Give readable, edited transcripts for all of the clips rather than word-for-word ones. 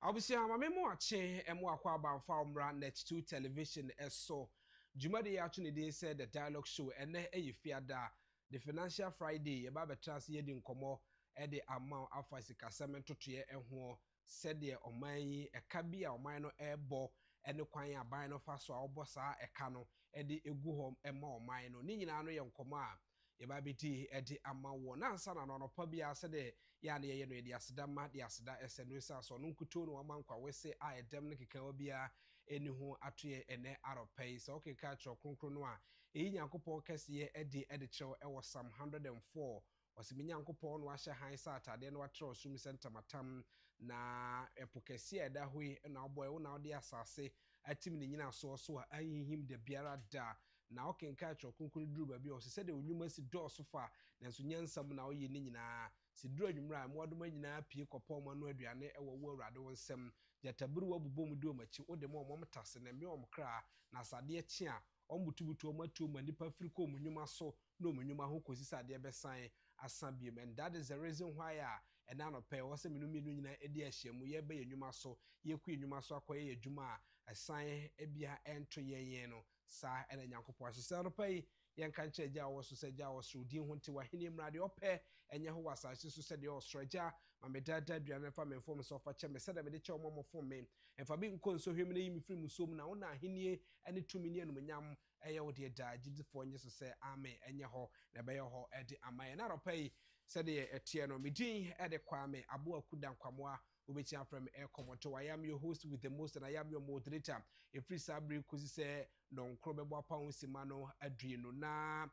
Obviously, I'm a memo chain and more about farm run net 2 television as so. Jumadi actually they said the dialogue show and then a fear that the financial Friday about the trans year in como at the amount of Casamen to year and who said there on my a cabia or minor air ball and the quine a bino fast or bossa a cano and the egu home and more minor. Nina young command. Yababiti edi ama wo na ansa na no pabia se de ya na ye no de aseda ma de aseda esenwesa so no nkuto no amankwa wese a edem ne keka obia eni ho atoye ene aropei so okay ka tro kronkro no a eyi nyankopon kese edi chew e wo Psalm 104 osimi nyankopon no ahye han sa atade no atro sum center matam na epokese eda hoi na oboy wo na ode asase atim ne nyina so a ayihim de biara da na okenka tro kronkro duru ba bi o se de onwuma si dɔɔso fa nanso nyansam na oye ne nyinaa si duru anwumra modoma nyinaa pie kɔpɔ mo no aduane ɛwɔ wo awurade wo nsɛm jataburu wabubo mu do machi wo de mo mtase na me omkra na asade chi a omutubutu omatu ma nipa firi ko munwuma so no munwuma ho kosi sade besan asabiem, and that is the reason why and na no pay wo se menumi no nyina edi ahyiamu ye be yenwuma so ye ku yenwuma so akoye adwuma asan ebia ento yen no sa ena nyankopɔ ahyesa no pay yen kan cheja wo so se ja wo so di ho nti wahene mrade opɛ enye ho wasase so se de osroja ma medada duane fa me form so fa che me se de me de che wo mo form me emfa bi nko nso hwem na yimi firi musom na wo na ahenie ene tumi ne enumnyam eye wo de da gidifo nye so se amen enye ho na be ye ho e de amaye na ropɛ se de etie no medin e de kwame abo akuda nkwamoa Ubechi from Air Comoto. I am your host with the most, and I am your moderator. A free sabri kuzi se non krobebo pound simano adrino na.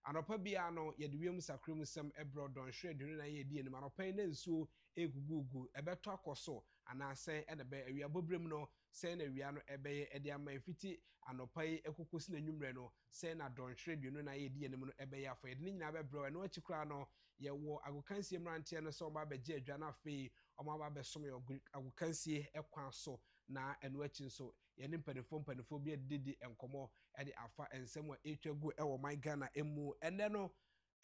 Anopa biano ye de sakrim sem abroad don shred na ye di no anopa na nsuo egugugu ebeto akoso ana sen e de be awia bobrem no sen na awia no ebe e de ama fiti anopa ekokosi na nwumre no sen na don shred na ye di no ebe ya fo ye de nyina be bro no achikra no ye wo agokansie mrante no so ba beje adwa na fe omo ba be som ye agokansie ekwan so na eno achi so ye ne mpanifo bi didi enkomo e de afa ensem a etwagu e wo my Ghana emu ene no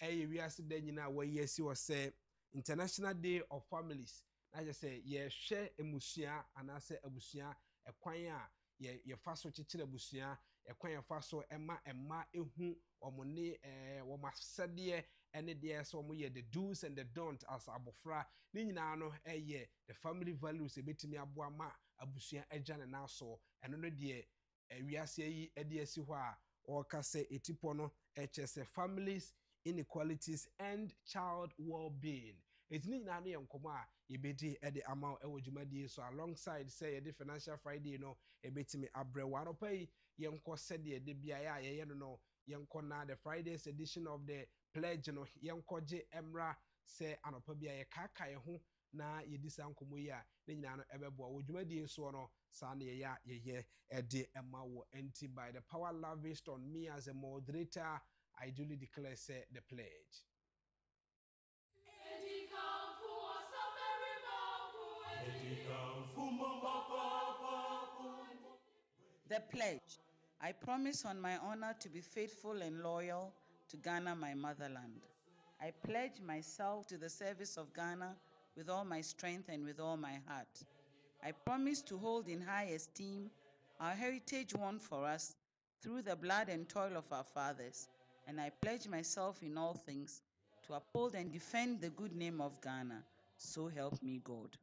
wiase da nyina wa yesi wo se International Day of Families na je se ye hwe emusua anase abusua ekwan a ye faso chichire abusua ekwan ye faso emma ehu omone wo masede ene de so mo ye the do's and the don't as abofra ni nyina no the family values ebetimi aboa ma abusua agya na so eno no de wiase yi ede asi ho a or kase etipo no HS families inequalities and child well-being. It's ni na no yenkomo a yebedi e de amount e wodwumadi so alongside say the financial Friday no ebetimi abrewa no pay yenko said de bia ya ye no yenko na the Friday's edition of the pledge no yenko je emra say anopa bia ye kaka ye ho na yedisa nkomo yi a ne nyina no ebeboa wodwumadi so no sa na ye de emawo enti by the power lavished on me as a moderator I duly declare say the pledge. The pledge. I promise on my honor to be faithful and loyal to Ghana, my motherland. I pledge myself to the service of Ghana with all my strength and with all my heart. I promise to hold in high esteem our heritage won for us through the blood and toil of our fathers, and I pledge myself in all things to uphold and defend the good name of Ghana. So help me God.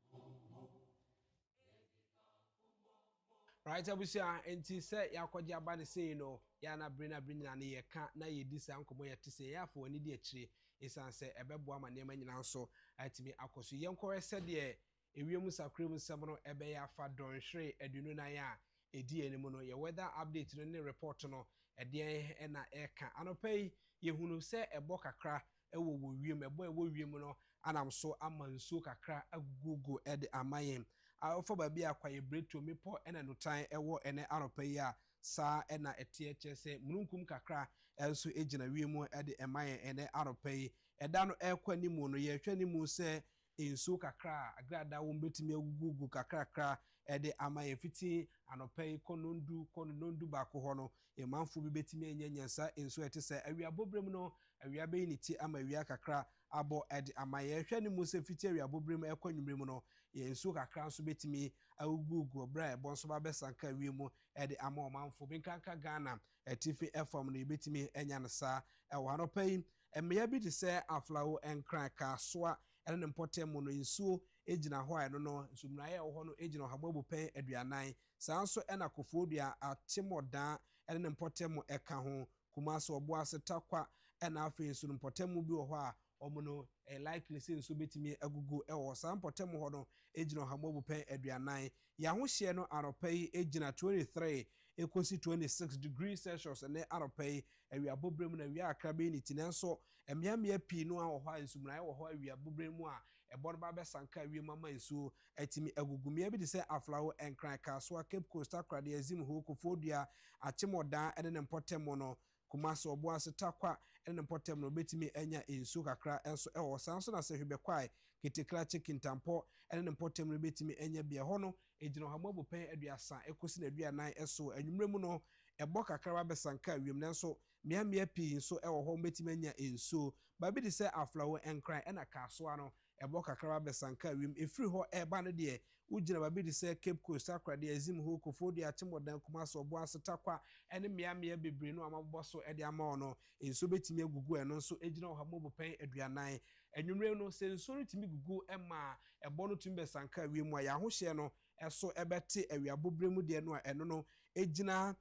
Right, abusia enti se yakwaje abane sei no ya na brina na ye ka na ye di sa nkomo ye tese ya fo ani di akire esan se ebebo ama nema nyina nso atimi akoso yenko ese de ewiem sakrem sem no ebe ya fa donhwere adunu na ya edi enimu no ye weather update no ne report no ede na eka anopai ye hunu se ebo kakra ewo wo wiem ebo ewo wiem no anam so amansuo kakra agugugo ede amayen afọ ba bia kwa ye breto mepo ena nutan ewo ene anopai a sa ena etieche se mununkum kakra enso ejina wiemu ede emayen ene anopai eda no ekwa nimu no ye hwa nimu se enso kakra agrada wo betimi agugugu kakra ede amayen fiti anopai konondu ba ko ho no emanfo bi betimi enyenyensa enso ete se awia bobrem no awia be ni ti ama awia kakra abo ede ama ye hwe ne mu se fiti awia bobrem ekwanyumre mu no ye nsuo kakra nso betimi agugu bra e bon so ba besanka awie mu ede ama omanfo binkanka Ghana etifi FM no betimi enya ne sa e wo hanopai emya bi de se aflawo enkran ka soa ene ne mpotem no nsuo ejina ho a no nsumraye wo ho no ejina hamabu pen aduanan sanso ena akufo-addo atemodan ene ne mpotem eka ho kumase obo asetakwa ena afi nsu mpotem bi wo ho a omono likely say nso betimi agugu ewo san mpotem ho no ejina hamabu pen aduanan ya ho hye no aropai ejina 23 ekosi 26 degrees Celsius ne aropai awia bobrem na awia akrabe ni tinenso emiamia pi no a wo ho nsumraye wo ho awia bobrem a ebon ba besanka awie mama nsuo atimi agugumia bi de se aflawo enkran ka so Cape Coast akrade azim ho akufo-addo atemodan ene ne mpotem no kumase obo asetakwa ene ne mpotem no betimi enya ensuo kakra enso ewo sanso na se hwebekwae kitekra chicken tampo ene ne mpotem no betimi enya bia ho no ejino hamabu pen aduasa ekosi na aduanan eso anwumre mu no ebo kakra ba besanka awiem nanso miamia pi nso ewo ho betimi enya ensuo ba bi de se aflawo enkran ena kasoa no ebo kakra ba besanka awiem efiri ho eba no de ugina ba bi de se Cape Coast akrade azim ho akufo-addo atemodan kumase obo asetakwa ene miamia bebre no amabbo so ede ama ono enso betimi agugu eno nso ejina ho hamabu pen aduanan anwumre no se nso ritimi gugu ema ebo no tumi besanka awiem a ya ho hye no eso ebete awia bobremu de no a eno no ejina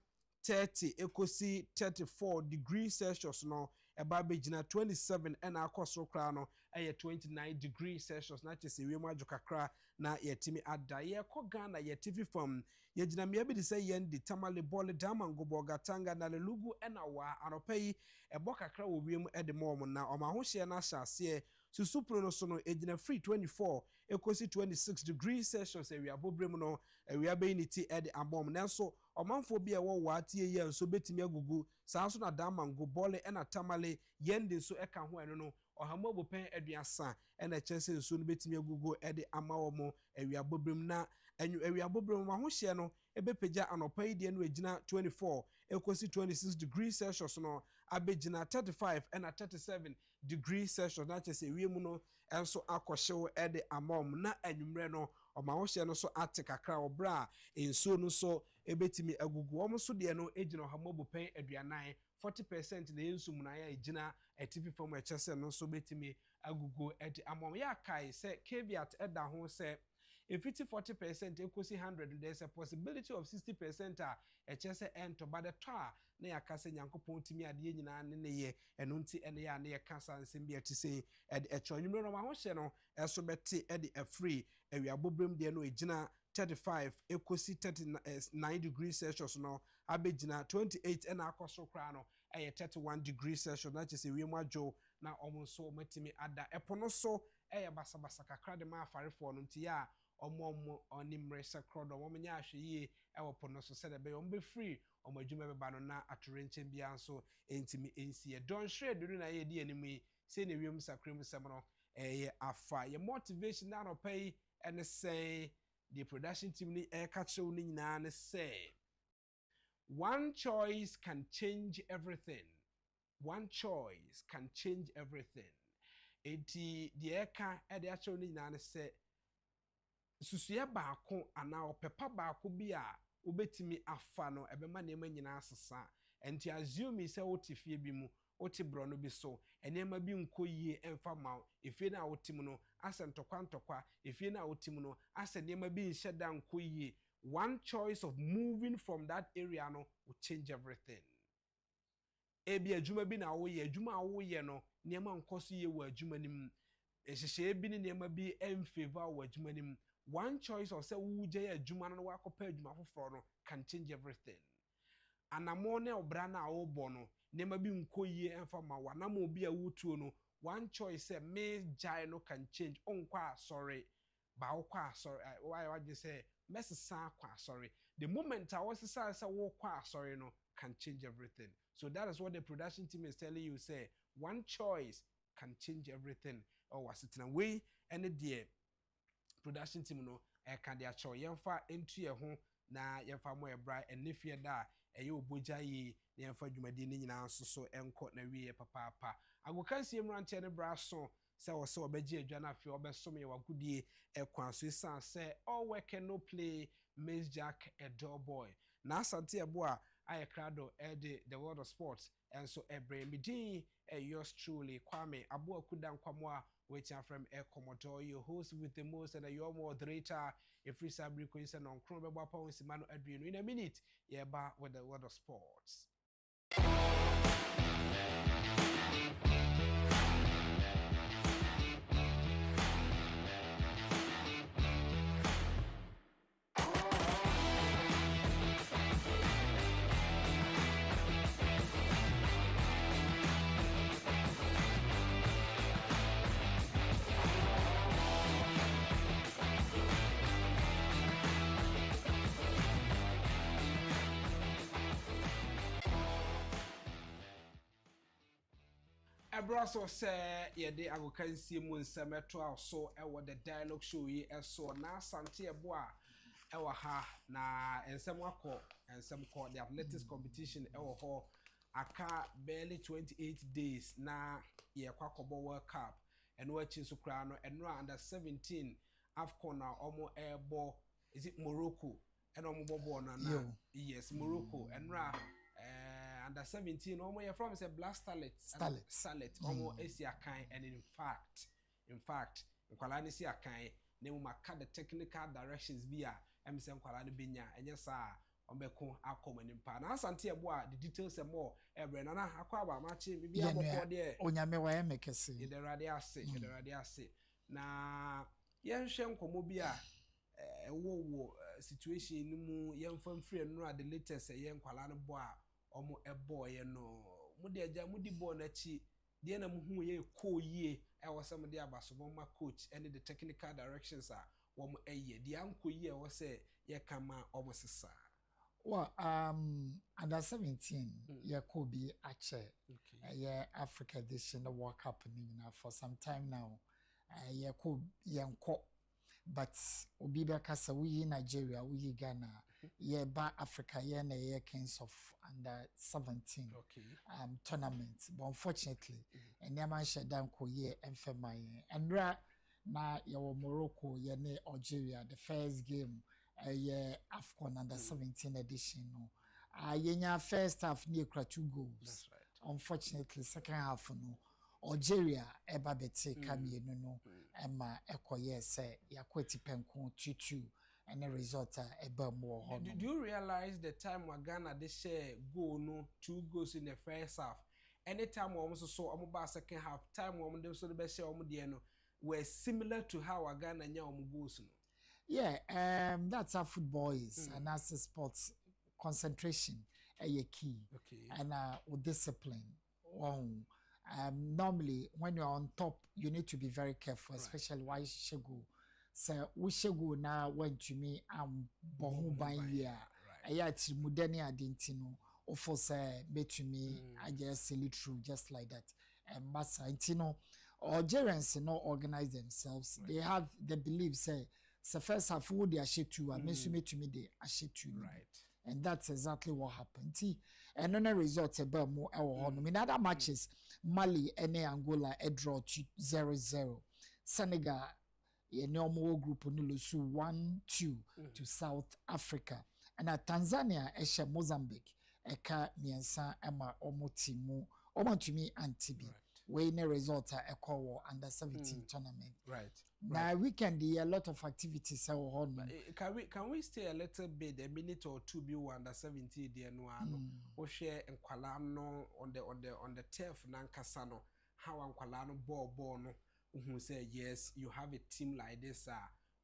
30 ekosi 34 degrees Celsius no eba begina 27 ena akosoro kra no eye 29 degrees Celsius na chese wiem adwo kakra na yetimi ada ye ko Ghana yetifi fam ye gina me bi de se yendi tamale bole damango boga tanga na lelugu ena wa anopai ebo kakra wo wiem ede mom na omahoshe na hyase susupro no so no ejina free 24 ekosi 26 degrees Celsius awia bobrem no awia be ni ti ede abom nanso omanfo bi e wo watie ye nso betimi agugu sanso na damango bole ena tamale yendi so eka ho eno no ohamabu pen aduasa ena chese nso no betimi agugu ede ama wo mo awia bobrem na awia bobrem ma ho hye no ebepeja anopai de no ejina 24 ekosi 26 degrees Celsius no abegina 35 ena 37 degrees Celsius na chese wiem no enso akohyew ede amom na anwumre no omahoshe no so ate kakra obra enso no so ebetimi agugu omso de no ejina hamabu pen aduanan 40% na ensum na ya ejina atifi form echese no so betimi agugu ede amom ya kai se caveat eda ho se if it's 40% ekosi 100 there's a possibility of 60% echese ento by the toa na yakase nyankopon timi ade nyina ne ye eno nti ene ya na ye kasa nsem bi atise ede echonwumre no ma ho hye no eso beti ede a free awia bobrem de no ejina 35 ekosi 39 degrees Celsius no abegina 28 ena akoso kra no 31 degrees Celsius na chese wiem adwo na omonso matimi ada epono so basabasa kakra de ma afarefo no nti ya omo onimre sakrodo omnya ahweye ewopono so se de be ombe free omadwuma beba no na atorenche bia nso entimi ensie don shred do na ye di animi se ne wiem sakrem sem no afa ye motivation na no pay and say the production team ni catch you ni na ne say one choice can change everything. One choice can change everything. Eti the eka ede acho ni na se susuye baako ana opepa baako bi a obetimi afa no ebema nema nyina asesa enti assume se wotifie bi mu woti bro no bi so enema bi nkoyie emfa ma efie na wotim no asentokwa efie na wotim no asenema bi nheda nkoyie. One choice of moving from that area no will change everything. Ebi adwuma bi na wo ye adwuma wo ye no niema nkoso ye wo adwuma nim ehihye bi ni niema bi emfavor wo adwuma nim. One choice of say wuje adwuma no wakopa adwuma foforo no can change everything. Anamo ne obra na wo bo no niema bi nkoyie emfa ma wanamo bi a wutuo no one choice say me jai no can change onkwa sorry ba okwa sorry why just say mesesa kwa sorry the moment I was say wo kwa sorry no can change everything. So that is what the production team is telling you, say one choice can change everything. Oh, was it in a way and the production team no can their choice yemfa into your home na yemfa mo bright and if you da you boja yi yemfa dwumadi ni nyina so enko na wie papa agokansie mranche ne braso se wo se obeje adwa na afi obesome ye wagudie ekwan so san se all work and no play Miss Jack a door boy na asante ebo a aye krado the world of sports and so ebre midin yours truly Kwame Abu Akuda Nkwamwa waiting from a Commodore, your host with the most and your moderator, a free sabri coincident on Chrome Bapa with Simano Adrian in a minute, yeah, back with the world of sports. Abraso say yede agokansie mu nsameto aso ewo the dialogue show yi eso na asante ebo a ewo ha na ensem akọ ensem call the athletics competition ewo ho aka barely 28 days na ye kwakobo World Cup eno achi so kra no eno under 17 AFCON na omo ebo is it Morocco eno omo bobo na yes Morocco eno under 17 almost from say black starlet almost Asiakan and in fact nkwala ni si akan na mu maka the technical directions bia em say nkwala ni benya enye sa ombeko akomani pa na asante ebo a the details and more ebre na akwa aba machi bibia boko de onyame wa emekese ye the radio ase na yenhwe nkomo bia wo situation ni mu yemfam free no the latest ye nkwala no bo a omo eboye no mudi aja mudi bo na chi de na muhu ye ko yie e wo se mudi abaso ma coach and the technical directions are wo mo eye de anko yie wo se ye kama omo sesa well under 17 ye ko bi ache ye Africa edition the World Cup ni na for some time now ye ko yenko but obi be kasa we Nigeria we Ghana yeah ba Africa yeah na yeah kings of under 17 tournament but unfortunately and yeah man shedan ko yeah enfema and na yawo Morocco yeah ne Algeria the first game yeah AFCON under 17 edition no yenya first half near 2 goals. That's right. Unfortunately second half no Algeria eba bete kami no ema ekoye se yakweti penko 2-2 and the result eba mo ho. Do you realize the time when Ghana they share goal no 2 goals in the first half? Anytime we also saw omo second half time we dem so the best share omo de no were similar to how Ghana nya omo goals no. Yeah, that's how football is and that's the sports concentration a key. Okay. And with discipline. Wow. Normally when you're on top you need to be very careful, especially why shego so we shego now went to me bohu ban year aya ti mudani adintino ofo say to me I just silly through just like that and massa intino Algerians no organize themselves they have the belief say first half would they share to and to me they share to right. And that's exactly what happened. And on a result, about more in other matches, Mali and Angola a draw 0-0. Senegal, a normal group on 1-2 to South Africa. And at Tanzania, a Mozambique, a car miensa Emma Omotimu, Omotumi Antibi. We in a result a call under 17 tournament. Right. Now weekend a lot of activities can we stay a little bit a minute or two be under 17 there no we share nkwala no on the turf nankasa no how nkwala no ball no who say yes you have a team like this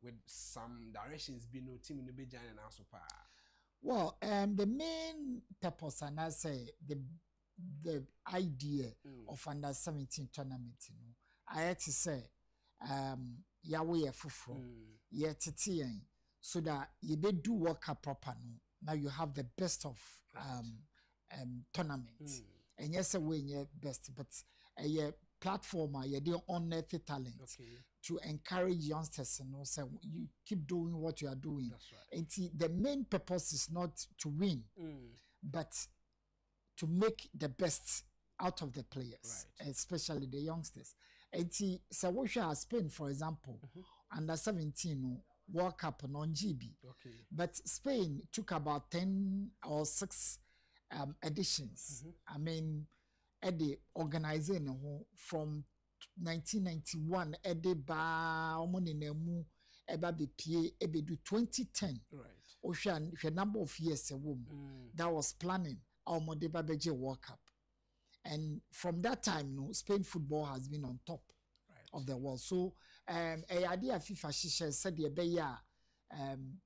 with some directions be no team no be joining us pa. Well, the main purpose and I say the idea of under 17 tournament, you know, I had to say, Yahweh fufro, titi so that you be do work up proper no. Now you have the best of tournament. And yes, we best, but a platform you do unearth talent to encourage youngsters, you know, so you keep doing what you are doing. That's right. And the main purpose is not to win, but to make the best out of the players, especially the youngsters. And see, so what you Spain, for example, under 17 World Cup on GB. Okay. But Spain took about 10 or 6 editions. I mean, Eddie organizing from 1991, Eddie Ba Omoninemu Eba BPA Ebedu 2010. Right. Ocean a number of years ago that was planning our Modeba Beje World Cup. And from that time, Spain football has been on top of the world. So, a idea FIFA Shisha said the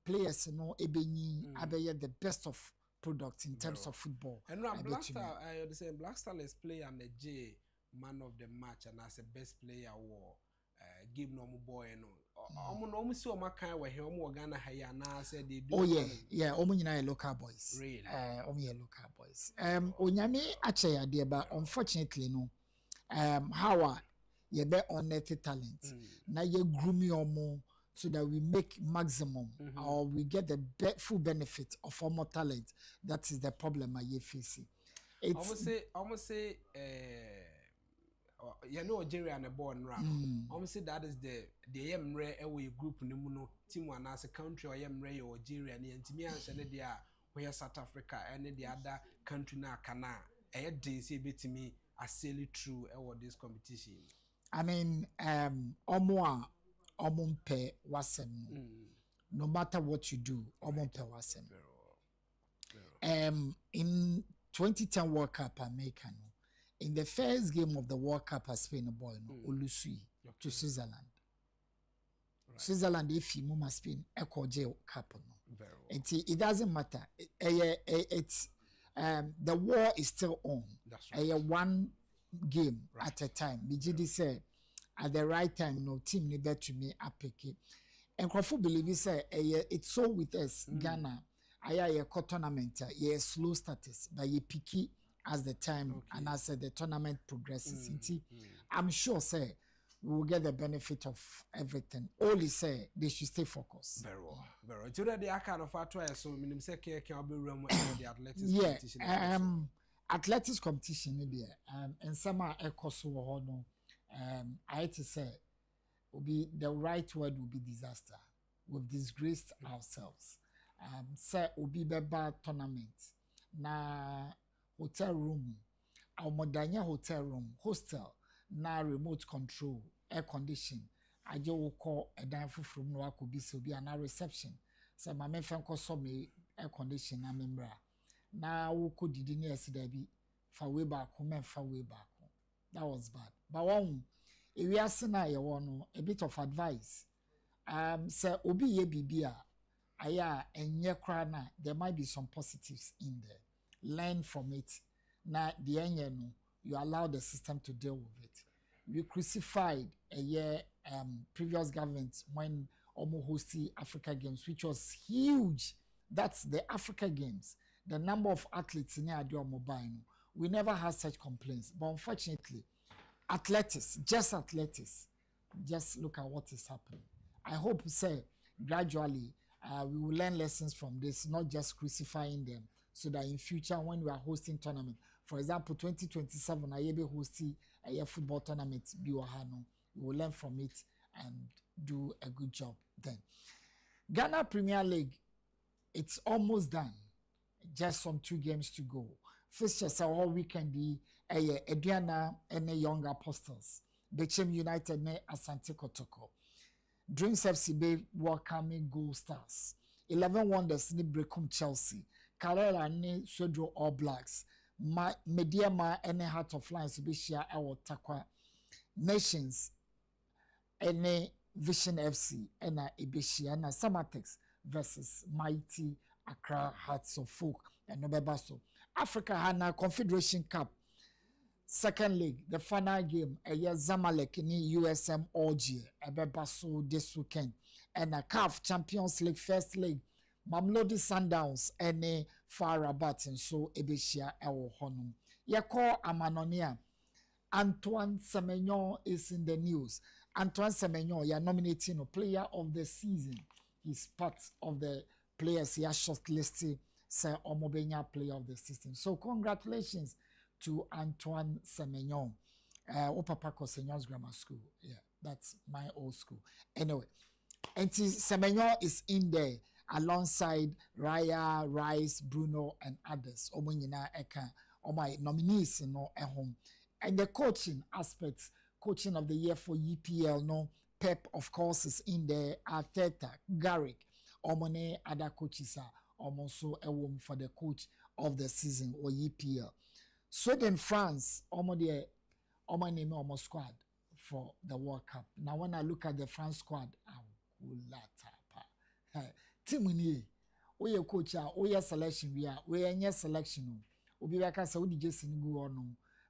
players abeye the best of products in terms of football. And now Black Star let's play and the J man of the match and as a best player war give no boy no. Almost so my kind where he Ghana Hayana said they do. Oh yeah, local boys. Really? Local boys. Onyame actually idea, but unfortunately no. How you be unearthly talent. Now you groom your more so that we make maximum or we get the full benefit of our more talent. That is the problem I facing. Almost say you know Algeria and a born ram. Almost say that is the Emre away group no team one as a country or Emre or Algeria and Timia and they are where South Africa and the other country na kana day say bit to me I sail it through this competition. I mean omumpe wasem no matter what you do omumpe wasem. In 2010 World Cup America in the first game of the World Cup as Spain boy Olusui to Switzerland. Switzerland if you must Spain Eco Cup it doesn't matter. It's the war is still on. One game at a time. BGD said at the right time, no team needed to me apeke. And Crawford believe he said it's so with us Ghana. A tournament, slow status, but you picky as the time and as the tournament progresses. I'm sure say we will get the benefit of everything. All he say they should stay focused. Very well. Very well. Today the kind of fatwa so minimum say can be run the athletics competition. Athletics competition there. And some are no. I had to say will be the right word will be disaster. We've disgraced ourselves. Say obi beba tournament na hotel room our modanya hotel room hostel na remote control air condition aje wo call a dan fufuru no akobi so bi na reception say ma me fen ko so me air condition na membra na wo ko didi na esida bi fa we back men fa we back. That was bad. But one if we are na ye no a bit of advice say obi ye bibia aya enye kra na there might be some positives in there. Learn from it. Na the enye no you allow the system to deal with it. We crucified a year previous government when almost hosted Africa Games, which was huge. That's the Africa Games. The number of athletes in the mobile. We never had such complaints. But unfortunately, athletics, just look at what is happening. I hope, say, gradually, we will learn lessons from this, not just crucifying them, so that in future, when we are hosting tournament, for example, 2027, I will be hosting a football tournament, we will learn from it and do a good job then. Ghana Premier League, it's almost done. Just some 2 games to go. Fixtures are all weekend. Ediana and Young Apostles. Bechem United ne Asante Kotoko. Dreams FC be welcoming Gold Stars. 11 Wonders ni Brecum Chelsea. Carrera ne Sodro All Blacks. Mediama ene Heart of Lions be share our Takwa. Nations ene Vision FC ena Ibeshia na Samatex versus Mighty Accra Hearts of Folk and Nobebaso. Africa Hana Confederation Cup second leg, the final game, a year Zamalek in USM Algier, Ebebaso this weekend, and a CAF Champions League first leg, Mamlodi Sundowns, and a Farabat, and so Ebeshia Ewo Honum. Yako Amanonia, Antoine Semenyo is in the news. Antoine Semenyo, you are nominating a player of the season. He's part of the players he has shortlisted, say Omobenya player of the season. So congratulations to Antoine Semenyon. Papa Semenyon's grammar school. Yeah, that's my old school. Anyway, and Semenyon is in there alongside Raya, Rice, Bruno, and others. Omunyina Eka, my nominees, home. And the coaching aspects, coaching of the year for EPL, Pep, of course, is in there. Arteta, Garrick, Omone, other coaches are also a woman for the coach of the season or EPL. Sweden, France, name almost squad for the World Cup. Now, when I look at the France squad, team we are coach, we are selection, we are selection. Obi baka sa odi jesi ni gu ono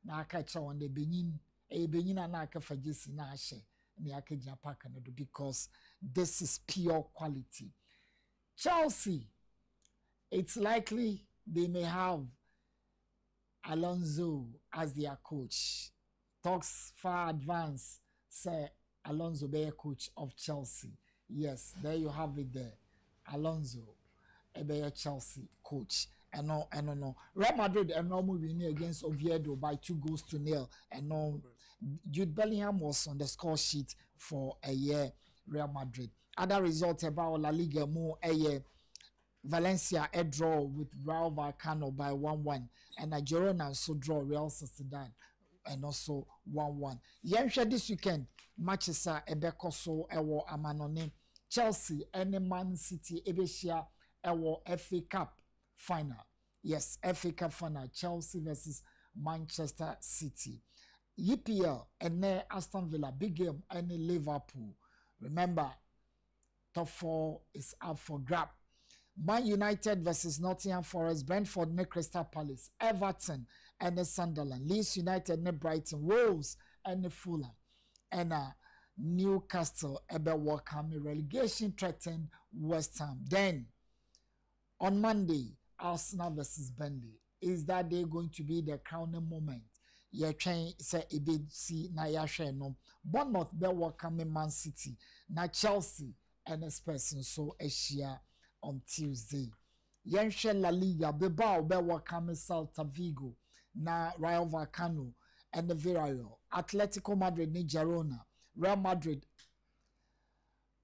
na aka cha on the Benin na aka fa jesi na ahye na aka gya park no do because this is pure quality. Chelsea, it's likely they may have Alonso as their coach. Talks far advanced say Alonso be a coach of Chelsea. Yes, there you have it there. Alonso be a Chelsea coach. And no. Real Madrid and normal winning against Oviedo by 2-0. And no, Jude Bellingham was on the score sheet for a year. Real Madrid. Other results about La Liga more a year. Valencia a draw with Rayo Vallecano by 1-1, and Girona also draw Real Sociedad and also 1-1. Yensha this weekend matches are Ebekoso Ewo Amanone, Chelsea and Man City Ebeshia Ewo FA Cup final. Yes, FA Cup final. Chelsea versus Manchester City. EPL and Aston Villa big game and Liverpool. Remember, top 4 is up for grab. Man United versus Nottingham Forest, Brentford and Crystal Palace, Everton and Sunderland, Leeds United and Brighton, Wolves and Fulham, and Newcastle ebe welcome relegation threatened West Ham. Then on Monday, Arsenal versus Burnley. Is that day going to be the crowning moment? You're trying to say a bit see na yashe no. Bournemouth be welcome Man City, na Chelsea and Spurs so Asia on Tuesday. Yenshe La Liga, Bilbao be welcome Celta Vigo, na Rayo Vallecano and the Villarreal. Atletico Madrid ni Girona, Real Madrid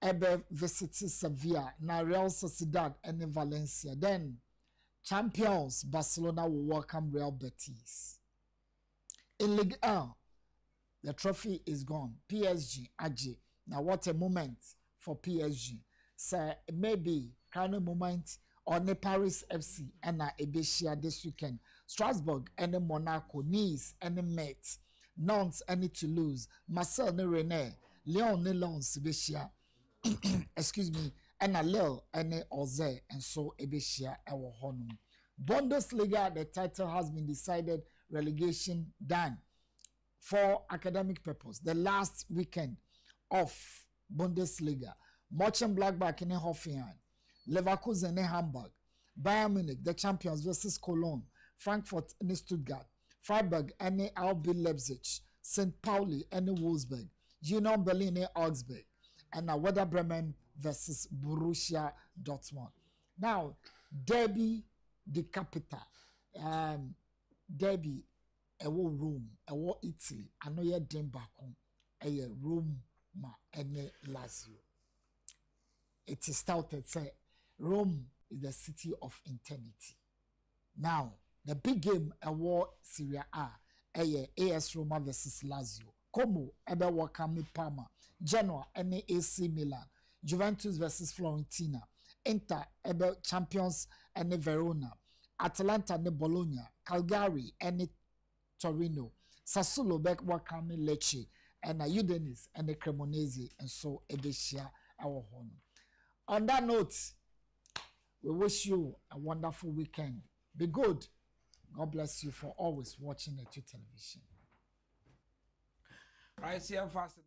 ebe visit Sevilla, na Real Sociedad and Valencia. Then champions Barcelona will welcome Real Betis. In Ligue 1, the trophy is gone. PSG, Agyapong. Now what a moment for PSG. So maybe kind of moment on the Paris FC and Ebeshia this weekend. Strasbourg and the Monaco, Nice and the Metz, Nantes and Toulouse, Marseille and Rennes, Lyon and Lens, Ebeshia, excuse me, and Lille and Auxerre, and so Ebeshia our honor. Bundesliga, the title has been decided, relegation done for academic purpose. The last weekend of Bundesliga, Mönchengladbach in Hoffenheim, Leverkusen in Hamburg, Bayern Munich, the champions versus Cologne, Frankfurt in Stuttgart, Freiburg and RB Leipzig, St. Pauli and Wolfsburg, Union Berlin and Augsburg, and Werder Bremen versus Borussia Dortmund. Now, Derby, the capital, Derby, Rome, Italy, I know you're Denbacon, Rome, and Lazio. It is touted, say, Rome is the city of eternity. Now, the big game, Serie A, AS Roma versus Lazio. Como, Wakami Parma, Genoa, and AC Milan, Juventus versus Fiorentina, Inter, champions, and Verona, Atalanta, and Bologna, Cagliari, and Torino, Sassuolo, Wakami Lecce, and Udinese, and the Cremonese, and so Ebeshia, our home. On that note, we wish you a wonderful weekend. Be good. God bless you for always watching the television. Right, see you faster.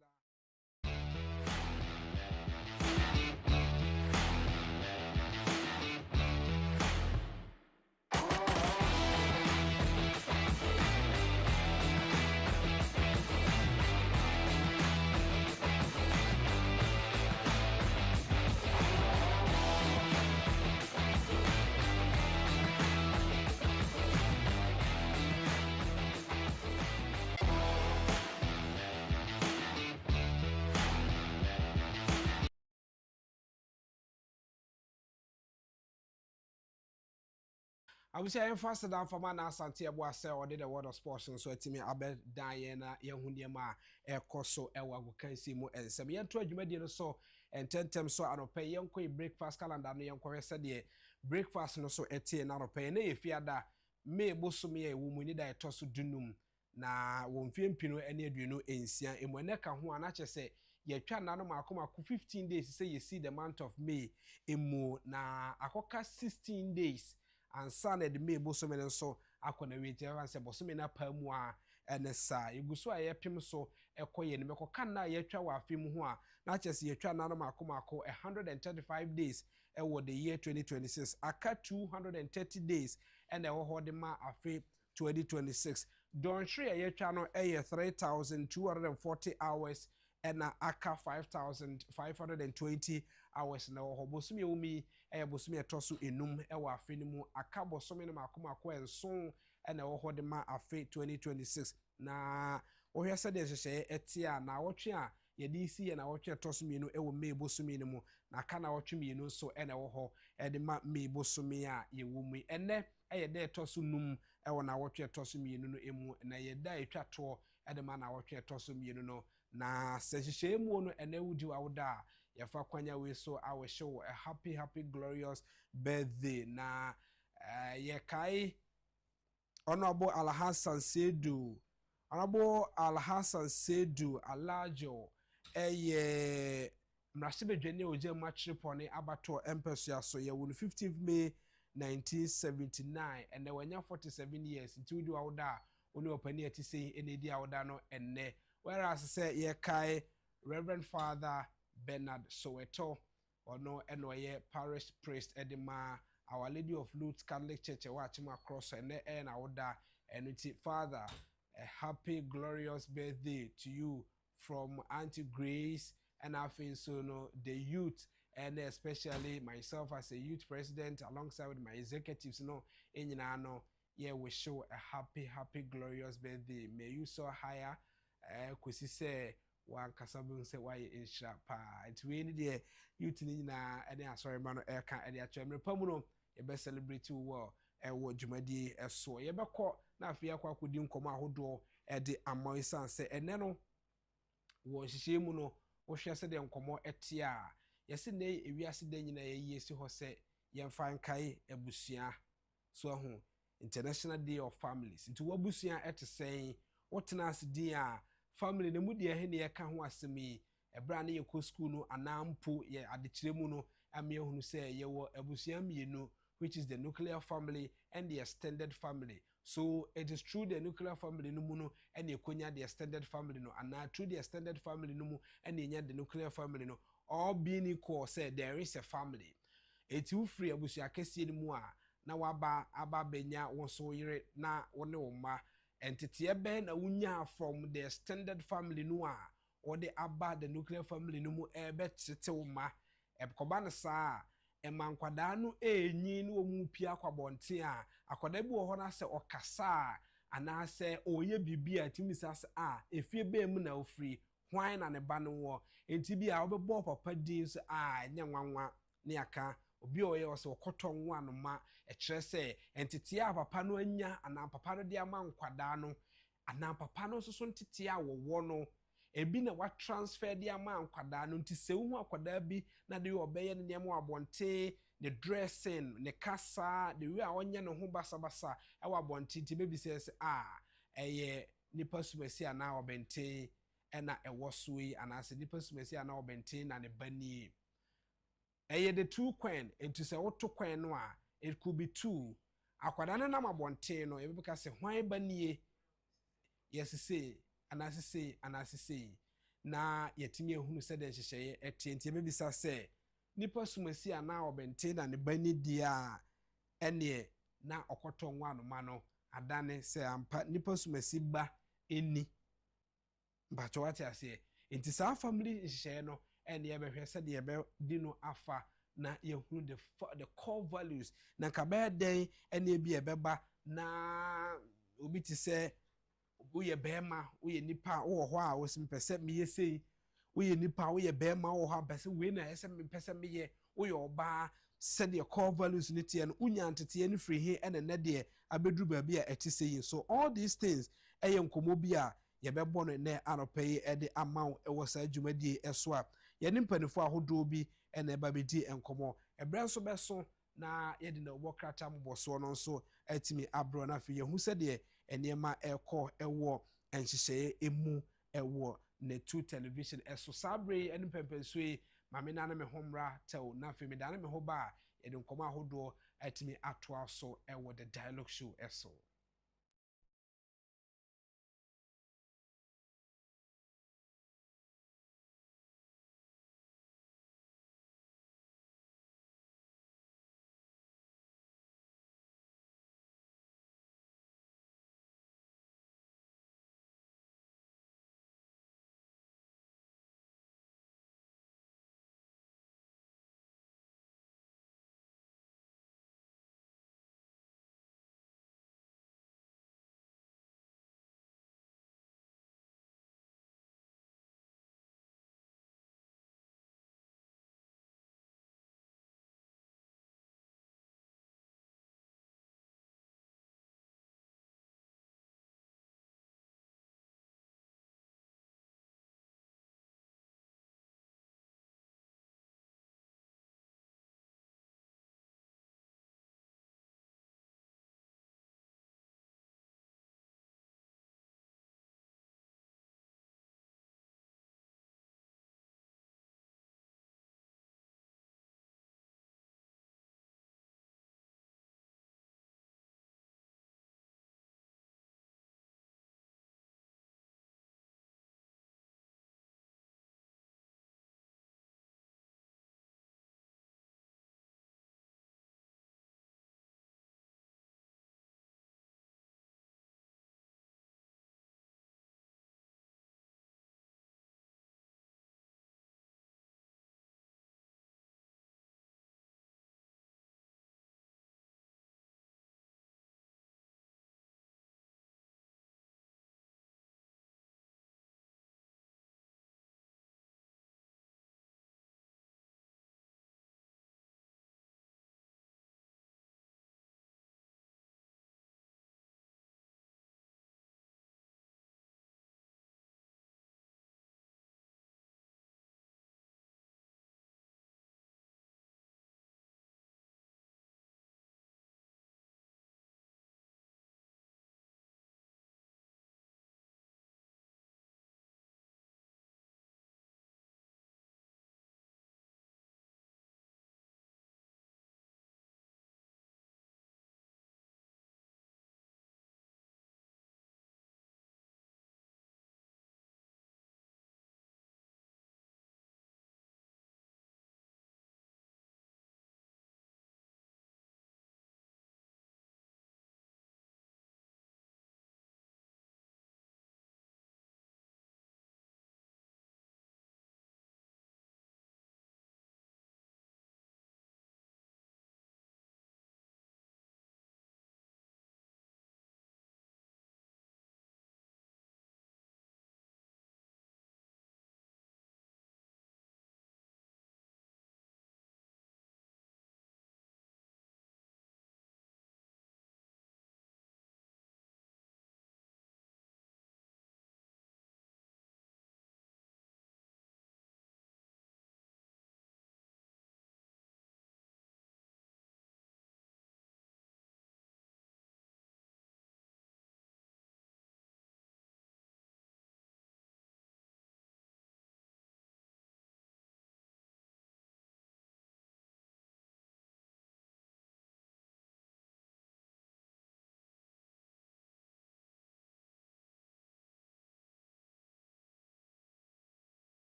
I wish I am faster than for man asante ebo ase or did the word of sports so etimi abe dan na ye hunie ma e koso e wa Kencity mu ensem ye to adwumadi no so ententem so anope ye nko breakfast calendar no ye nko hwese de breakfast no so etie na anope na ye fiada me bosom ye wo mu ni da etoso dunum na wo mfiempino ene aduonu ensia emone ka ho anache se ye twa na no makomako 15 days say you see the month of May emu na akoka 16 days and son the May bosom so akona weti evan se bosom na pamu a ene sa eguso a ye pem so ekoye ne mekoka na ye twa wa afim ho a na chese ye twa na no makomako 135 days ewo the year 2026 aka 230 days and ewo ho de ma afi 2026 don hwe ye twa no 3240 hours and aka 5520 hours na ho bosumi umi bosumi etoso enum ewa afi ni mu aka bosumi no makomako enso na wo ho de ma afi 2026 na wo hwese de hyehye etia na wotwe a ye di si ye na wotwe etoso mienu ewo me bosumi ni mu na aka na wotwe mienu so na wo ho de ma me bosumi a ye wo mu ene ye de etoso num ewo na wotwe etoso mienu no emu na ye da etwa to de ma na wotwe etoso mienu no na sehye mu no ene wudi wa woda ya fa kwanya we so I show a happy glorious birthday na ye kai honorable Alhassan Sedu Alajo mrashibe dwene oje machirepone abato empeso so ye 15th May 1979 and wanya 47 years nti wudi wa woda oni opani ati sei enedi awoda no enne whereas say ye kai Reverend Father Bernard Soweto ono enoye parish priest edema Our Lady of Lourdes Catholic Church watching across and na woda and Father a happy glorious birthday to you from Auntie Grace and I think so no the youth and especially myself as a youth president alongside with my executives no in yeah we show a happy glorious birthday. May you so higher kwesi say one kasabun say why in pa it we need the youth ni na any sorry man e kan e atwa mrepamu no e be celebrate wo wo dwumadi eso ye be ko na afia kwa kodi nkomo ahodo e de amoisan say ene no wo hihye mu no wo hwe se de nkomo etia yesi ne ewiase de nyina ye yesi ho se ye mfa nkai abusua so ho International Day of Families nti wabusua etesen wotena asedi a family ne mu de he ne ye ka ho asemi ebra ne ye ko school no anampo ye adekire mu no ame ehunu se ye wo abusua mienu which is the nuclear family and the extended family. So it is through the nuclear family no mu no and ekonya the extended family no and through the extended family no mu and enya the nuclear family no all being equal say there is a family. Eti wo free abusua kese ni mu a na waba aba benya wonso yire na wone wo ma entity ebe na wunya from the extended family no a or the aba the nuclear family no mu ebe tete wo ma ekoba na saa emankwada no enyi no mu pia kwabonte a akwada bi wo ho na se okasa ana se oye bibia timisa se efie be mu na ofri hwan na ne ba no wo enti bi a obebo papa din so nya nwanwa ne aka obi oye o se okoto nwa no ma e kire se entity a papa no anya ana papa no de ama nkwada no ana papa no so ntete a wo no ebi na wa transfer di ama nkwada no nti se hu akwada bi na de obeye ne nemu abonte ne dressing ne kasa de wi a onye ne ho basabasa e wa abonte nti bebi se eye nipa sumasi ana obente na e wosoi ana se nipa sumasi ana obente na ne bani eye the two quen nti se woto quen no a it could be two akwada no na mabonte no e be ka se hwan banie yes say anasese na yetimi ehunu se de hyehye etientie bebisa se nipa sumasi ana obente na ne bani dia ene na okoto nwa no ma no adane se ampa nipa sumasi ba eni mbacho wati ase enti sa family hyehye no ene ye behwe se de ye be di no afa na yehunu the core values na kabaya den ene bi ebeba na obi ti se uye bema uye nipa wo ho a wo simpese meyesei uye nipa uye bema wo ha pese we na ese mpese meye uye oba said your core values niti and unyantete any free here and a de abedru baby a eti saying. So all these things ayem komobia yɛbɛbɔ no ne anɔpɛ yi de amount ɛwɔ saa dwumadie ɛso a yɛne mpanifo ahodoɔ bi ɛna ɛba bɛdi nkɔmmɔ ɛbrɛ nso bɛso na yɛde na ɔbɔ krata mbɔsoɔ no nso atumi abrɔ no afei yɛhu sɛdeɛ nneɛma ɛkɔ ɛwɔ nhyehyɛeɛ emu ɛwɔ netu television ɛso saa bere yi ɛne mpɛmpɛnso yi maame na me ho mmra tɛw na afei medane me ho ba a yɛde nkɔmmɔ ahodoɔ atumi atoa so ɛwɔ the dialogue show ɛso.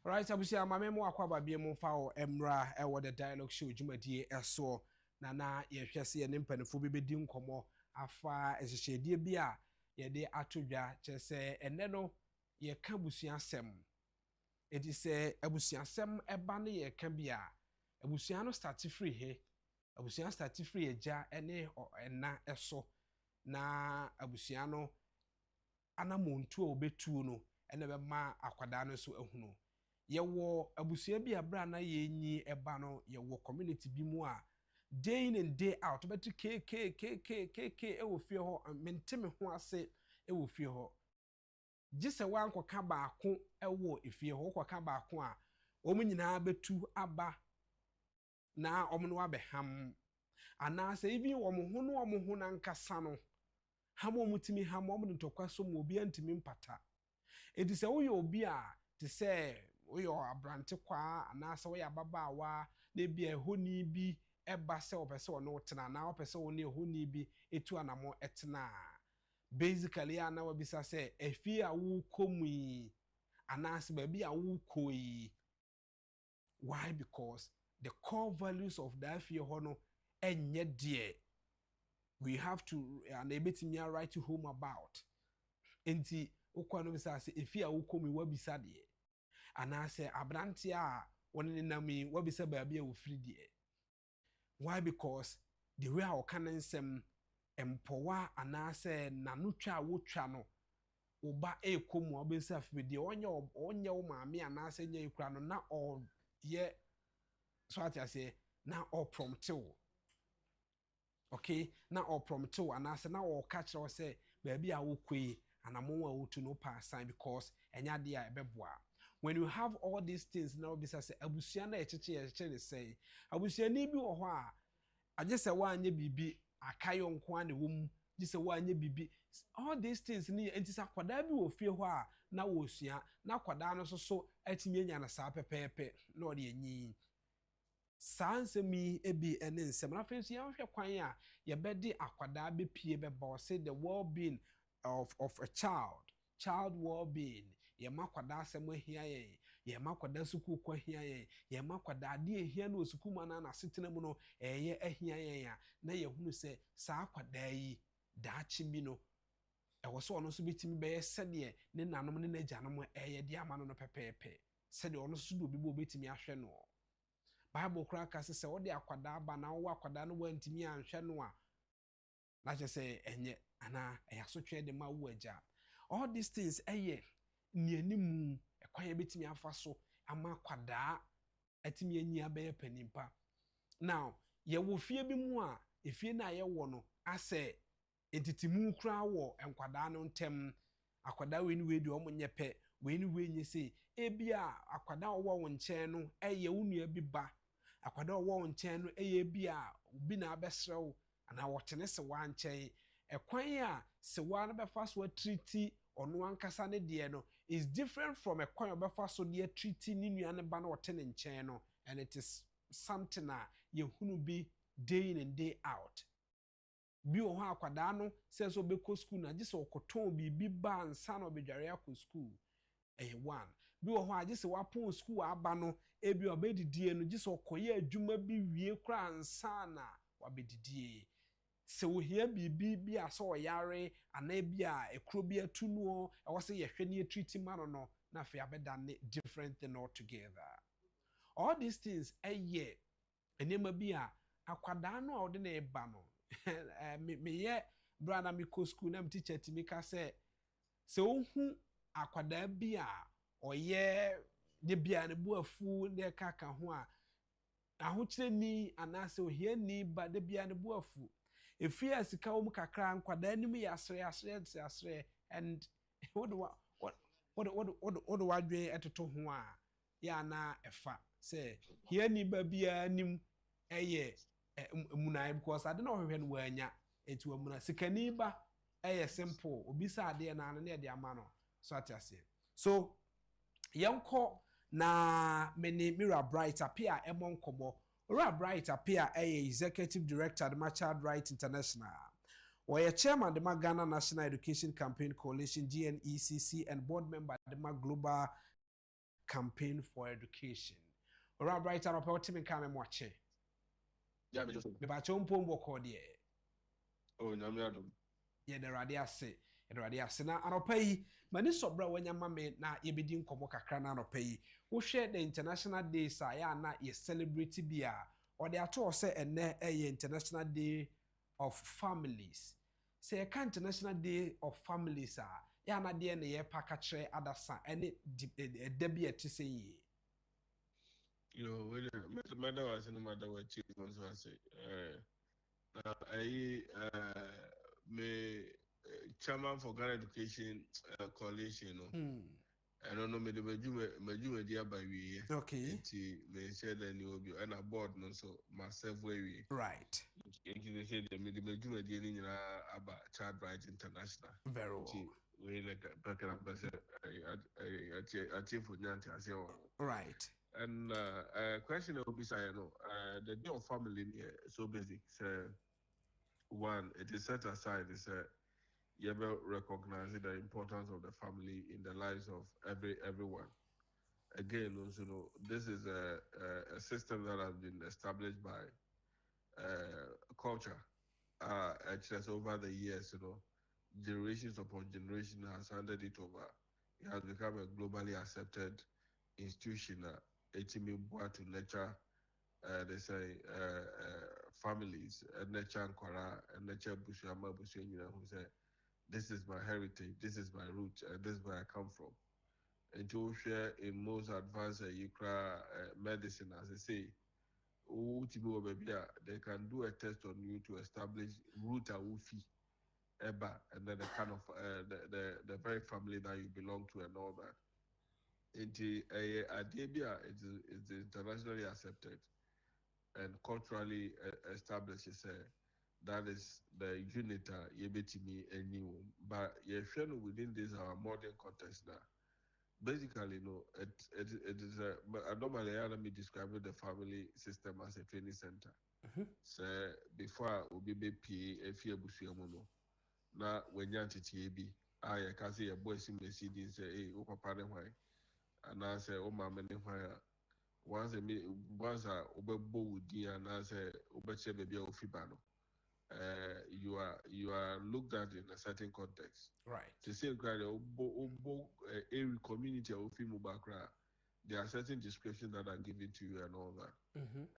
Right, abusia mame mo akwaba bie mo fa o emra e wo the dialogue show dwumadie eso na ye hwese ye ne mpanefo bi bedi nkomo afa ehyehyedie bi a ye de atodwa chese ene no ye ka busuasem edi se abusuasem eba ne ye ka bi a abusua no start free he abusua start free eja ene ena eso na abusua no anamontu a obetuo no ene be ma akwada no so ehunu yewo abusua bi abra na yenyi eba no yewo community bi mu a day in and day out betu ke e wo fie ho menteme ho ase e wo fie ho gise wan koka baako e wo efie ho koka baako a omu nyina betu aba na omu no abeham ana se even omu ho na nkasa no hamo mutimi hamo omu ntokwa so mo obi antimi mpata edise wo ye obi a te se oyo abrante kwa anasa wo ya babaawa na bia ehoni bi eba se opese ono otena na opese oni ehoni bi etu anamo etena basically ana wabisa se efi a wo komui anasa ba bi a wo koi why because the core values of that fear hono enye de we have to and ebetimi write home about enti okwa no bisa se efi a wo komui wabisa de anase abrante a woni nami wabisa baabi a wofiri de why because the way our kanensem empowa anase nanutwa wotwa no oba ekomu obisa afide onye wo maame anase nya ikura no na o ye so atiase na o prompto okay na o prompto anase na o catch o say baabi a wokoi anamo a wotu no pass sign because enya de a ebeboa. When you have all these things now bisa say abusua na echeche ne say abusua ni bi wo ho a aje se wa anye bibi akayo nko ane wom gise wa anye bibi all these things ni entisa kwada bi wo fie ho a na wo sua na kwada no so atimi anya na saa pepepe na o de anyi sansemi ebi ene nsem na fensu ya hwe kwan a ye bedi akwada be pie be ba say the well-being of a child well-being ye makwada asem ahia ye makwada suku kwa hia ye makwada ade ehia na osuku mana na setena mu no eye ahia ya na ye hunu se saa kwada yi daachi bi no ewo so ono so bitimi be ye sede ne nanom ne najanom eye de ama no pepepe sede ono so do bi bo betimi ahwe no Bible kura ka se wo de akwada aba na wo akwada no wantimi anhwe no a na je se enye ana eyaso twe de ma wo agya all these things nianimu ekwan betimi afa so ama kwada atimi anyi abaye panimpa now ye wo fie bi mu a efie na ye wo no ase entitimu kura wo enkwada no ntem akwada we ni we di omonyepe we ni we nye sei ebia akwada wo nchen no eye unua bi ba akwada wo nchen no eye bia obi na abesrew ana wotene se wa nchen ekwan a se wa na befa so treat ono ankasa ne de no is different from ekwan obefa so de treat ni nua ne ba na wotene nchen no and it is something a ye hunu bi day in and day out bi o ho akwada no se so be ko school na gise okoton bi ba ansa na obedware akọ school one bi o ho agise wapon school aba no ebi obedidie no gise okoye adwuma bi wie kra ansa na wabedidie se wo hia bi aso oyare ana bi a ekro bi atuno e wo se ye hwe ne treat man no na fe abeda ne different thing altogether all these things enema bi a akwada no a ode na eba no me ye brana me ko school na me teacher ti me ka se ohu akwada bi a oye de bia ne buafu ne kaka ho a ahokyere ni anase ohia ni ba de bia ne buafu efi asika wo kakra nkwada anim ya asre and what wadwe etoto ho a ya na efa say hia ni ba bia anim munai because ade na ohwehwe no wanya etu amuna sikani ba simple obi sa ade na ne de ama no so atiase so yenko na meni Mira Bright appear emon kobo Mira Bright appear executive director at Child Right International or a chairman the Ghana National Education Campaign Coalition GNECC and board member the Global campaign for education. Ora brighter up what me come watch. Yeah, me just. Me ba chompo mboko de. Oh, nyame adom. Ye de rade ase. Ye de rade ase na anopa yi mani sobra wanya mame na ye bedi nkomo kakra na anopa yi. Wo hwe the international days a ya na ye celebrate bia. Or they are to say ene international day of families. Say a international day of families ya na de na ye pakatre adasa ene debi eti say ye. You know, when my mother was in the mother was chief also I say me chairman for Ghana Education Coalition, you know. I don't know me the majuma dia by we. Okay. Me said that you will be on a board no so myself where we. Right. They said the majuma dia ni na about child rights international. Very well. We like back up I chief for Nyanti I say right. And question will be say no the day of family so basic. So one, it is set aside is you ever recognize the importance of the family in the lives of everyone. Again, also, you know, this is a system that has been established by culture. Actually, over the years, you know, generations upon generation has handed it over. It has become a globally accepted institution. It's to nurture, they say, families, nurture and kora, nurture bushama bushama who say, this is my heritage, this is my root, this is where I come from. And to share in most advanced medicine, as I say, they can do a test on you to establish root and wufi, eba, and then the kind of the very family that you belong to and all that. Into Adebia is internationally accepted and culturally established. That is the unit yebetimi any, but within this our modern context now. Basically, no, it is normally let me describe the family system as a training center. So before we be PA no, na when you be I can see a boy sim the CD say hey o papa why and I say oh mama why once a obebo wudi and I say obeche baby ofibano. You are looked at in a certain context. Right. To say every community of female background, there are certain descriptions that are given to you and all that.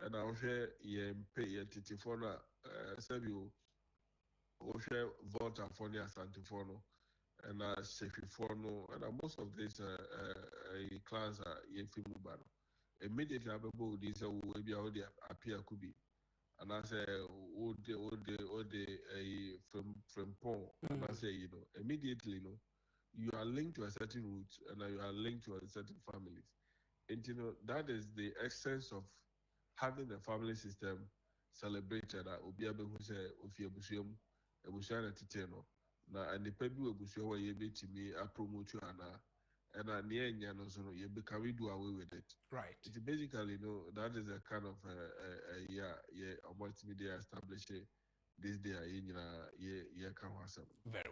And I'll share pay titifona you share Volta Fonia Santifono and Sefifono and most of these clans are female battle. Immediately above these will be how they appear could be. And I say, all the from Paul, and I say, you know, immediately, you know, you are linked to a certain route and you are linked to a certain families. And you know, that is the essence of having the family system celebrated that will be able to say, if you Ebusiana Titeno, now and the people will be able to me, I promote you and I near you become we do away with it. Right. It's basically, you know, that is a kind of a multimedia established this day can have very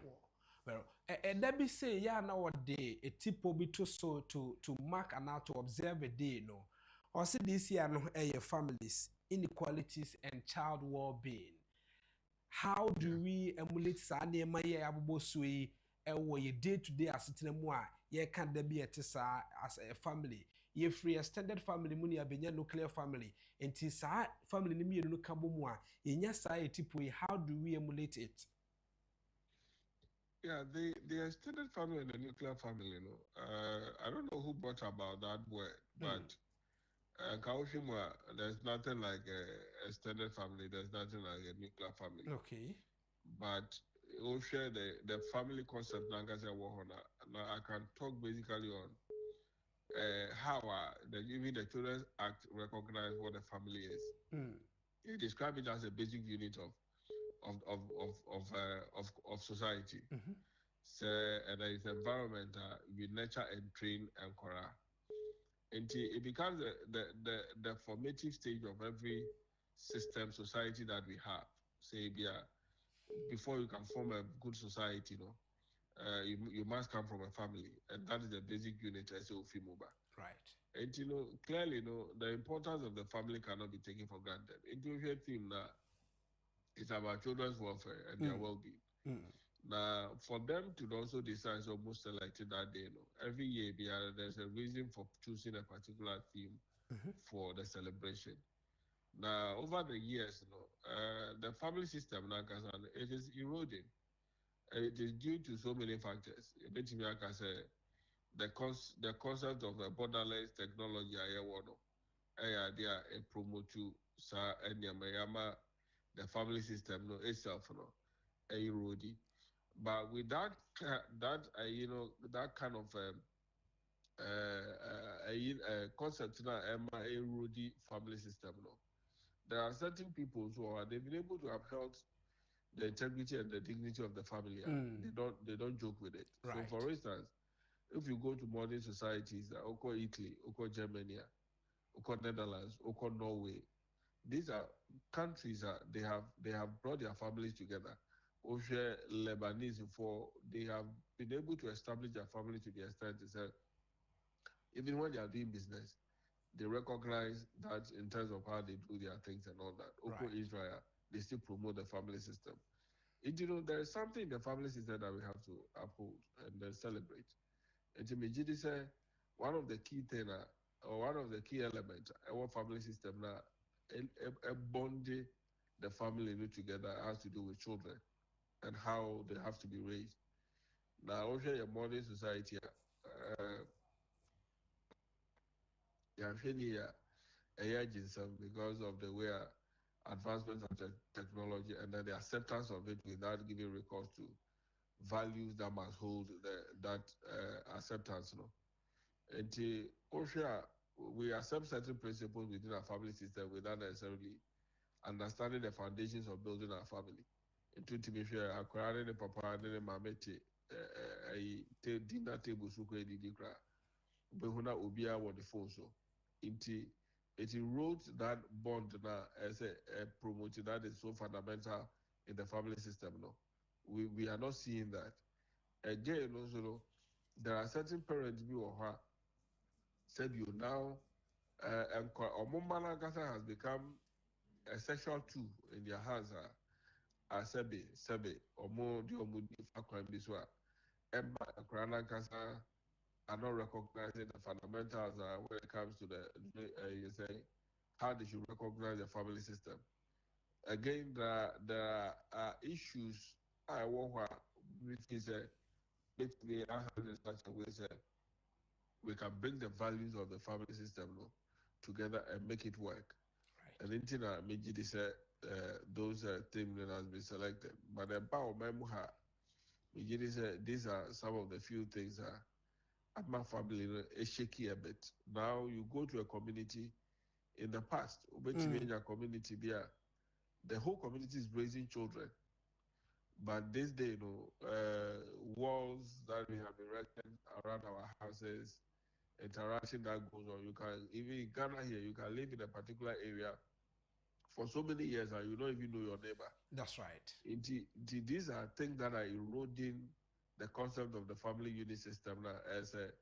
well. And that be say yeah nowadays a tipo be to mark and now to observe a day no. Also this year no families, inequalities and child well-being. How do we emulate Sani Maya Abobosui or your day-to-day as it ye can't be at as a family? Ye free extended family money abenya nuclear family and tis family nimi no kabumwa in your society how do we emulate it? Yeah, the extended family and the nuclear family, you know. I don't know who brought about that word, but Kaushima, there's nothing like a extended family, there's nothing like a nuclear family. Okay. But we'll share the family concept now I can talk basically on how even the Children's Act recognize what a family is. You describe it as a basic unit of society. So and there is environment we nurture and train and corral. Until it becomes the formative stage of every system society that we have. Say before you can form a good society, you know. you must come from a family, and that is the basic unit I say Ufimuba. Right. And clearly, the importance of the family cannot be taken for granted. Into your theme now, it's about children's welfare and their well-being. Now, for them to also decide almost selected that day, every year there's a reason for choosing a particular theme for the celebration. Now, over the years, the family system now, it is eroding. And it is due to so many factors. The concept of a borderless technology, they are a promote to the family system itself, eroding. But with that kind of concept now, erode family system, there are certain people who are they've been able to upheld the integrity and the dignity of the family. They don't joke with it. Right. So, for instance, if you go to modern societies, Oko Italy, Oko Germany, Oko Netherlands, Oko Norway, these are countries they have brought their families together. Oshe Lebanese for they have been able to establish their family to the extent that even when they are doing business, they recognize that in terms of how they do their things and all that. Oko Israel, they still promote the family system. There is something in the family system that we have to uphold and then celebrate. And to me, say one of the key things or one of the key elements our family system now, a bonding the family together has to do with children and how they have to be raised. Now, also your modern society, because of the way advancements of technology and then the acceptance of it without giving recourse to values that must hold that acceptance. And we accept certain principles within our family system without necessarily understanding the foundations of building our family. Into to be fair, acquiring the papa and the mamete, dinner table, so great, Behuna Ubia was the phone so. It erodes that bond now as a promoting that is so fundamental in the family system. No, we are not seeing that. Again, also, there are certain parents who are said you now, and Omomanagasa has become a sexual tool in their hands. Sebe, Omo, the Omudi, Fakran Biswa, Emma, Kranakasa are not recognizing the fundamentals when it comes to you say, how they should recognize the family system. Again, there are issues I want which is basically in such a way that we can bring the values of the family system together and make it work. Right. And then Meji said those teams that has been selected. But the Bao Memuha, Meji said these are some of the few things at my family is shaky a bit. Now you go to a community in the past, your community the whole community is raising children. But this day, walls that we have erected around our houses, interaction that goes on. You can even in Ghana here, you can live in a particular area for so many years and you don't even know your neighbor. That's right. These are things that are eroding the concept of the family unit system now as a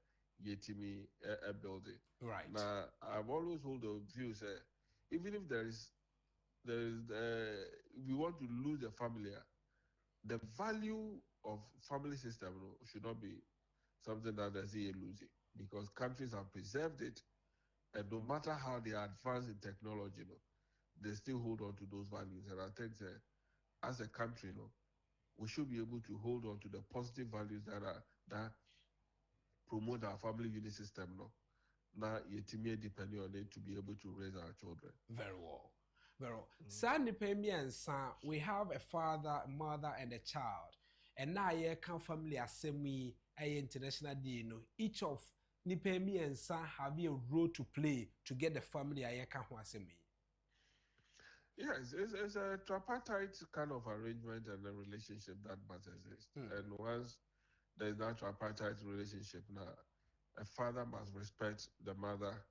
yetimi a building. Right. Now, I've always hold the view say, even if we want to lose the family, the value of family system should not be something that there's a losing because countries have preserved it, and no matter how they advance in technology, they still hold on to those values. And I think as a country, we should be able to hold on to the positive values that promote our family unit system. Now, yetimi depending on it to be able to raise our children. Very well. Very well. San and son, we have a father, mother, and a child. And now you can family assembly a international day. Each of Nipemi and son have a role to play to get the family I can assembly. Yes, it's a tripartite kind of arrangement and a relationship that must exist. And once there's that tripartite relationship now, a father must respect the mother,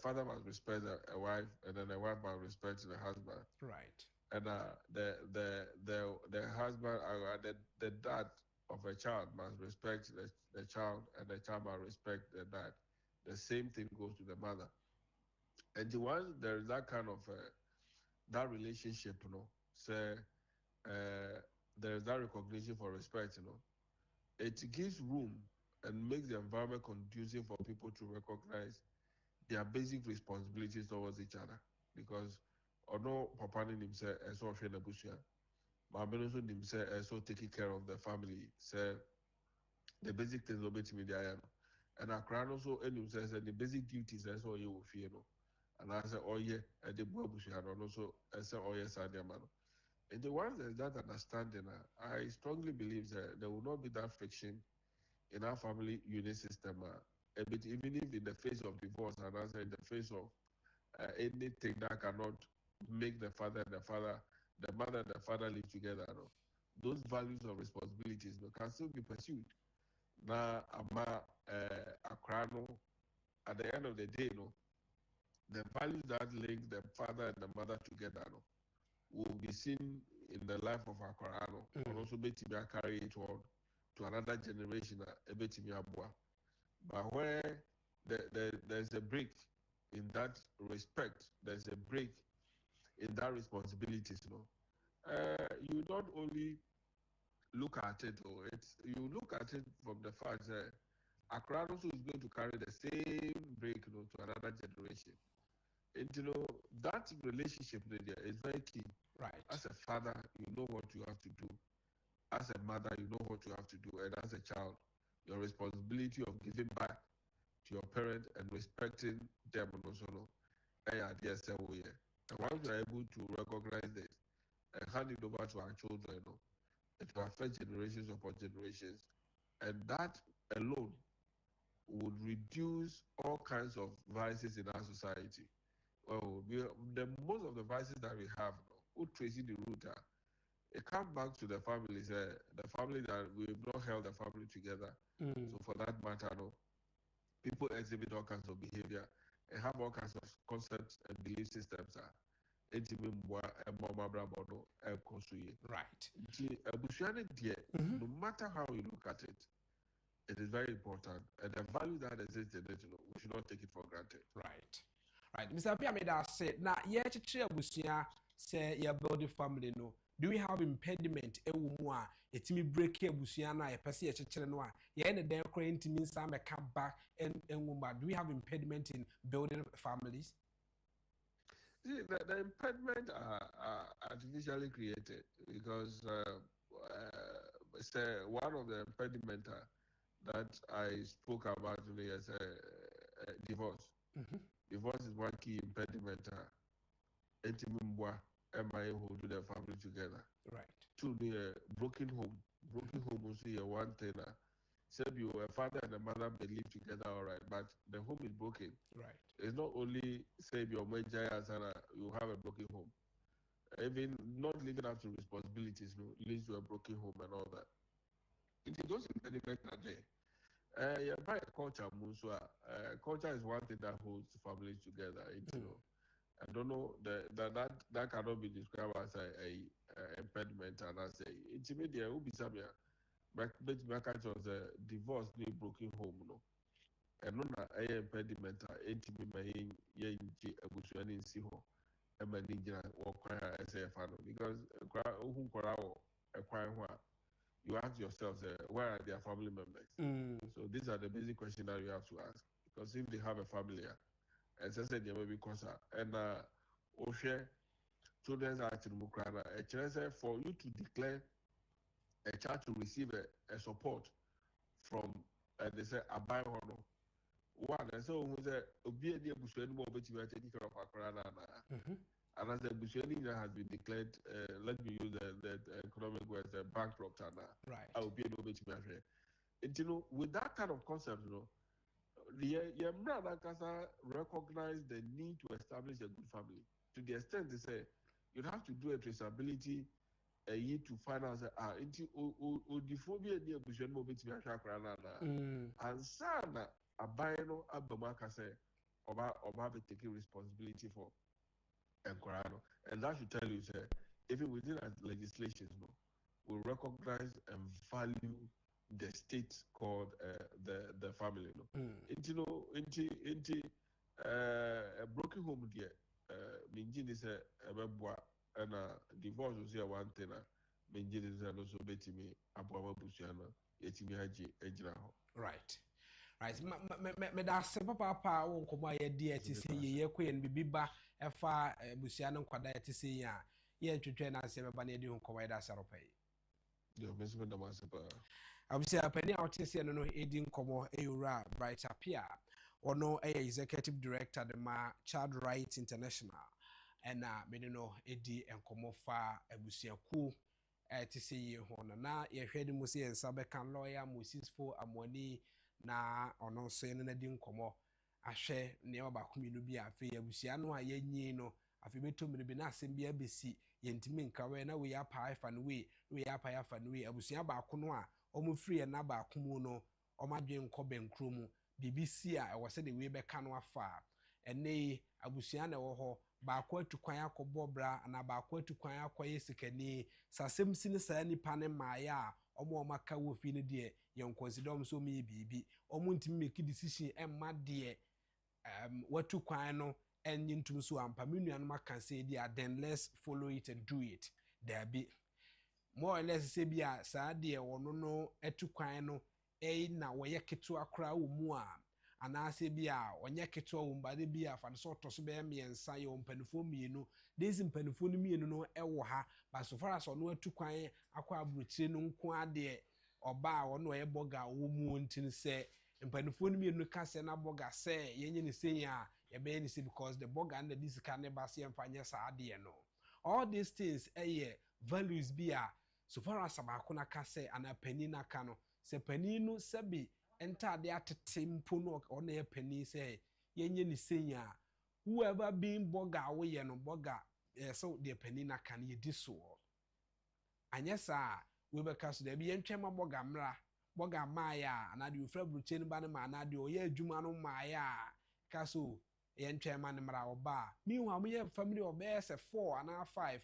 father must respect a wife, and then a wife must respect the husband. Right. And the husband, the dad of a child must respect the child, and the child must respect the dad. The same thing goes to the mother. And once there is that kind of that relationship, say there is that recognition for respect, it gives room and makes the environment conducive for people to recognize their basic responsibilities towards each other. Because although Papa himself is also in the bush, Mama himself is also taking care of the family, say the basic things obey to me there. And I cry also and himself the basic duties as all you will fear. And I say, oh yeah, and the boy bush and also I say, oh yes, I am. And the ones that understanding, I strongly believe that there will not be that friction in our family unit system. A bit, even if in the face of divorce, and as in the face of anything that cannot make the mother and the father live together, those values of responsibilities can still be pursued. Now, at the end of the day, the values that link the father and the mother together will be seen in the life of Akorano, and also betimi carry it on to another generation. But where there's a break in that respect, there's a break in that responsibilities. You don't only look at it, or you look at it from the fact that Akorano also is going to carry the same break, to another generation. And that relationship is very key. Right. As a father, you know what you have to do. As a mother, you know what you have to do. And as a child, your responsibility of giving back to your parent and respecting them also. And once we are able to recognize this and hand it over to our children, it will affect generations upon generations. And that alone would reduce all kinds of vices in our society. Well, most of the vices that we have, who tracing the root, it comes back to the families, the family that we've not held the family together. So for that matter, people exhibit all kinds of behavior and have all kinds of concepts and belief systems. Right. No matter how you look at it, it is very important. And the value that exists in it, we should not take it for granted. Right. Right. Mr. Piamida said, now, yeah, say, your building family, no. Do we have impediment? It's me break here, Busiana, a passy a children. Yeah, and then crying to me, some come back and woman. Do we have impediment in building families? See, the impediment are artificially created because one of the impediment that I spoke about today as divorce. Divorce is one key impediment. Who do their family together. Right. Two, the broken home. Broken home will see one thing. Say you a father and a mother may live together, all right, but the home is broken. Right. It's not only say your major you have a broken home. Even not living up to responsibilities leads to a broken home and all that. It is those impediments are there. By culture, culture is one thing that holds families together. I don't know that cannot be described as a impediment, and as a intermediate who be some but divorce the broken home and no na a impediment entimi mayin ye nji abusuani nsi ho e ma ni gina wo kwan a say because who you ask yourself where are their family members. So these are the basic questions that you have to ask, because if they have a family and say they may be concerned and share children's act in Mukrana, for you to declare a child to receive a support from they say a buy honor. One, and so who's a be a busheni more bet you are taking care of Akrana. And as the busheni has been declared, let me use the economic words, bankrupt, and right. I will be able to be here. And with that kind of concept, the recognize the need to establish a good family. To the extent they say you have to do a traceability a year to find out into odiphobia near Bushon Mobit and Sana Abino Abamaka say about taking responsibility for and Corano. And that should tell you, sir, even within our legislation, will recognize and value the state called the family. No, into a broken home there. Minjin is a mebwa and divorce was here one thing. Minjin is also betting me above Busiana, yetimi haji ejra. Right. Right. Me da se papa won komo aye die ti se ye ko ye bibiba e fa busia no kwada ti se ya ye twetwe na se beba na edi ho komo da saropai. Yo mesme da masepa. Abusia pani a ti se no edi nkomo eyura Bright Apia. Ono executive director de ma Child Rights International. And me no edi enkomo fa abusia ku ti se ye ho na ye hwede mu se ensa be kan lawyer Moses Fo Amoni na ono so ene na di nkomo ahwe ne ba kominu bi afi abusia no a yenyi no afi betomire bi na asem bi abesi yentimi nkawe na we apa ifa no we apa ifa no we abusia ba ko no a omo free na ba ko mu no omadwe nkọ benkro mu BBC a ewo se de we be ka no afa ene abusia na wo ho ba ko atukwan akọbọ bra na ba ko atukwan akọye sikani sasem sine sa nipa ne maaya omo maka wo fi ne de yen consider so me bibi omo ntimi make decision emma de watu kwan no enyi ntum so ampa menua no maka say dia then let's follow it and do it there be more or less say bia saa de wono no atu kwan no na wo ye keto akra wo mu a anase bia onye keto wo mbade bia fa so to so be miensa ye ompanifo mienu dezi mpanifo no mienu no ewo ha but so far as ono atu kwan akwa abrochire no nko ade oba wono ye boga wo mu ntin se mpanifo no mienu ka se na boga se yenye ne sen a ye be ni se because the boga and the disika ne ba se emfanye sa ade no all these things values bia so far as abako na ka se ana pani na ka no se pani no sebi entade atete mpo no ona ye pani se yenye ni senya whoever being boga wo ye no boga so the pani na ka ye diso anyesa we be ka so da bi yentwema boga mra boga maaya ana de ofra bruche ni ba ne ma na de o ye adwuma no maaya ka so yentwema ne mra oba mi hu am ye family oba se 4 ana 5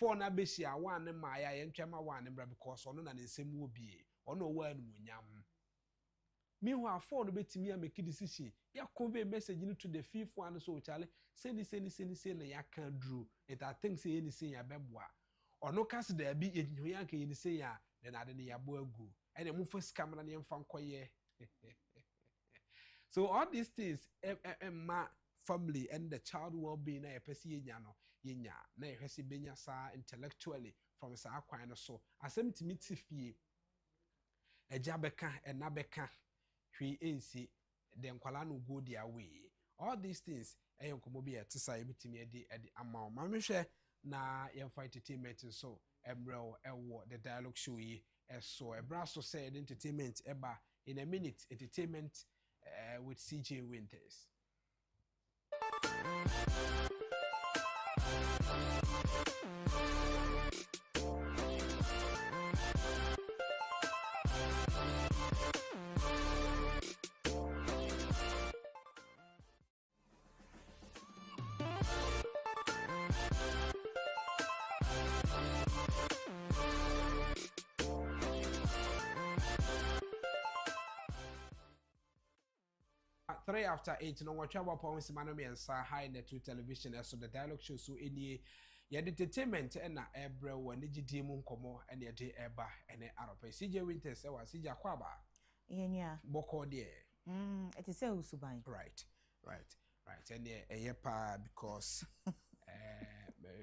4 na beshi a 1 ne maaya yentwema 1 ne mra because ono na ne nsem wo bie ono wo anu munyam meanwhile phone betimi a make decision ya convey message to the fifth one so chale say na ya can drew it I think say anything ya beboa ono cast there be enyoya kan yin say ya then ade ne ya bo agu and mu first camera ne mfa nkoye so all these things my family and the child well-being na pese yenya no yenya na ehwese benya sa intellectually from sa akwan no so asem timi tifie Agyapong and Nabeka hwe ensi the nkwala no go their way all these things enkomo bi etisa ebitimi edi ama ma mehwe na yemfa entertainment so emrel ewo the dialogue show yi so ebra so said entertainment eba in a minute entertainment with CJ Winters. 3 after 8 no watchaba pa onsi mano me nsa high net television so the dialogue show so eni ye entertainment na ebre wo ne gidi mu nkomo ene de eba ene aropa CJ Winters e wa CJ akwaba yenya boko de it is usuban right ene eye pa because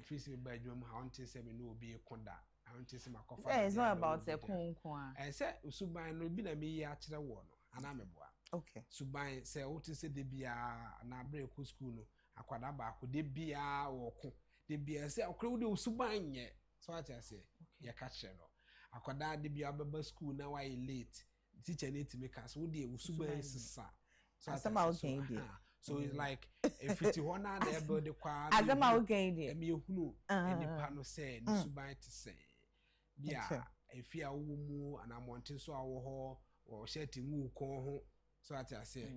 fisi ba dwom ha onte se me no obi konda onte se makofa it's not about the konkwa say usuban no bi na me yi a kire wo no ana meboa. Okay. Suban say what is the bia na break school no akwada ba ko de bia wo ko de bia say akra wo suban nye so what I say ya ka kire no akwada de bia baba school na why late teacher need to make us wo de suban sisa so asama okay dey so it's like if it one na na ebe de kwa asama okay dey emi ehunu enipa no say ni suban te say bia efia wo mu ana monte so awo ho o sheti mu ko ho so ati ase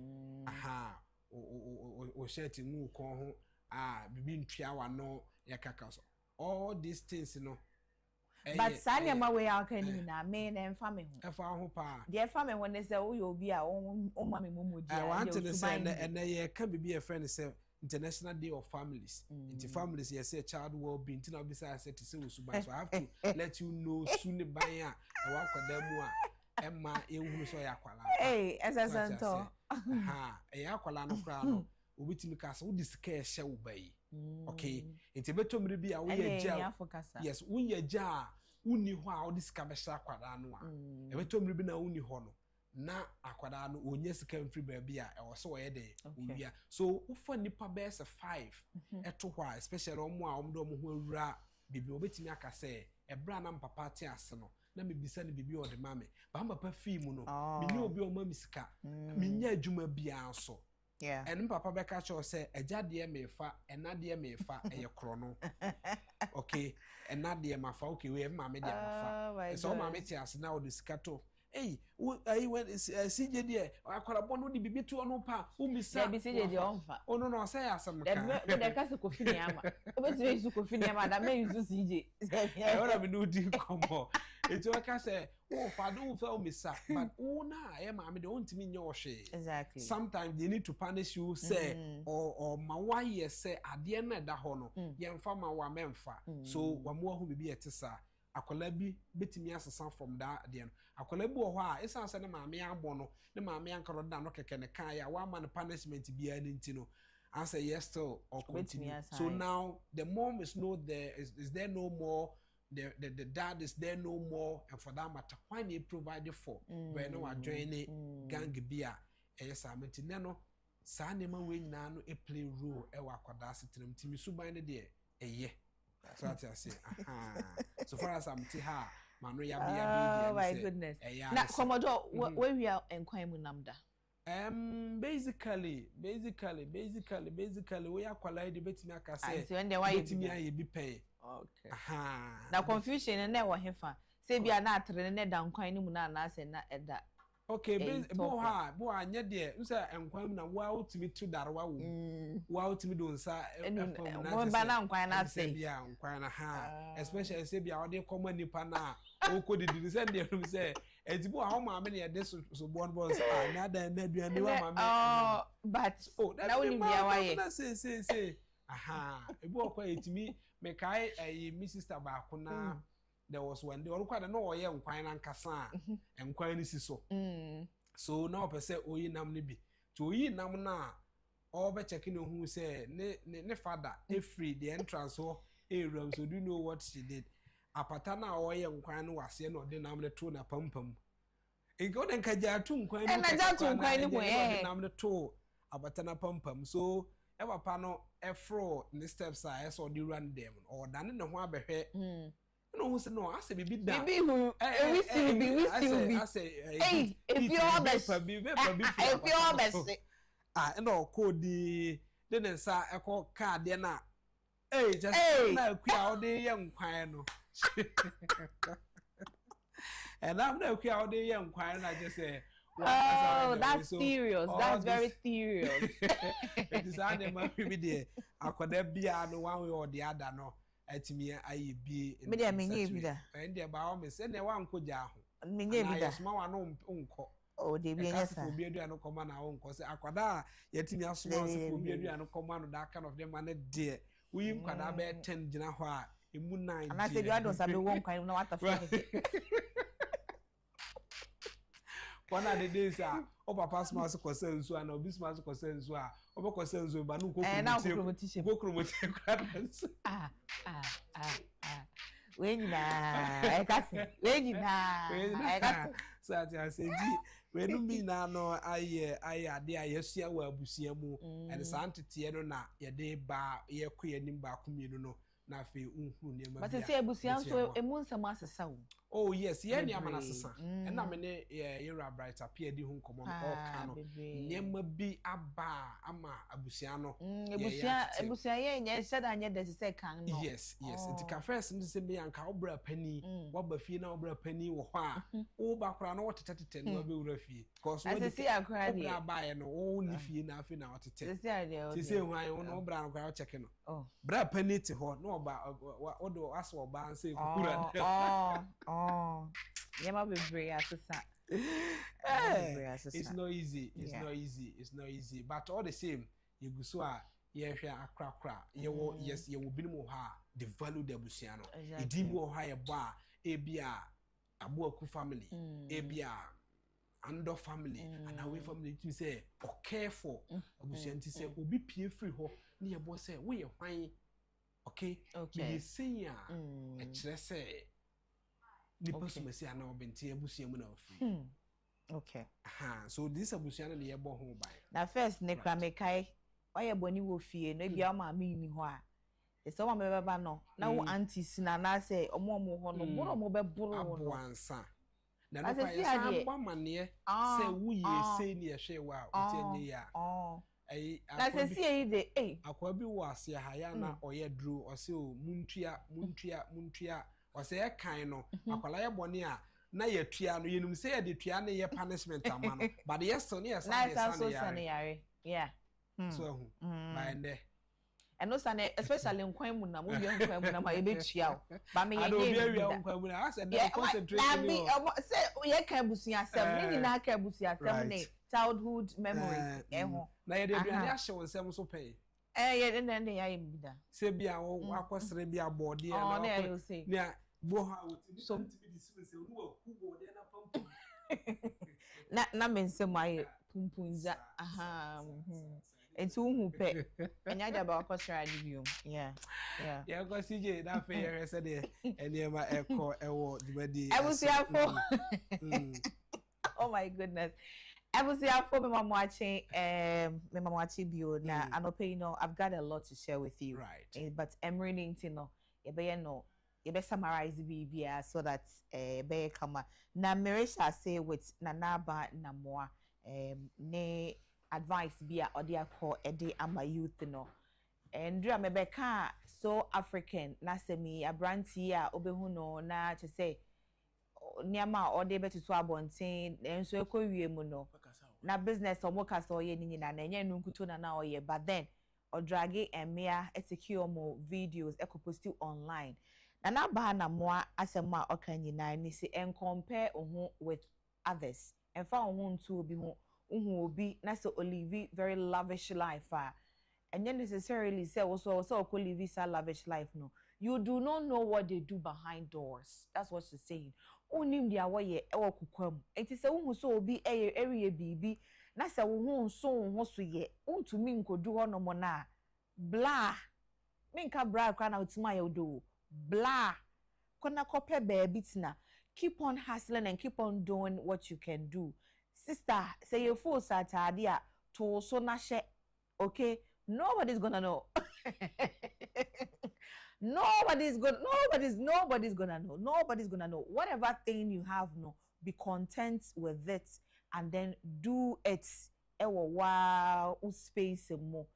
aha o shirt mu ko ho bibi ntwa wa no yakaka so all these things no but sanya ma we aka ni na me na emfa me ho efa ho pa de efa me ho ne se wo ye obi a o ma me momoji I want to say and ye can be a friend say International Day of Families. Into families, you say child well being. Tina beside said to say so I have to let you know soon by ya. I walk with them one. Emma, you so yakwala. Hey, as I said, ha, a yakwala no crown. Ubi to look as all this care shall obey. Okay, it's a better maybe a way jar. Yes, we a jar. Uni how this cabesha quadano. A better maybe na uni hono. Na akwada no onye sika mfiri baby a e wo so ye de owia so ufa nipa best 5 eto hwa especially omo a omdo mo ho awura bibi obetimi aka se ebra na papa te ase no na me bisa ne bibi o de mame ba papa fi mu no me ni obi o ma misika me nya adwuma bia so en papa be ka cho se agade me fa enade me fa eye kro no okay enade ma fa okay we mame de ma fa so mame te ase na o de sika to hey, when CJ there, I call upon the baby to on pa, who miss CJ on fa. Oh no, say some. The castle coffee, but you to coffee, madam, may use CJ. I want to do the combo. It's what I say, oh, father, who fell miss up, but oh, no, I am, I don't mean your shade. Exactly. Sometimes they need to punish you, say, or my wife say, at the end of the honor, young farmer wa memfa. So, one more who be a tessa. Akola bi betimi asesa from that there akola bi wo ho a esa se ne maame abo no ne maame ankaro da no keke ne kan ya wa man punishment bi ani ntino I say yes still or continue. So now the mom is not there, is there no more, the dad is there no more, and for that matter why they provided for when no are joining gang bia yes I mean no sa nema we nyina no e play role e wa kwada setram timi suban ne de eye. So what I say. So far as I'm ha, man, we are oh my goodness. Now, Commodore, where we are enquiring namda. Basically, we are qualified to bet me a say. So when they why you be pay. Okay. Now confusion and never have fun. Say be a not rented down quite na say na edda. Okay, boy, anya there. Say enquire na wa ultimate to darwa wo. Wa ultimate don sa mo ba na enquire na say. Bia enquire na ha. Especially say bia ode common nipa na o ko di send there say etibo a ho ma me na de so born boss na da na aduane wa ma me. Oh, but na woni bia wa ye. Say. Ebo kwa etimi me kai mi sister ba ko na there was one day or quite no or young quine and cassa and quine is so. So now per se oyi nam ni bi. To yi nam na all be checking on who say ne father free the entrance or a room. So do you know what she did? A patana or young quine was here no the nam the tone a pum. It got and kajatun quine and I got to quine away nam the toe a patana pum. So ever pano fro in the steps I saw the run them or done in the one behe. No, I say be done. Baby, who we still be. I say, hey, if you're best, if you're best, no, code the then sa a call card then. Hey, just now, all the young quino. And I'm no all the young quino. I just say, oh, that's serious. That's very serious. It is animal there. I could be on one way or the other. No. Etimi ayi bi me dey menye bi da and dey ba o me se ne wa nko ja ho menye bi da asoma wa no nko o dey bi enya sa obi adu no koma na wo nko se akwada yetimi asoma se obi adu no koma no that kind of them man dey we kwada be 10 gina ho a emu 9 ana se bi adu sa be wo nkan na wata fa one of the days o papa smas ko sensu ana obi smas ko sensu a obo ko sensu ba no ko promote credits we nyina e ka se we nyina e ka so ati aseji we no mi na no aye ade ayesua wa abusia mu e de santete no na ye de ba ye kɔ anim ba ko mienu no na fe unhu ne ma bia but say abusia so emu nsɛm asesa wo Oh yes, yeah, ni amana sesa. And na me ne era bright appear di hu nkomo no all kano. Nyema bi aba ama abusia no. Ebusia ye nya said anya de say kan no. Yes. It ka first no say me anka obra pani, waba fie na obra pani wo ho a. Wo ba kra no wotetete no be wura fie. Because what see akra de. Obra ba ye no wo ni fie na afi na wotete. See hwan wo no obra no kra check no. Oh. Bra pani te ho no oba odo aso oba an say kura. Nyama bebre asesa. It's not easy. It's not easy. But all the same, you go so ye hwe akra. Yes, you will be more ha the value the busiano. E di mo ha ye ba e bia abuaku family, e bia ando family, and away family to say or care for abusianti say obi pie free ho na ye bo say we ye hwan okay me say ya e kire say nipa sumasi ana obenti abusia mu na free. Okay. So this abusiano na ye bo ho bai. Na first ne kra mekai oye boni wo fie no bia ma me ni ho a. E so ma beba no na wo aunties na na say omo ho no mo be buru abo ansa. Na no fa ye samba mane say wo ye say ni ye hwe wa otenye ya. Na say see e de akwa bi wo ase ha ya na oye duro o say o muntua o say e kan no akwala ye boni a na ye tua no yenum say ye de tua na ye punishment ama no but yes so ne yare yeah so by ende no sane especially nkwan mu na mo bi nkwan mu na ma ye betua o ba me ye ye nkwan mu na ase na concentration ni say ye kan busia sem ni na kan busia sem ni childhood memories ho na ye de aduane ahye won sem so pay ye ne ya ye bida se bia wo akosere bia board ye na bo ha so se ru aku board na pampu na mensem aye pumpunza Enti hu pe enya ja ba akosra di biom yeah go CJ that fe here said the eniema eko ewo dibadi ebusiafo oh my goodness ebusiafo me mama watching bio na anope you know I've got a lot to share with you right but Emery ninti no ye be summarize bibia so that be kama na merisha say with nanaba namoa ne advice bia odia ko ede ama youth no ndra mebeka so African na semi abranti a obehu no na to say niama ode betutu abonten enso ekowie mu no na business omoka so ye ni nyina na enye nunkuto na oye but then odragi emia etiki mo videos ekoposti online na ba na moa asema okanyina ni se en compare ohu with others en fa ohu ntu obi hu obi na so live very lavish life and then necessarily say also live a lavish life no you do not know what they do behind doors. That's what she's saying. Onim dia wo ye e wo kukwam enti se wo so obi area bibi na se wo so so ye untumi nkodu ho no mo na blah minka bra kwa na utima ye do blah kona kope baby tina keep on hustling and keep on doing what you can do. Sister, say you full Saturday to so na she, okay? Nobody's gonna know. Nobody's gonna know. Nobody's gonna know. Whatever thing you have, no, be content with it and then do it. Wow, space more.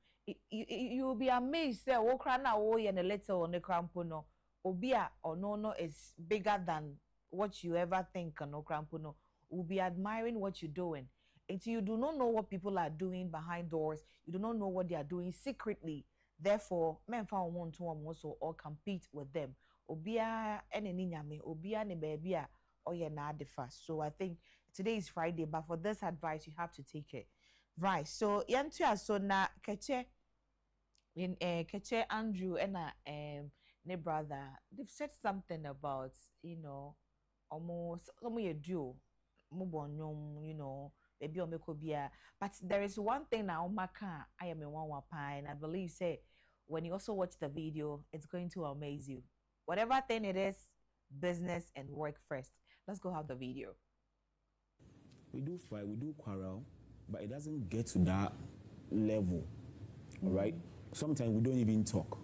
You'll be amazed. Say, oh, crana, oh, and a letter on the crampono. Obia or no is bigger than what you ever think. No crampono. Will be admiring what you're doing. Until you do not know what people are doing behind doors, you do not know what they are doing secretly. Therefore, men found one to one also or compete with them. Obia ene ninyame, obia ne baby or ye na defa. So I think today is Friday, but for this advice, you have to take it. Right. So yantu so na keche Andrew and ne brother, they've said something about, almost you do. You know, maybe omekobia. But there is one thing now, Maka, I am a one pie, and I believe say when you also watch the video, it's going to amaze you. Whatever thing it is, business and work first. Let's go have the video. We do fight, we do quarrel, but it doesn't get to that level, all right? Sometimes we don't even talk.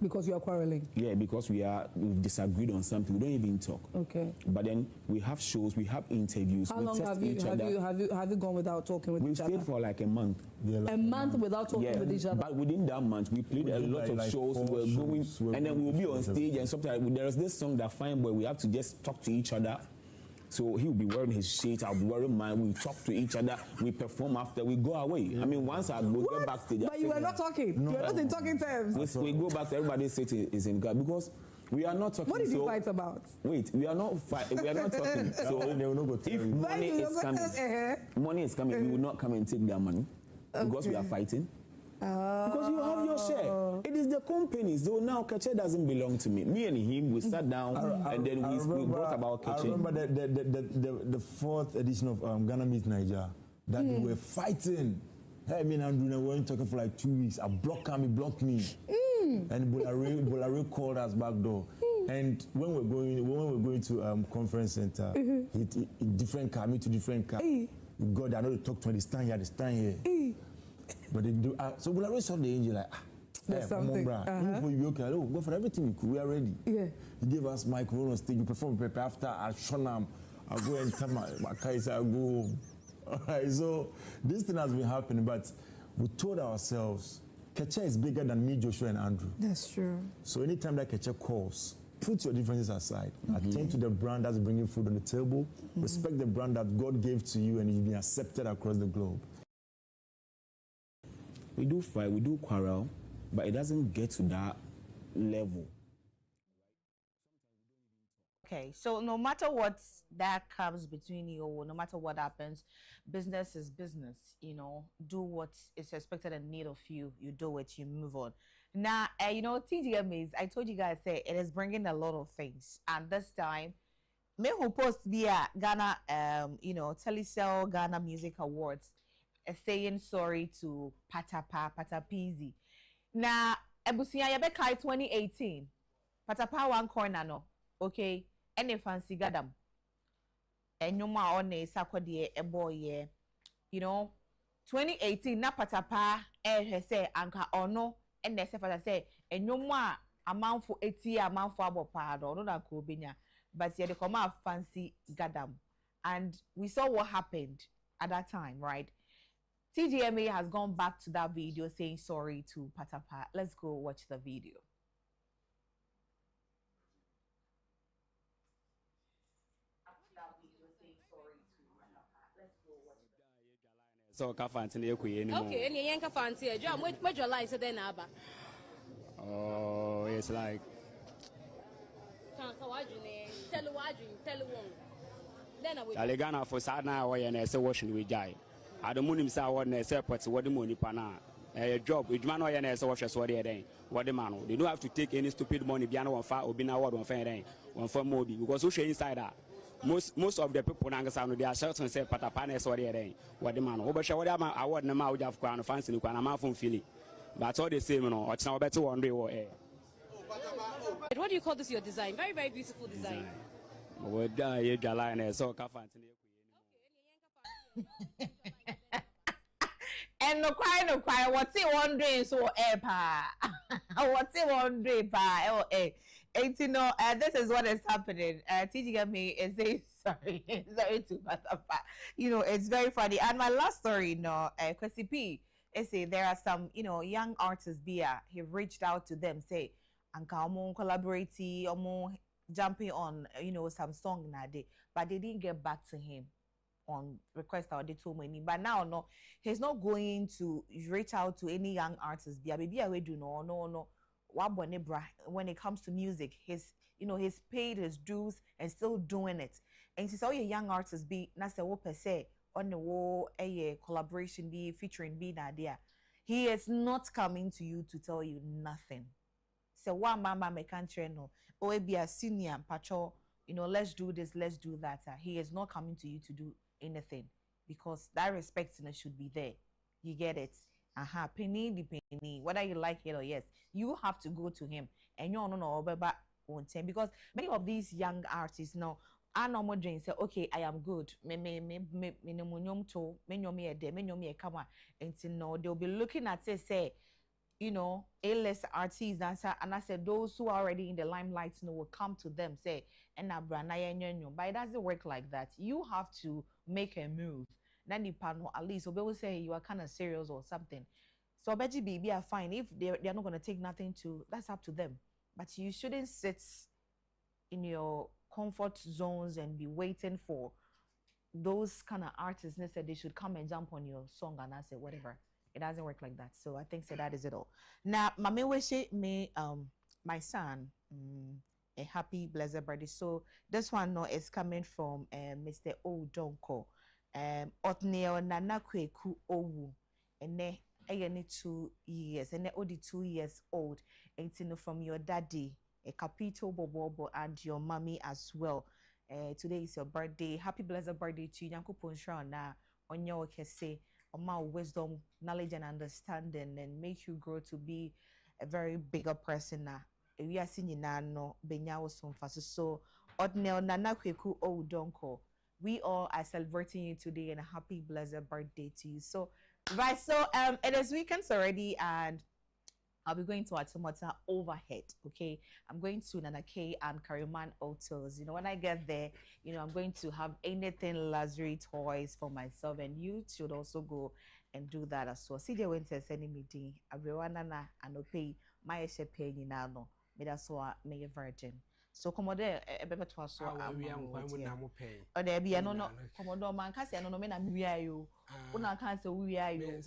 Because you are quarreling? Yeah, because we've disagreed on something. We don't even talk. Okay. But then we have shows, we have interviews. How long have you gone without talking with each other? We stayed for like a month. A month without talking with each other? But within that month, we played a lot of shows. We were going, and then we will be on stage, and sometimes there was this song that Fine Boy, we have to just talk to each other. So he will be wearing his shades, I'll be wearing mine. We talk to each other, we perform after, we go away. I mean, once I go get backstage. But you were not talking. No. You were not in talking terms. We go back to everybody's seat is in God because we are not talking. What did you fight about? Wait, we are not fighting. We are not talking. So if money is coming, we will not come and take their money because we are fighting. Because you have your share. It is the company. So now Keche doesn't belong to me. Me and him, we sat down and then we brought about Keche. I remember the fourth edition of Ghana Meets Nigeria that they were fighting. Hey, me and Andrew were talking for like 2 weeks. I blocked me. And Bolare called us back door. And when we're going to conference center, different car, me to different car. We got there, I know they talk to the stand here. But they do. So when I saw the angel, like, there's something. You okay? Oh, go for everything. We are ready. Yeah. He gave us microphone on stage. We perform after I shone I go and tell my guys, I go home. All right. So this thing has been happening, but we told ourselves, Keche is bigger than me, Joshua, and Andrew. That's true. So anytime that Keche calls, put your differences aside. Attend to the brand that's bringing food on the table. Respect the brand that God gave to you, and you've been accepted across the globe. We do fight, we do quarrel, but it doesn't get to that level. Okay, so no matter what that comes between you, no matter what happens, business is business, you know, do what is expected and need of you, you do it, you move on. Now, you know, TGM is, I told you guys, it is bringing a lot of things. And this time, me who post via Ghana, you know, Telecel Ghana Music Awards, saying sorry to Patapizi. Now, Ebusia Yabekai 2018, Patapa one corner no, okay, any fancy gadam. And no more on a sakodi a boy, you know, 2018, na Patapa, say, anka or no, and they say, and no more amount for 80 amount for abo pado, no that could be, but yeah, they come out fancy gadam. And we saw what happened at that time, right? TGMA has gone back to that video saying sorry to Patapa. Let's go watch the video. So kafanti okay, any yanka fancy a job major lies then aba. Oh, it's like tell one. Then I will Ghana for Sana or an essay washing with Jai. I don't want him say what ne airport what the money pana a job with man or an essay washers what the man they don't have to take any stupid money beyond one far or be now one fair one for Moby because who inside that most of the people now they are shouting and say Patapanes or what the man over show what I want them out of crown fancy look and I'm out from Philly. But all the same, you know, it's now better one day or what do you call this your design? Very, very beautiful design. And no cry, what's it wondering so what's it wondering pa? It's you know, this is what is happening. TGM is saying sorry to Patapa. You know, it's very funny. And my last story, you know, Kencity P, say there are some, you know, young artists here. He reached out to them, say, Anka collaborating, jumping on, you know, some song nade, but they didn't get back to him on request or they told me. But now no, he's not going to reach out to any young artists. Baby, I do no. When it comes to music, he's paid his dues and still doing it. And since all your young artists be na say what per se on the wall a collaboration be featuring be idea, he is not coming to you to tell you nothing. So one mama me country no or be a senior patrol, you know, let's do this, let's do that. He is not coming to you to do anything because that respectness should be there. You get it? Penny the penny, whether you like it or yes, you have to go to him and you know because many of these young artists now are normal dreams say, okay, I am good. And no, they'll be looking at it, say, you know, A-list artists and I said those who are already in the limelight, you know, will come to them, say, and but it doesn't work like that. You have to make a move. Then the panel at least will say you are kind of serious or something. So Beji baby are fine. If they're not gonna take nothing to, that's up to them. But you shouldn't sit in your comfort zones and be waiting for those kind of artists. They said they should come and jump on your song and I said whatever. It doesn't work like that. So I think that is it all. Now, Mame wish me my son a happy blessed birthday. So this one no is coming from Mr. Odonko. Otneo Nana Kweku Owu. And ne 2 years. And ne odi 2 years old. And from your daddy, a Capito Bobo and your mommy as well. Today is your birthday. Happy blessed birthday to you. Nyanko Ponshra na onyo kese. Oma wisdom, knowledge, and understanding, and make you grow to be a very bigger person. Now, we are seeing no benyawo somfas. So, Odnel Nana Kweku Odonko, we all are celebrating you today, and a happy blessed birthday to you. So, right, so it is weekends already, and I'll be going to Atomata overhead, okay? I'm going to Nana K and Kariman Hotels. You know, when I get there, you know, I'm going to have anything luxury toys for myself, and you should also go and do that as well. See the winter sending me the Abewanana and pay my pay in Nano. Me that's why me a virgin. So Commodore Ebebe to us. Oh, there be no Commodore man can say no me na me you. Una can say we are you.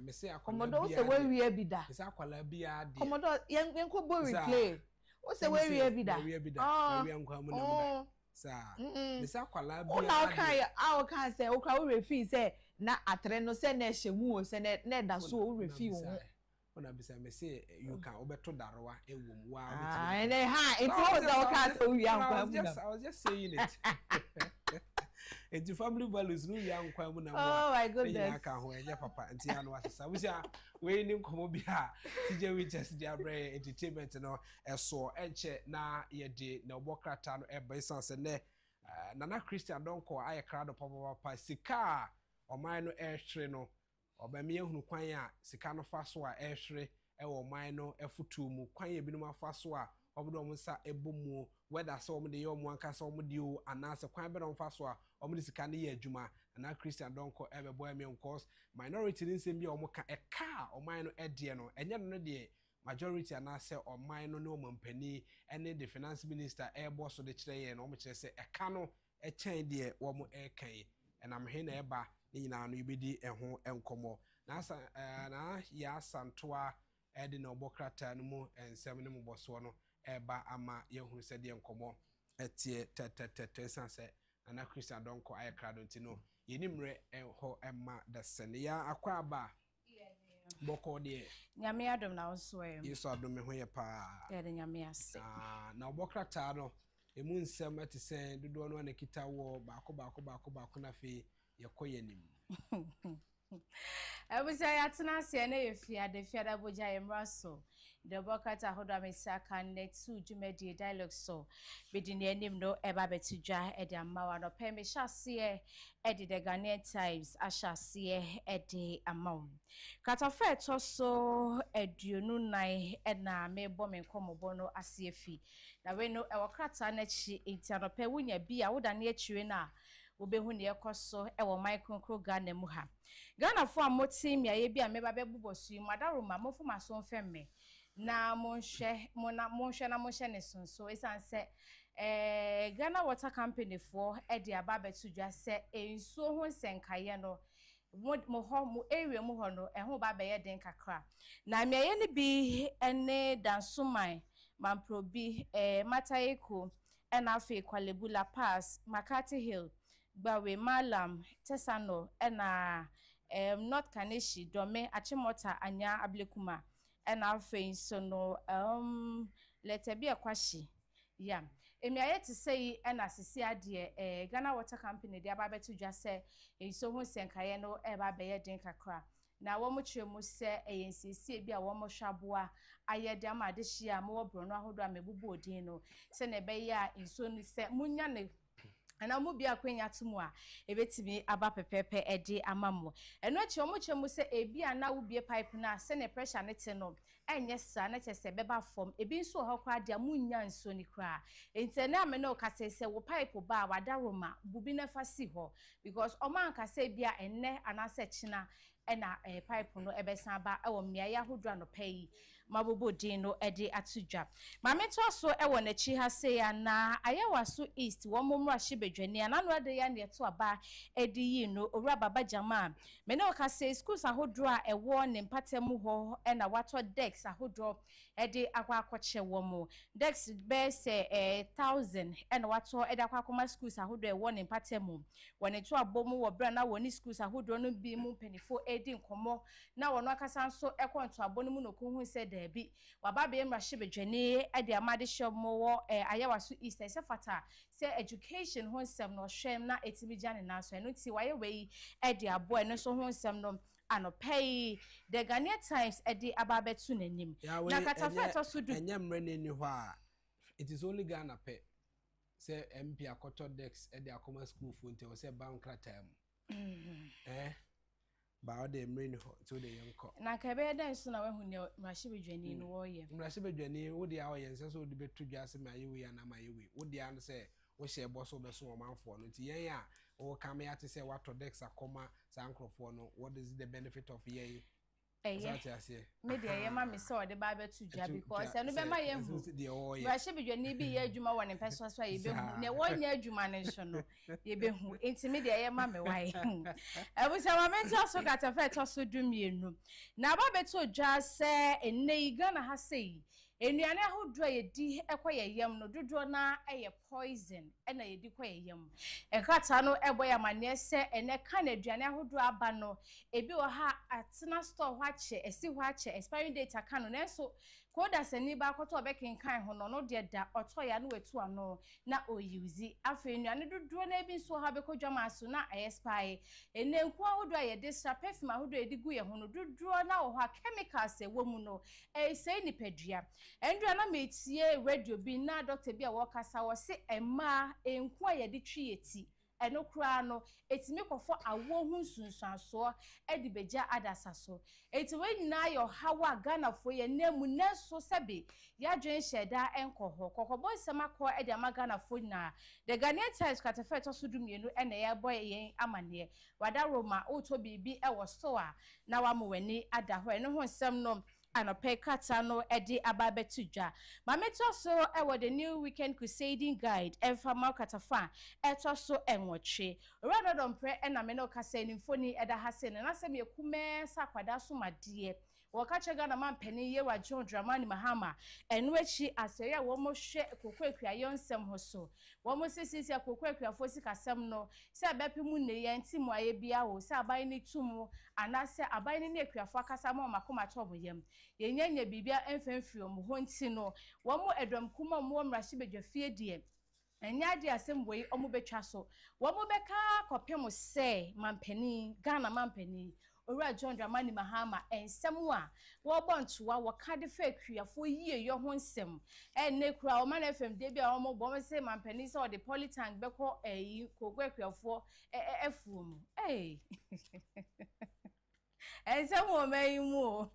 Me say Commodore say where we be da. Me say akwala bia de. Commodore yen ko bo replay. O say where we be da. Oh, we ankwa mu na mu da. Sa. Me say akwala bia. Una can say o ka we refi say na atre no say na hyemu o say na da so o refi wo. Ona bisa me say you can obeto darwa ewom wa and it was our cat so we are I was just saying it. It's the family values no ya nkwa mu na mu. Oh my goodness. Aka ho enye papa nti anu asesa wo sia we ni nkomo bia TJ Witches dia bre entertainment no eso enche na ye de na obokrata no eba isanse ne Nana Christian donko aye krado papa sika oman no ehwere no obame ehunu kwan a sika no fa so a ehwere ewo man no efutu mu kwan ye binum afa so a obodo mo sa ebomu whether so mo de yo mo anka so mo de o anase kwan be no fa so a omo de sika ne ye adwuma na Christian donko ebebo eme cause minority ni nsem bi o mo ka eka oman no ede no enye no de majority anase oman no ne o mampani ene the finance minister ebo so de kire ye no o mo kire se eka no echen de wo mo ekan and I'm here na eba nyina no ibedi eho enkomo na ya santoa edi na obokrata no mu ensem ne mu boso no eba ama yehunu se de enkomo etie tete sanse na Christian donko ayakrado ntino yenimre ho emma da sene ya akwa aba boko de nyame adom na so yeso adom ho ye pa de nyame ase na obokrata no emu nsem atisen dodo no na kita wo baako na fe yekoyenim abusa ya tena se na yefiada boja yemraso de bokata hodo amesaka netu jumedi dialogue so bedini anim no eba betidwa ede amawa no peme hyase ede the Ghanaian Times ahyase ede amaw katafa to so eduonu nan na mebo me nkomobo no asiefi na we no ewokrata na chi entianope wunya bia woda na achire na obehu ne ekoso ewo micro Ghana mu ha Ghana fo amotim ya ye bia meba bebubosu madaroma mofo maso mfemme na monhwe ne sonso esanse Ghana Water Company fo ede aba betudwa se ensuo ho nsenkaye no mo area mu ho no eho ba be ye den kakra na meye ne bi ene dansuman mamprobi matayeko ena afi kwalebula pass Makati Hill Gbawe Malam Tesano ena North Kaneshi Dome Achimota Anya Ablekuma ena afi so no letebi akwashi ya emiaye to say ena sisi ade Ghana Water Company de aba betudwa se enso ho senkaye no eba be ye den kakra na wo mo kyeremu se eyensisi bi a wo mo hwaboa ayede amade hia mo wo bro no ahodo amebubu odin no se na be ya enso ni se munya ne ana mu bia kwenya tumu a ebetimi aba pepepe ede amamo eno achi omo chemu se ebia na wo bie pipe na se ne pressure ne te no enye sa na chese beba form ebi nso ho kwa dia munya nso ni kra ente na me no kase se wo pipe ba wada roma bubi na fasi ho because omo anka se bia enne ana se china ena pipe no ebesan ba ewo mmea ya hodwa no pay mabobo din no ede atudwa mame to so ewo na chi ha se ya na ayawaso east wo momra hibedwani ana no ade ya ne to aba ede yi no owura baba jama me ne ka se schools ahodro a ewo ne mpatem ho ena wato dex ahodro ede akwa akwache wo mo dex be se 1000 ena wato ede akwa akoma schools ahodro ewo ne mpatem woni to abom wo bra na woni schools ahodro no bi mu penifo edi nkomo na wono akasa nso ekonto abonu mu no ko hu se bi waba be mra hibedwani ade amade shomo wo ayawaso east se fata se education ho nsem no hwem na etimi jane na so eno ti waye we ade abo eno so ho nsem no anopay the Ghanaian Times ade ababetu nanim na katafa to sudu enye mre neni ho a it is only Ghana pay se MP akoto dex ade akoma school fonte o se bankra time ba o de mre ho to de yenko na ka be den so na wehu ne mrahibedwani no wo ye mrahibedwani wo de awo yense so de betu ase ma yewe ya na ma yewe wo de an se wo she boso beso o manfo no ti yen ya o kame ate se wato dex akoma sankrofo no what is the benefit of ye media ye ma me se o de ba betu dwa because eno be ma ye hu mrahibedwani bi ye adwuma wo ne peso so ye be hu ne wo nya adwuma ne so no ye be hu enti media ye ma me wai ebusa ma menti aso katafa to so dumienu na ba betu dwa se enne Ghana ha sei enuane ahodro ye di ekoye yam no dodo na eye poison ena ye di koye yam ekata no eboya mane se ene ka na aduane ahodro aba no ebi wo ha atena store ho ache esi ho ache expiring date aka no nenso koda sani ba akoto obekin kan ho no de da oto ya no wetu ano na oyuzi afa enuane dodo na ebi nso ha bekodwa maso na expire ene nku ahodro ye de stra perfume ahodro ye di gu ye ho no dodo na wo ha chemicals e wo mu no sei ni pedua endua na metie radio bi na doctor bi a wo kasa wo se ema enku a ye de twieti eno kura no etimi kofo awo hu sunsuaso edi beja adasaso eti we nyina yo hawa Ghana fo ye nemu neso sebe ya dwen sheda enkoho kokobo semako edi ama Ghana fo na the Ghanaian Times katafa to so dumienu ene ye boy yen amane wada roma oto bibi e wo so a na wa mo wani ada ho eno ho nsem no anope kata no edi ababetudwa mameto so ewo the new weekend crusading guide efama katafa eto so enwoche rododom pre na me no kasa ni mfoni eda hase na se me kume sakwada so made wakache Ghana mampeni ye wa John Dramani Mahama enu echi asere wo mo hwe kokwakua yonsem ho so wo mo sisisi kokwakua fosi kasem no se abepimu ne ye ntimu aye bia wo se aban ni tumu anase aban ni akuafo akasa mo makoma to mo yem yenyenye bibia emfemfio mo ho nti no wo mo edom kuma mo mrahibedwa fie die enya de asemboi omo betwa so wo mo beka kopem se mampeni Ghana mampeni owura John Dramani Mahama ensemu a wo bontoa wo kade fa akuafo yie yo ho nsem enne kura o man FM de bia o mo bo se mampeni se o de politank beko kokwa akuafo efuom ensemu meyimu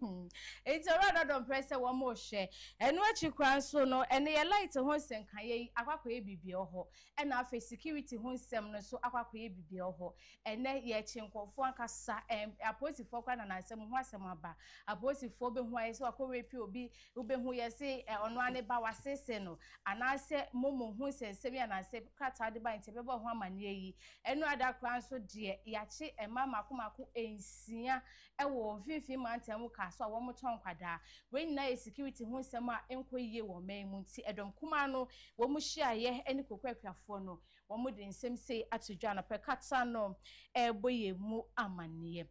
enti owura dodon press wo mo hwe enu achi kran so no ene ye light ho nsem kan ye akwakọ ebibie ho ena afa security ho nsem no so akwakọ ebibie ho ene ye chinkofo ankasa aposifo kwa na nsem ho asem aba aposifo be ho aye so akorepi obi ube ho ye se ono ane ba wasese no anase momo ho nsem ya na se kata de ba ntebe ho amane yi enu ada kran so de yachi emama komako ensia ewo fifi mantem ka so wo moton kwada we nyina ye security ho nsem a enkoyie wo memu nti edom kuma no wo mu hia ye ene kokwakuafo no wo mu de nsem sei atudwa na pekata no eboye mu amane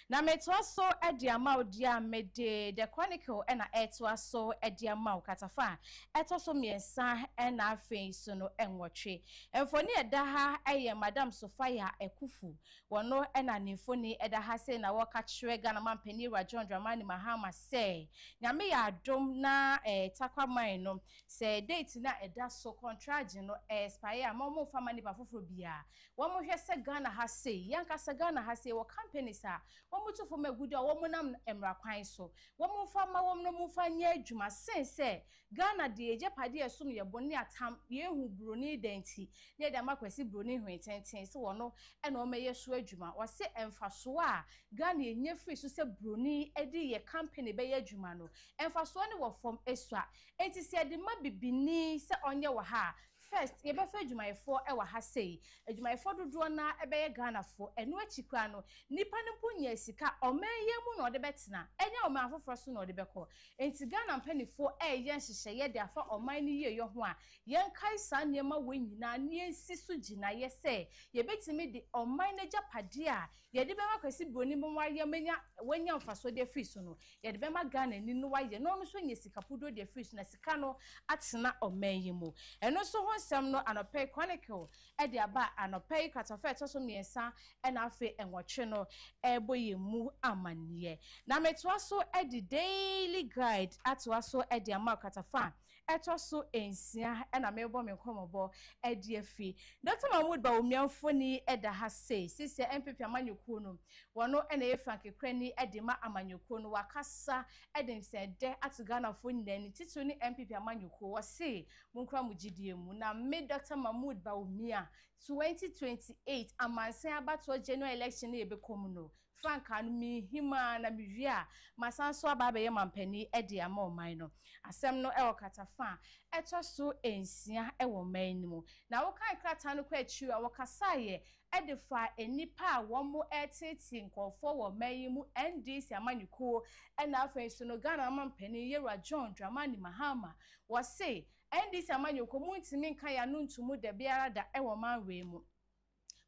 na metwa so ediama odia mede the chronicle ena etwa so ediama katafa eto so miensa ena afei so no enwotwe emfoni eda ha eye madam Sofia Ekufu wono ena nifoni eda ha se na woka chwe Ghana mampani wa John Dramani Mahama se nyame ya adom na takwaman no se date na eda so contract no expire amomo famani ba foforo bia wo mo hwe se Ghana ha se yanka se Ghana ha se wo companies a wo mo tofo magudi a wo mo nam emra kwan so wo mo fama wo no mo fa nya adwuma se Ghana de ejepade esum ye boni atam ye hu broni denti ne da makwasi broni hu tenten se wo no e na o meye so adwuma wo se emfaso a Ghana enye free so se broni edi ye company be ye adwuma no emfaso ne wo form esua enti se de ma bibini se onye wo ha first ye be fa adwumayefo e wa ha sei adwumayefo dodo na e be ye Ghana fo eno achikwa no nipa ne mponya sika omenye mu na ode betena enya o man foforo so na ode beko enti Ghana mpanifo e ye nhyehyɛ ye de afa oman ni ye yo ho a ye nkai sa niema wonyina ne ensi so gina ye se ye betimi de oman na japade a ye de be makwasi broni mo waye menya wanya mfaso de free so no ye de be ma Ghana ni no waye no so nye sika pudo de free so na sika no atena oman yi mu eno so ho nsɛm no anɔpɛ chronicle e de aba anɔpɛ katafa to so miensa e na afi enwotwe no e boye mu amanie na metwa so e de daily guide atwa so e de ama katafa eto so ensia e na mebo me komobo e de afi Dr. Mahmoud Bawumiamfoni e da ha sei sisi MPP amanyekuo no wono e na ye Frank Krani e de ma amanyekuo no wakasa e de nsede atugana fo nyani titu ni MPP amanyekuo wo sei munkra mugidie mu na me Dr. Mahmoud Bawumia 2028 amansen abato general election e be komuno Frank anu mi hima na miwia masanso ababe ye mampani e de ama oman no asem no e okatafa eto so ensia e wo man mu na wo kan krata no kwa achiu a wo kasaye e de fa enipa wo mo etiti nkofo wo man mu NDC amanyuko e na afa so no Ghana mampani Yewura John Dramani Mahama wo say NDC amanyuko mu ntimi nka ya no ntumu da biara da e wo man we mu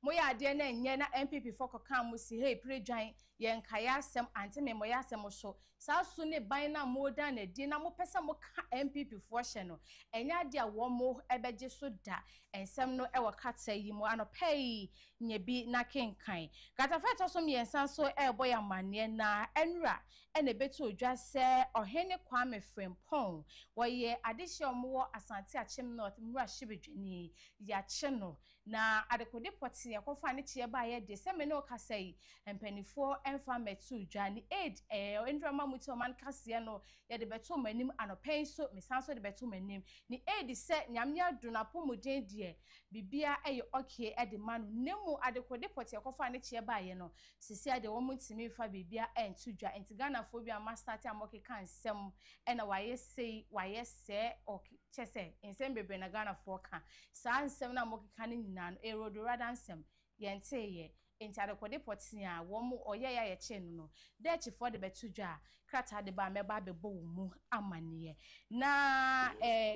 moya ade na enye na MPP foko kan mu si hey predwan ye nkaya asem ante me moya asem so sa so ne ban na moda na di na mo pese mo ka MPP fo hye no enya ade a wo mo ebeje so da ensem no e wo kata yi mo anopei nye bi na kenkan katafa to so miensan so e boy amane na enra e na betu odwa se ohene Kwame Frempong wo ye adehye omo asante achem north mura hibedwani ya che no na adekode poti yakofa ne chie ba ye de se me no kasai empanifo emfa metu dwani aid endrama muti oman kase no ye de beto manim anopen so mesanso de beto manim ni aid se nyamya dunapo muden die bibia eye okay e de manu nemu adekode poti yakofa ne chie ba ye no sisi ade wo mutimi fa bibia entu dwa entigana fo bia master ta moke kan sem e na waye sei waye se okay chese ensem bebe na Ghana fo ka sa nsem na moke kan nyina no erodo radansem yenteye enti adekode poti a wo mo oye ya ye che no de chifo de betudwa krata de ba meba bebo mu amanie na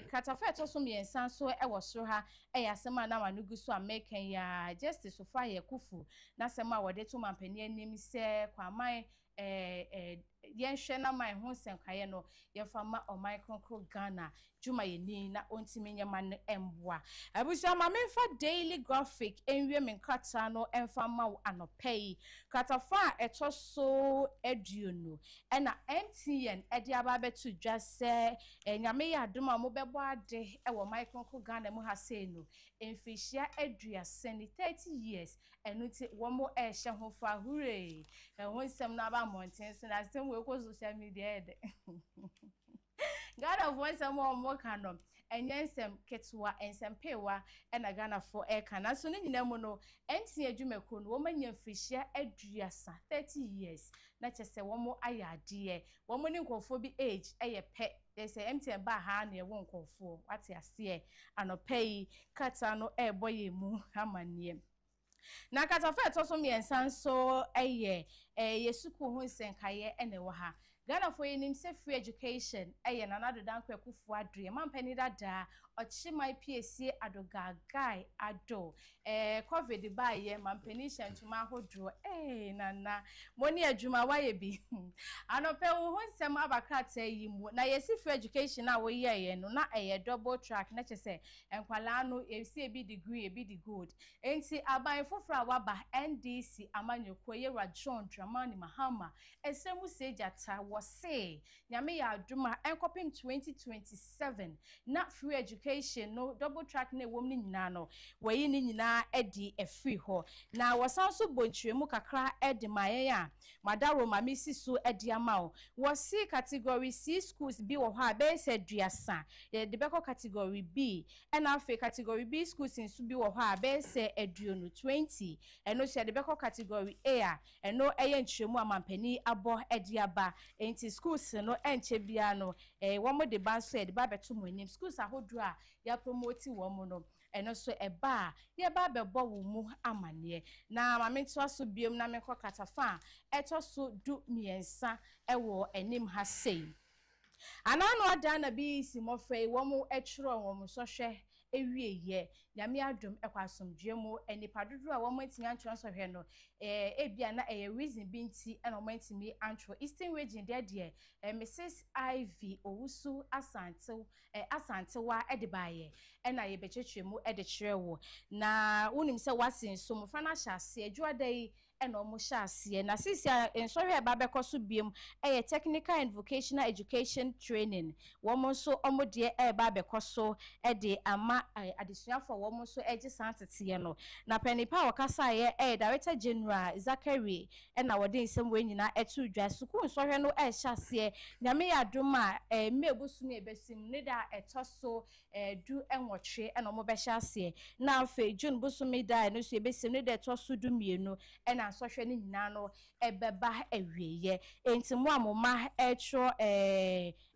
kratafa to so miensan so e wo soro ha e yasema na manugu so American ya justice so fa ye kufu na sema wode to mampani anim se kwaman yenhwe na man ho senkaye no ye fama o micro Ghana juma yeni na ontimi nyama no emboa abusia ma memfa daily graphic enwie menkata no emfama wo anopei katafa etoso eduonu ena MTN edi aba betu dwa se nyame ya adoma mo bebo ade e wo micro Ghana mu ha sei no emfishia eduase ni 30 years enuti wo mo ehye ho fa hure ho nsem na ba mountain so na sem we ko social media ede Ghana voice mo kanom enyensem ketwa ensempewa ena Ghana for ekana so ne nyina mu no enti adwumako no wo manya mfishia eduasa 30 years na chese wo mo ayade wo mo ni nkofo bi age eye pe they say MTN ba ha na ewo nkofo wate ase anopei kata no eboye mu amanie na katafa etoso miensan so eye yesuku ho nsenkaye ene wo ha Ghana for yenim say free education eye na nado dan akufo-addo mampani dada ochimai PSC adogagai ado covid ba ye mampani hyantuma hodro nana moni adwuma waye bi anope wo ho nsem abakrata yi mu na yesi free education a wo ye no na double track na chese enkwala no esi ebi degree ebi di good enti aban fofra waba NDC amanyoko ye John Dramani Mahama esemu sejata wose nyame ya aduma enkopim 2027 na free education no double track na ewom ni nyina no wayi ni nyina edi free ho na wasanso bonchiremu kakra edi mayen a madaro mamisi so edi amao wose category C schools bi wo ha be se duasa ye de beko category B and afi category B schools nso bi wo ha be se eduonu 20 eno se de beko category A eno eye nchiremu amampani abo edi aba enti schools no enche bia no womo de ba so de ba beto monim schools ahodo a ya promote womo no eno so eba ye ba bebo wo mu amane na mamento aso biom na mekọ katafa eto so du miensa ewo enim ha sei anano adana bi simofrey womo etro womo so hwe ewieye nyame adom ekwasomdwe mu enipadodo a womo ntimi antwo so hwe no ebia na reason bi nti ena womo ntimi antwo Eastern region de Mrs Ivy Owusu asantewa edibaye ena ye bechechwe mu edechrewo na wonim se wasin so mo fana hyase adwadai ena omo hyase na sisi ensori eba bekoso biem technical and vocational education training womo so omo de eba bekoso ede ama adesuafo womo so eje santete no na penipa wakasa ye director general Zachary ena wode nsem wenyina etu dwa suku nsori no hyase nyame yadoma mebusumi ebesim ne da etoso du enwotwe ena omo be hyase na afa June busumi da no so ebesim ne da etoso du mienu ena sohwe ne nyina no ebeba ewieye enti mo amoma etro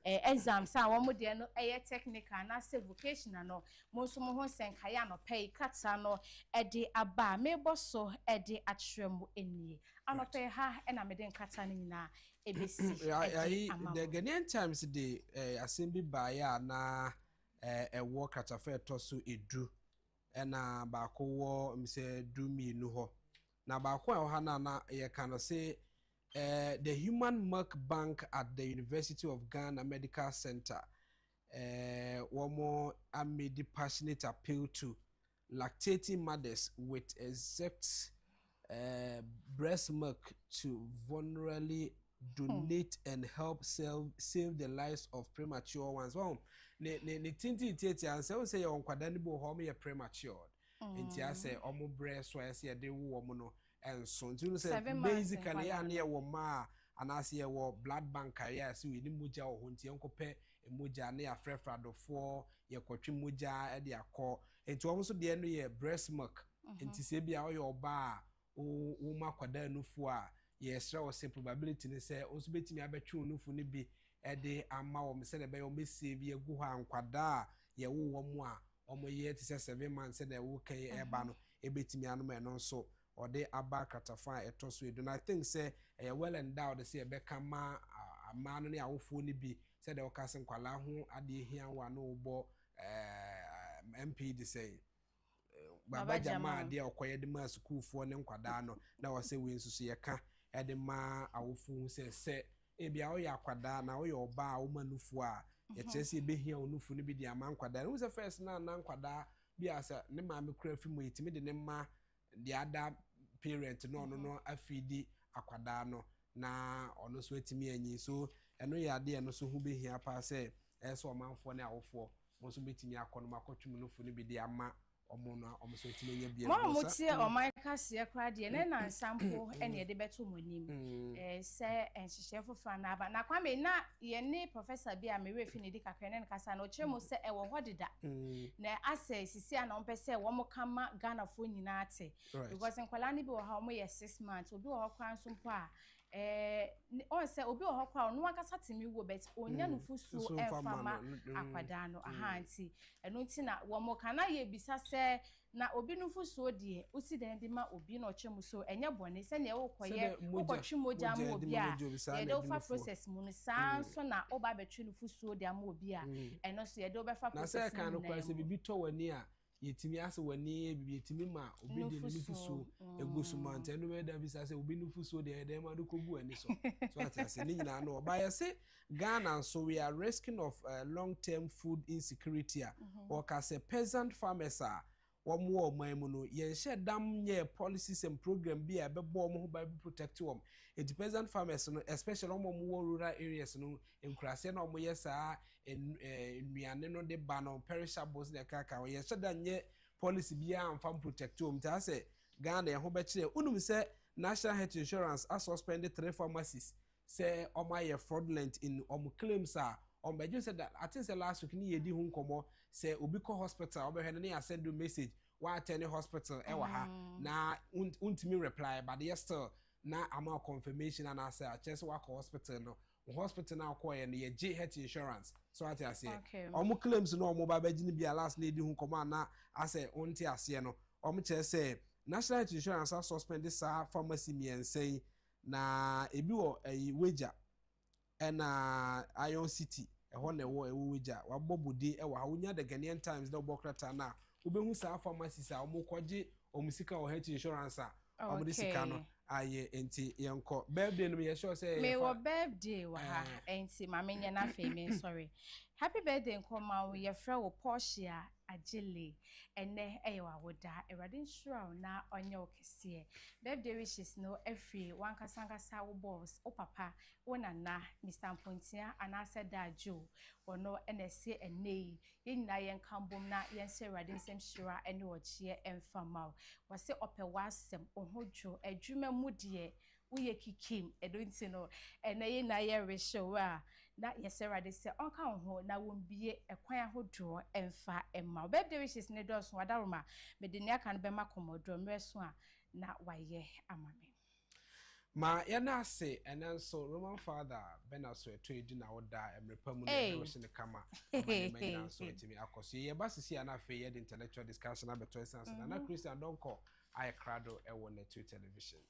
exams a womo de no technical na se vocational no mo so mo ho senkaya no pay kata no ede aba meboso ede atremu enie anope ha ena mede nkata ne nyina ebesi the Ghanaian Times de assembly baya na ewo katafa etoso edu ena ba ko wo mse du mienu ho na ba ko ha na ye kan say the Human Milk Bank at the University of Ghana Medical Center one more made passionate appeal to lactating mothers with exact breast milk to vulnerably donate and help save the lives of premature ones. Well, ne tinti tete and say on kwadani bo home ye premature. Inti I say omo breast so I say de wo omo no and so you say basically and ye wo ma and I see wo blood bank career so we ni moja wo honti enko pe moja na ya frefrado for ye kwatwi moja e de akọ enti omo so de no ye breast milk enti se bia wo ye oba o ma kwada nufu a ye sra wo se probability ni se onso betimi abetwe nufu ni bi e de ama wo se de be yo save ye gu ha nkwada ye wo mu a omo ye ti se 7 months na wo kan e ba no e betimi anu me no so or they aba katafa etoso edu na I think say well endowed say be kama amano ne awofo ni bi say de okase nkwala ho ade hia wa no bo MP de say baba jama de okoye de ma schoolfo ne nkwada no na wo say we nsusu ye ka e de ma awofo say e bia wo ya kwada na wo ye oba wo manufu a ye chese be hia onufu ni bi de ama nkwada no say first na nkwada bi asa ne ma me kura fi mu itimi de ne ma the other parent no afidi akwada no na ono so etimi anyi so eno ya de eno so hu behia pa se eso manfo ne awofo mo so betimi akono makotwum no fu ne bi de ama omo na omo so etimi nya bia mo tie o man kase akra de ne na nsampo ene de beto monim se enhihye fofa na aba na kwame na ye ne professor bia me refi ne di kakra ne kasa na o kyeremo se e wo hodeda na ase sisi ana ompe se wo mo kama Ghana fo nyina ate because nkwala ne bi wo ha mo ye 6 months obi wo kwan so mpo a on say obi o hokwa no akasa timi wo bet onya no fusuo efama akwada no aha nti eno nti na wo mo kana ye bisa se na obi no fusuo de osi den de ma obi no chemu so enye bone se na wo koye okotwe moja ma obi a ye do fa process mu no san so na oba betwe no fusuo de ama obi a eno so ye do be fa process na se kan no kwa se bibi to wani a yetimi ase wani bibi yetimi ma obi de no fusuo egosumant eno we da bisa se obi no fusuo de dem ma do kogu ani so so atase ni nyina no ba ye se Ghana so we are risking of long-term food insecurity or cause peasant farmers are wo mu no yen she dam nye policies and program bi a bebo mo ho ba protect them. It peasant farmers no especially mo rural areas no enkurase na mo yesa nnuane no de ba no perishables de kaka yen she da nye policy bi a amfam protect them ta say Ghana ye ho be kire unum say National Health Insurance has suspended 3 pharmacies say omaye fraudulent in claims are Beju said that I think the last week ni yedi hu nkomo say obi ko hospital obehwe ne ya send you message wa attend hospital e wa ha na untimi reply but yes still na ama confirmation and say just wa ko hospital no hospital na ko ye ne ye health insurance so ati ase claims no ba beji ni bia last na yedi hu nkomo na ase unti ase no che say National Health Insurance has suspended sa pharmacy miense na ebi wo wager and Iron City ehɔ na ɛwɔ weja wabobodi ɛwɔ ha wonya the Ghanaian Times na obokrata na obehu sa pharmacies a omukɔgye omusika o health insurance a omudi sika no aye enti yenko birthday no me sure say me wo birthday wa ha enti ma menye na fe me sorry happy birthday nkoma wo ye fra wo Porsche Agile ene eyewa woda erade nsura na onye okese birthday wishes no every one kasankasa wo boss o papa wo nana Mr. Pontia anase dajo wono enese enei yina yen kambom na yen se erade nsem sura ene ochie emfama wase opewasem ohodwo adwuma mu de uye kikim edonti no ene yina ye reshow a na yeserade se onka ho na wombie ekwan ahodwo emfa emma birthday wishes ne do so adaroma me de ne aka no be makomodo mreso a na waye amame ma yana se enanso Roman father benaso etodi na woda emrepamu ne wishin kama amane so etimi akoso ye basisi ana fe ye intellectual discussion abeto sense na Christian donko I crado ewo na television.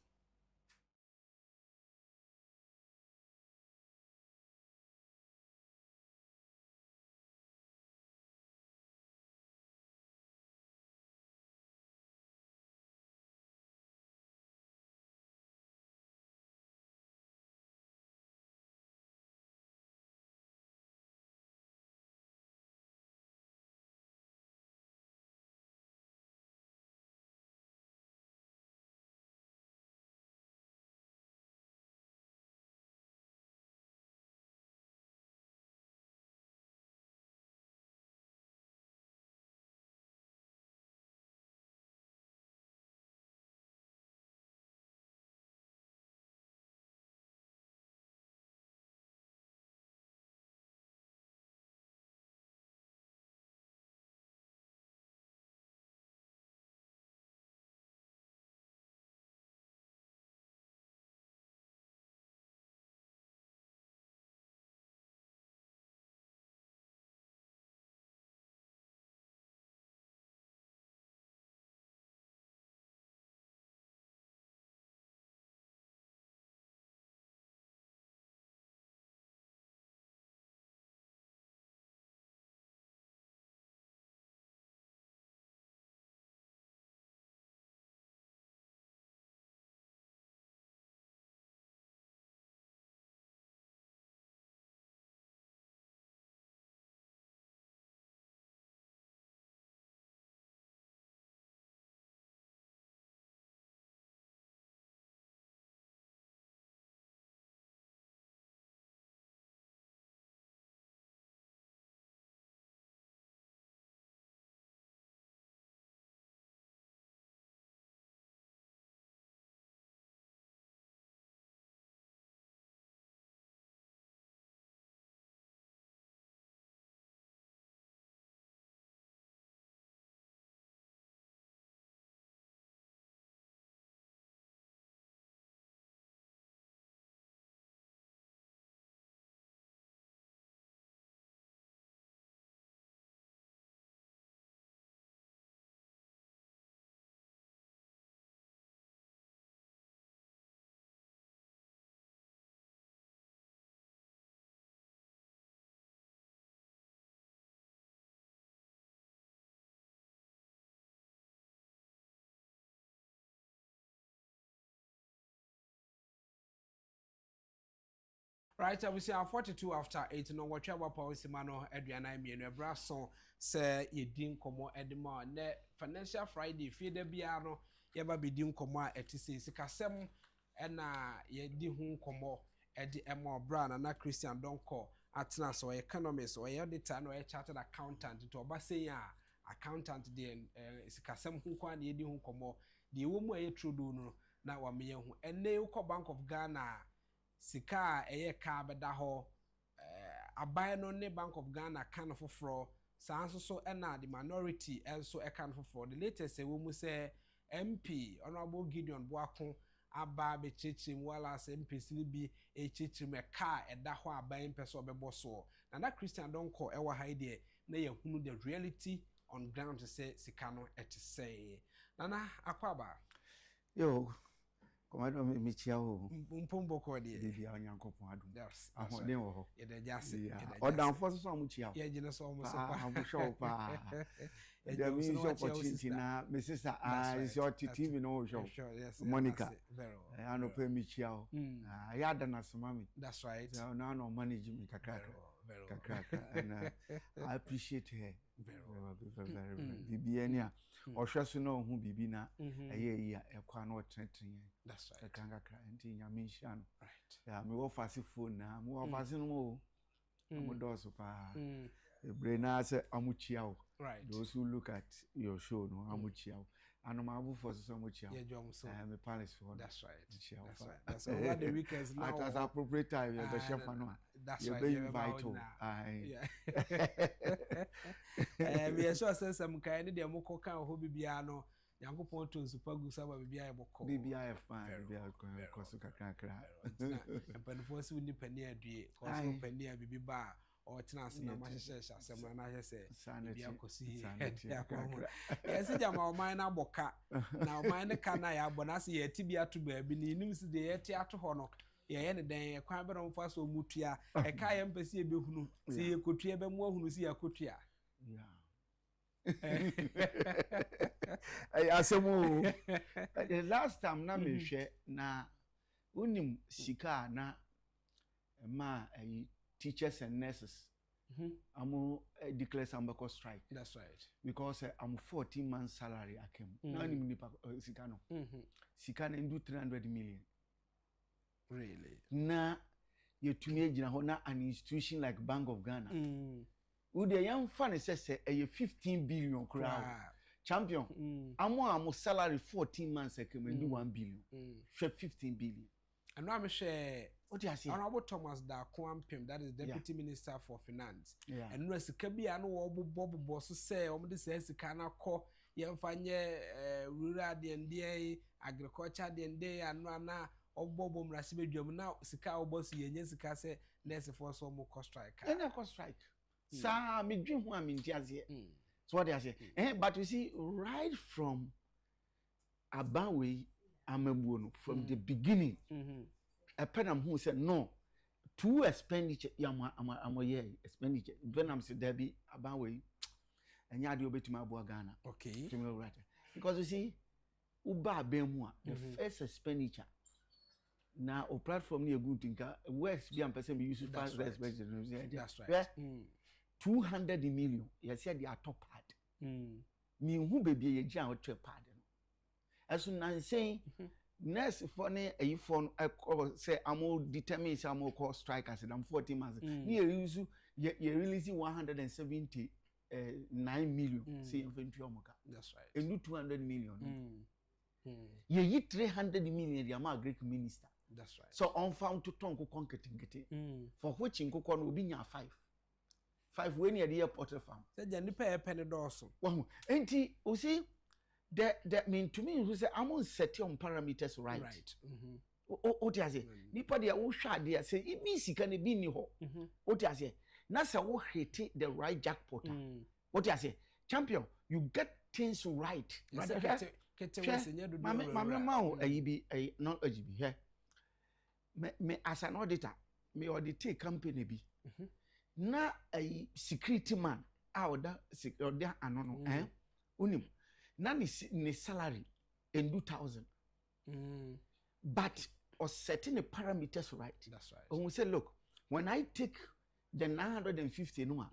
Right, I will say 42 after 8 no what travel policy mano aduana mienu ebraso say yedin komo edema ne financial friday feeder bia no yeba bedin komo a etise sikasem na yedi hu komo edi emo bra na Christian Donko atena so economist or auditor no chartered accountant to oba say ya accountant de sikasem hu kwa na yedi hu komo de wo mu ayetrudu no na wa me hu enne ukọ Bank of Ghana sika eye ka beda ho aban no ne Bank of Ghana kan foforo sanso so na the minority also e kan foforo the latest we mu say MP Honorable Gideon Boakon aba be chechim wala se MP silibi e chechim e ka eda ho aban peso bebo so na Christian Donko e wa haide na ye hunu the reality on ground to say sika no say nana akwaba yo Komado me chia o mpombo ko de bibia onyankopon adum yes ahode wo ho ye de jase odanfo so amu chia ye gine so mo so pa amu show pa ye mi show opportunity na me sister is your TV no show yes Monica I no pay me chia o ya da na soma me that's right so now no manage me kakaka and I appreciate her very bibia ni a ohweso no hu bibi na eye ya ekwa na otrentre that's right kakaka enti nyame nhia no right ya me wo fase phone na me wo fase no mo mo doso pa ebre na say amuchia o right those who look at your show no amuchia o anomabu for so amuchia yeah jom so me palace for that's right that's over the weekends now at as appropriate time you the chef no that's right you vital we sure say some kind de moko kan ho bibia no yankopon to nsupagu saba bibia e boko bibia e fine bibia ko so kakra empanfo si ni pani adue ko so pani abibi ba o tenase na ma hyehyɛ asɛm na hyehyɛ bibia kosi yes jama o man na boka na o man ne ka na ya bona se ye tibia to ba bi ni nim se de ye ti ato ho no ye ne den kwan be no mfa so mutua e ka ye mpese e behunu se ye kotua be mu ahunu se ya kotua asemu the last time na me hwe na unim sika na ma teachers and nurses amu declare some strike that's right because I'm 14 months salary akem na unim nipa sika no sika na ndu 300 million really na yetumi agina ho na an institution like Bank of Ghana would the young fan say a 15 billion crowd champion amo salary 14 months akem ndu 1 billion 15 billion and I'm share what do you say Honorable Thomas da Kwampem that is deputy minister for finance and no sika bia no wo bobo so say o de say sika na kɔ yemfanye rural de agriculture de anu na obobo mrase bedwam na sika oboso yenye sika say nurse for so mo cost strike any cost strike sa me dwen ho am ntiaze so what do you say but you see right from Abawe Amabuono from the beginning a penam who said no to expenditure expenditure when I'm said there be Abawe and yadi obetuma Abu Ghana okay to me right because you see uba bemwa the first expenditure now o platform near good thinker west be am person be use to fast that's right 200 million you said the top part me who baby ye gian o part as soon as saying nurse for ne a phone say amo determine say amo call strike as I'm 14 months near use you releasing 179 million say inventory omoka that's right and 200 million ye 300 million the ama Greek minister that's right so on found to tonko konketingete for which in kokon obi nya 5 when near the airport farm say jani pay penny doso enti o see that mean to me who say I'm on set on parameters right o ti ase nipa dia wo hwa dia say ibi sika ne bi ni ho o ti ase na say wo hit the right jackpot o ti ase champion you get things right mama o ayi not ajibi here me as an auditor me audit company bi na a security man out there anono unim na ni salary in 2000 but or setting the parameters right that's right and we say look when I take the 950 no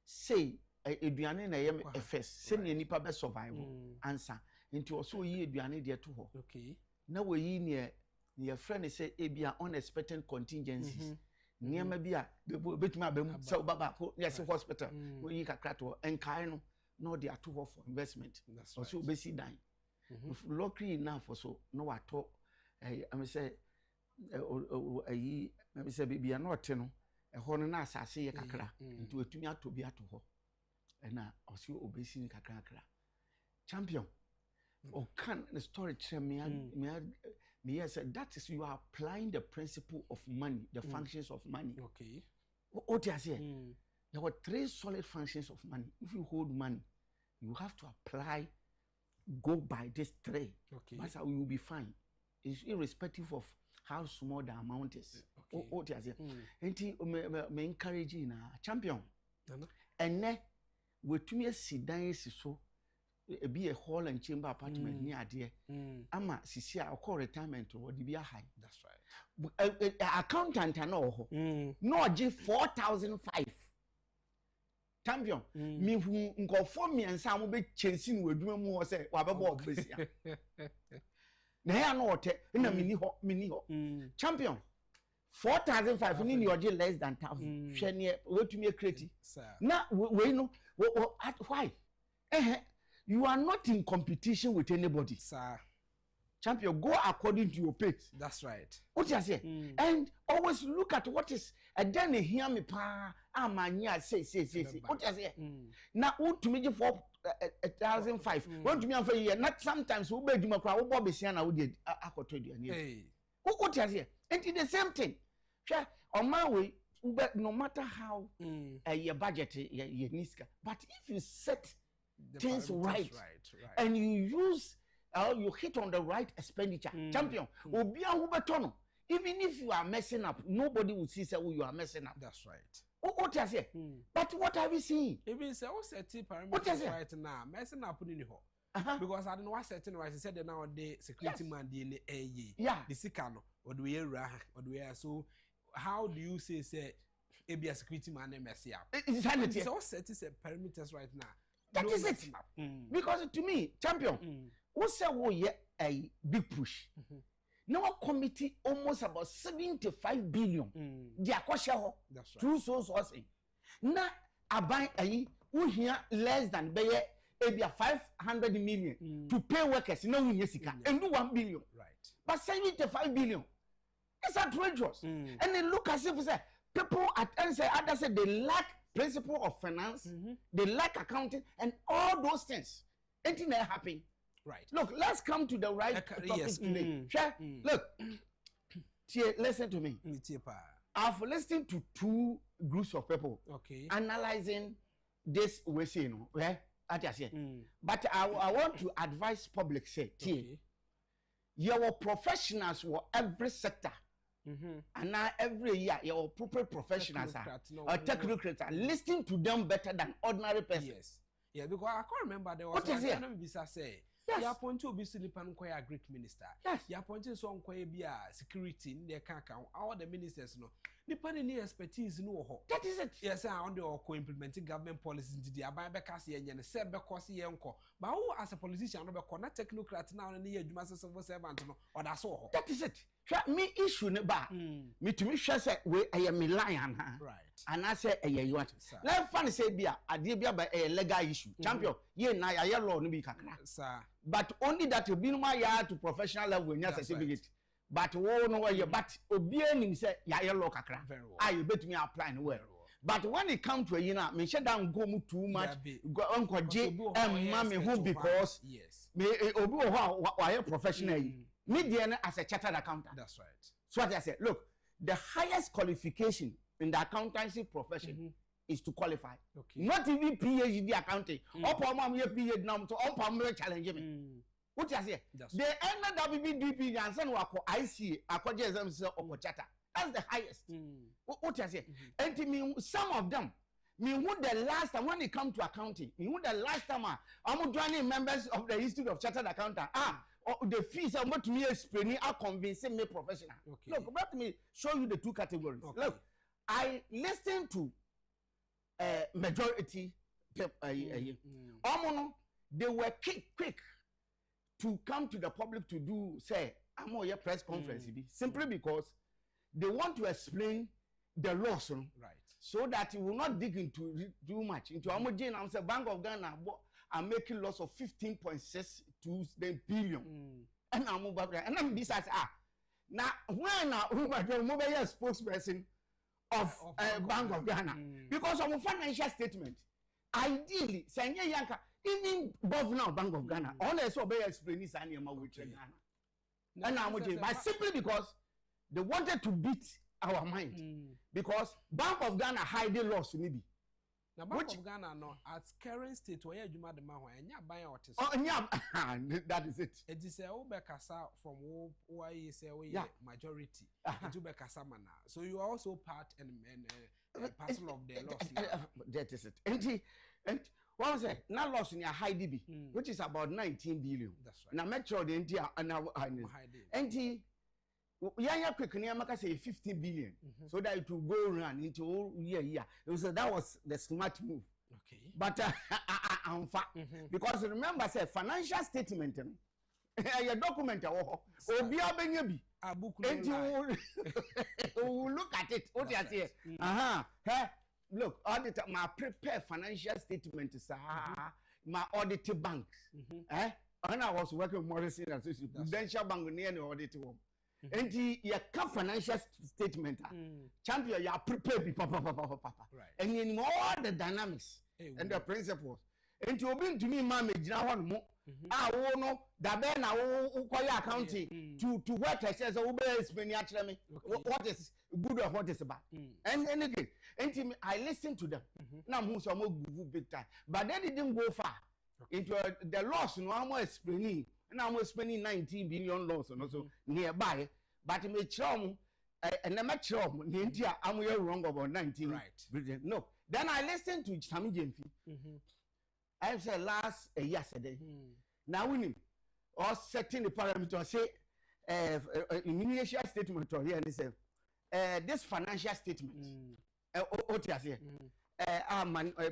say eduane na yem first say ne nipa be survive answer into also yi eduane de to ho okay na we yi ne your friend say e bia unexpected contingencies niam bia betumi abam say baba ko yes hospital we yi kakra to enkai no no dey to ho for investment also be see dan if lucky enough so no wato I say me say bibia na ote no ho no na asase ye kakra nti otumi ato bi ato ho na osi obesi ni kakra champion or can the story tell me yes that is you are applying the principle of money, the functions of money. Okay. What do you say? There were 3 solid functions of money. If you hold money, you have to go by these 3. Okay. That's how you will be fine. It's irrespective of how small the amount is. Okay. What do you say? And me encourage you na champion. And ne we to me sit down so be a hall and chamber apartment near there. Ama sisi a call retirement or the be a high. That's right. Accountant no no give 4,005. Champion me who go for me and some be chasing with mu say wa be bo besia. Na ya no ote na mini ho. Champion 4,005 ni you give less than 1,000. Hwe ne wetumi create. Na we no why? You are not in competition with anybody. Sir. Champion, go according to your pace. That's right. What you say? And always look at what is, and then you hear me pa, say. What you say? Now, what to me for 1,005? What to me for you? Not sometimes we beg you, crowd, Bobby Siana, we did. I could tell you. What you say? And it's the same thing. On my way, no matter how your budget, your niska, but if you set things right, and you use you hit on the right expenditure, champion even if you are messing up, nobody will see say you are messing up. That's right. What you say? But what have you seen? Even say what set parameters right now, messing up in because I don't know what setting right. I said that nowadays security man the the sikano or do we so how do you say be a security man and mess up? Exactly. So set is parameters right now. That is it. Because to me, champion, who said a big push? No committee almost about 75 billion. That's right. True sourcing. Now, I buy who here less than maybe 500 million to pay workers. No, and do 1 billion. Right. But 75 billion. It's outrageous. And they look as if people at NSA others say they lack principle of finance, they lack accounting, and all those things. Anything that happen. Right. Look, let's come to the right topic today. Look, listen to me. I've listened to 2 groups of people analyzing this way, but I want to advise public say, your professionals were every sector. And now every year, your proper professionals are technocrats are listening to them better than ordinary person. Yes. Yeah, because I can't remember there was a say. Yes. You appoint to be Silipan Koya Greek minister. Yes. You appointed some Koya security in their kaka. All the ministers know. Depending on expertise, no. That is it. Yes, I on the co-implementing government policies into the Ababacasi and Seb Becosi Uncle. But who as a politician, not technocrat now and the Master civil servant or that's all. That is it. Me issue ne ba. Me to me share say we I am a lion. Right. And I say you want. Let fun say bia adie by a legal issue. Champion, ye na ya law no be kakra. Sir. But only that you be no ya to professional level in your certificate. But wo no way but obi anim say ya law kakra. I you bet me apply no well. But when it comes to a me shut down go mu too much. Go uncle J and mommy who because yes. Me obi who professional. Media as a chartered accountant. That's right. So what I said, look, the highest qualification in the accountancy profession is to qualify. Okay. Not even PhD accounting. Upon mom PhD now to upon challenge me. What I say? The NWBDP and send IC or charter. That's the highest. What I say? And to me, some of them. Me who the last time when it come to accounting, me who the last time I'm joining members of the Institute of Chartered Accountant. The fees are not to me explaining are convincing me professional. Okay. Look, let me show you the 2 categories. Okay. Look, I listen to majority people. They were quick to come to the public to do say I'm on your press conference simply because they want to explain the laws, right? So that it will not dig into too much into I'm say Bank of Ghana are making loss of 15.62 billion. And I'm besides now when who are the mobile spokesperson of Bank of Ghana because of a financial statement. Ideally, Sanya Yanka, even governor of Bank of Ghana, honestly, obey explain this animal with Ghana. And I'm but simply because they wanted to beat our mind because Bank of Ghana hiding loss maybe. Now Bank of Ghana no at current state where you mad the man and ya buy out that is it. It is a Obekasa from why you say we majority to Bekasa mana. So you are also part and parcel of the loss. That is it. And what was it? Now loss in your high DB, which is about 19 billion. That's right. Now metro the India and now and yeah, quick, say 50 billion, so that it will go around into year. So that was the smart move. Okay. But I'm fat because remember, say financial statement, your document, or be a benyabi. And you look at it. What you say? Look, audit my prepare financial statement, my audited banks. And I was working with Morrison and Prudential Bank near the audit home. And your financial statement, champion, you are prepared, papa. And in all the dynamics and the principles. And you been to me, mamma, I won't know that then I will call your accounting to what I says, what is good or what is bad. And again, and I listen to them. Now, who's a more big time, but they didn't go far into the loss. No, I'm explaining. And I'm spending 19 billion loss and also nearby, but it may charm and I'm in India. I'm wrong about 19 billion. No, then I listened to Sami Jemfi. I said last yesterday. Now we or setting the parameter say initial statement or here and they say this financial statement. What you say?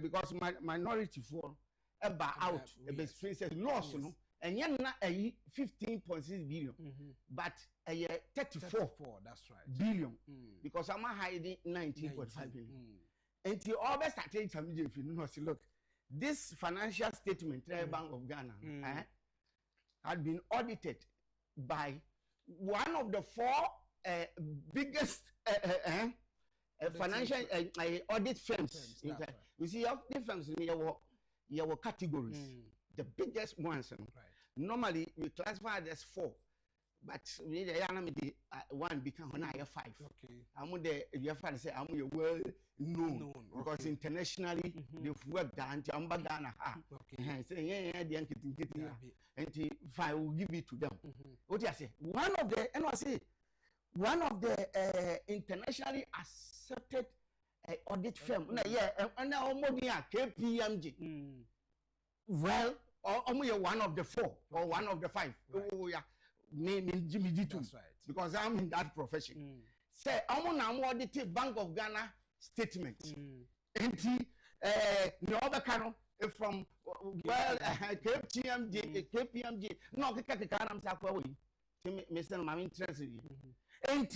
Because my minority for out the street says loss, you know. And yet not a 15.6 billion, but a 34 that's right. billion because I'm hiding 19.5 billion. And you always started to if you know, see, look, this financial statement, Bank of Ghana, had been audited by one of the four biggest financial audit firms. Right. You see, audit firms in your categories. The biggest ones. Normally, we classify it as 4, but we one become 5. Okay. I'm the say I'm well known because internationally they've worked and Ghana. Okay. Say and if I will give it to them. What do you say? One of the internationally accepted audit firm. And now KPMG. Well, or only one of the 4 or one of the 5. Right. Oh yeah, name Jimmy D2. That's right. Because I'm in that profession. Say, I'm audited Bank of Ghana statement. And the other kind of from well KPMG. No, I'm sorry. Mr. I'm interested. And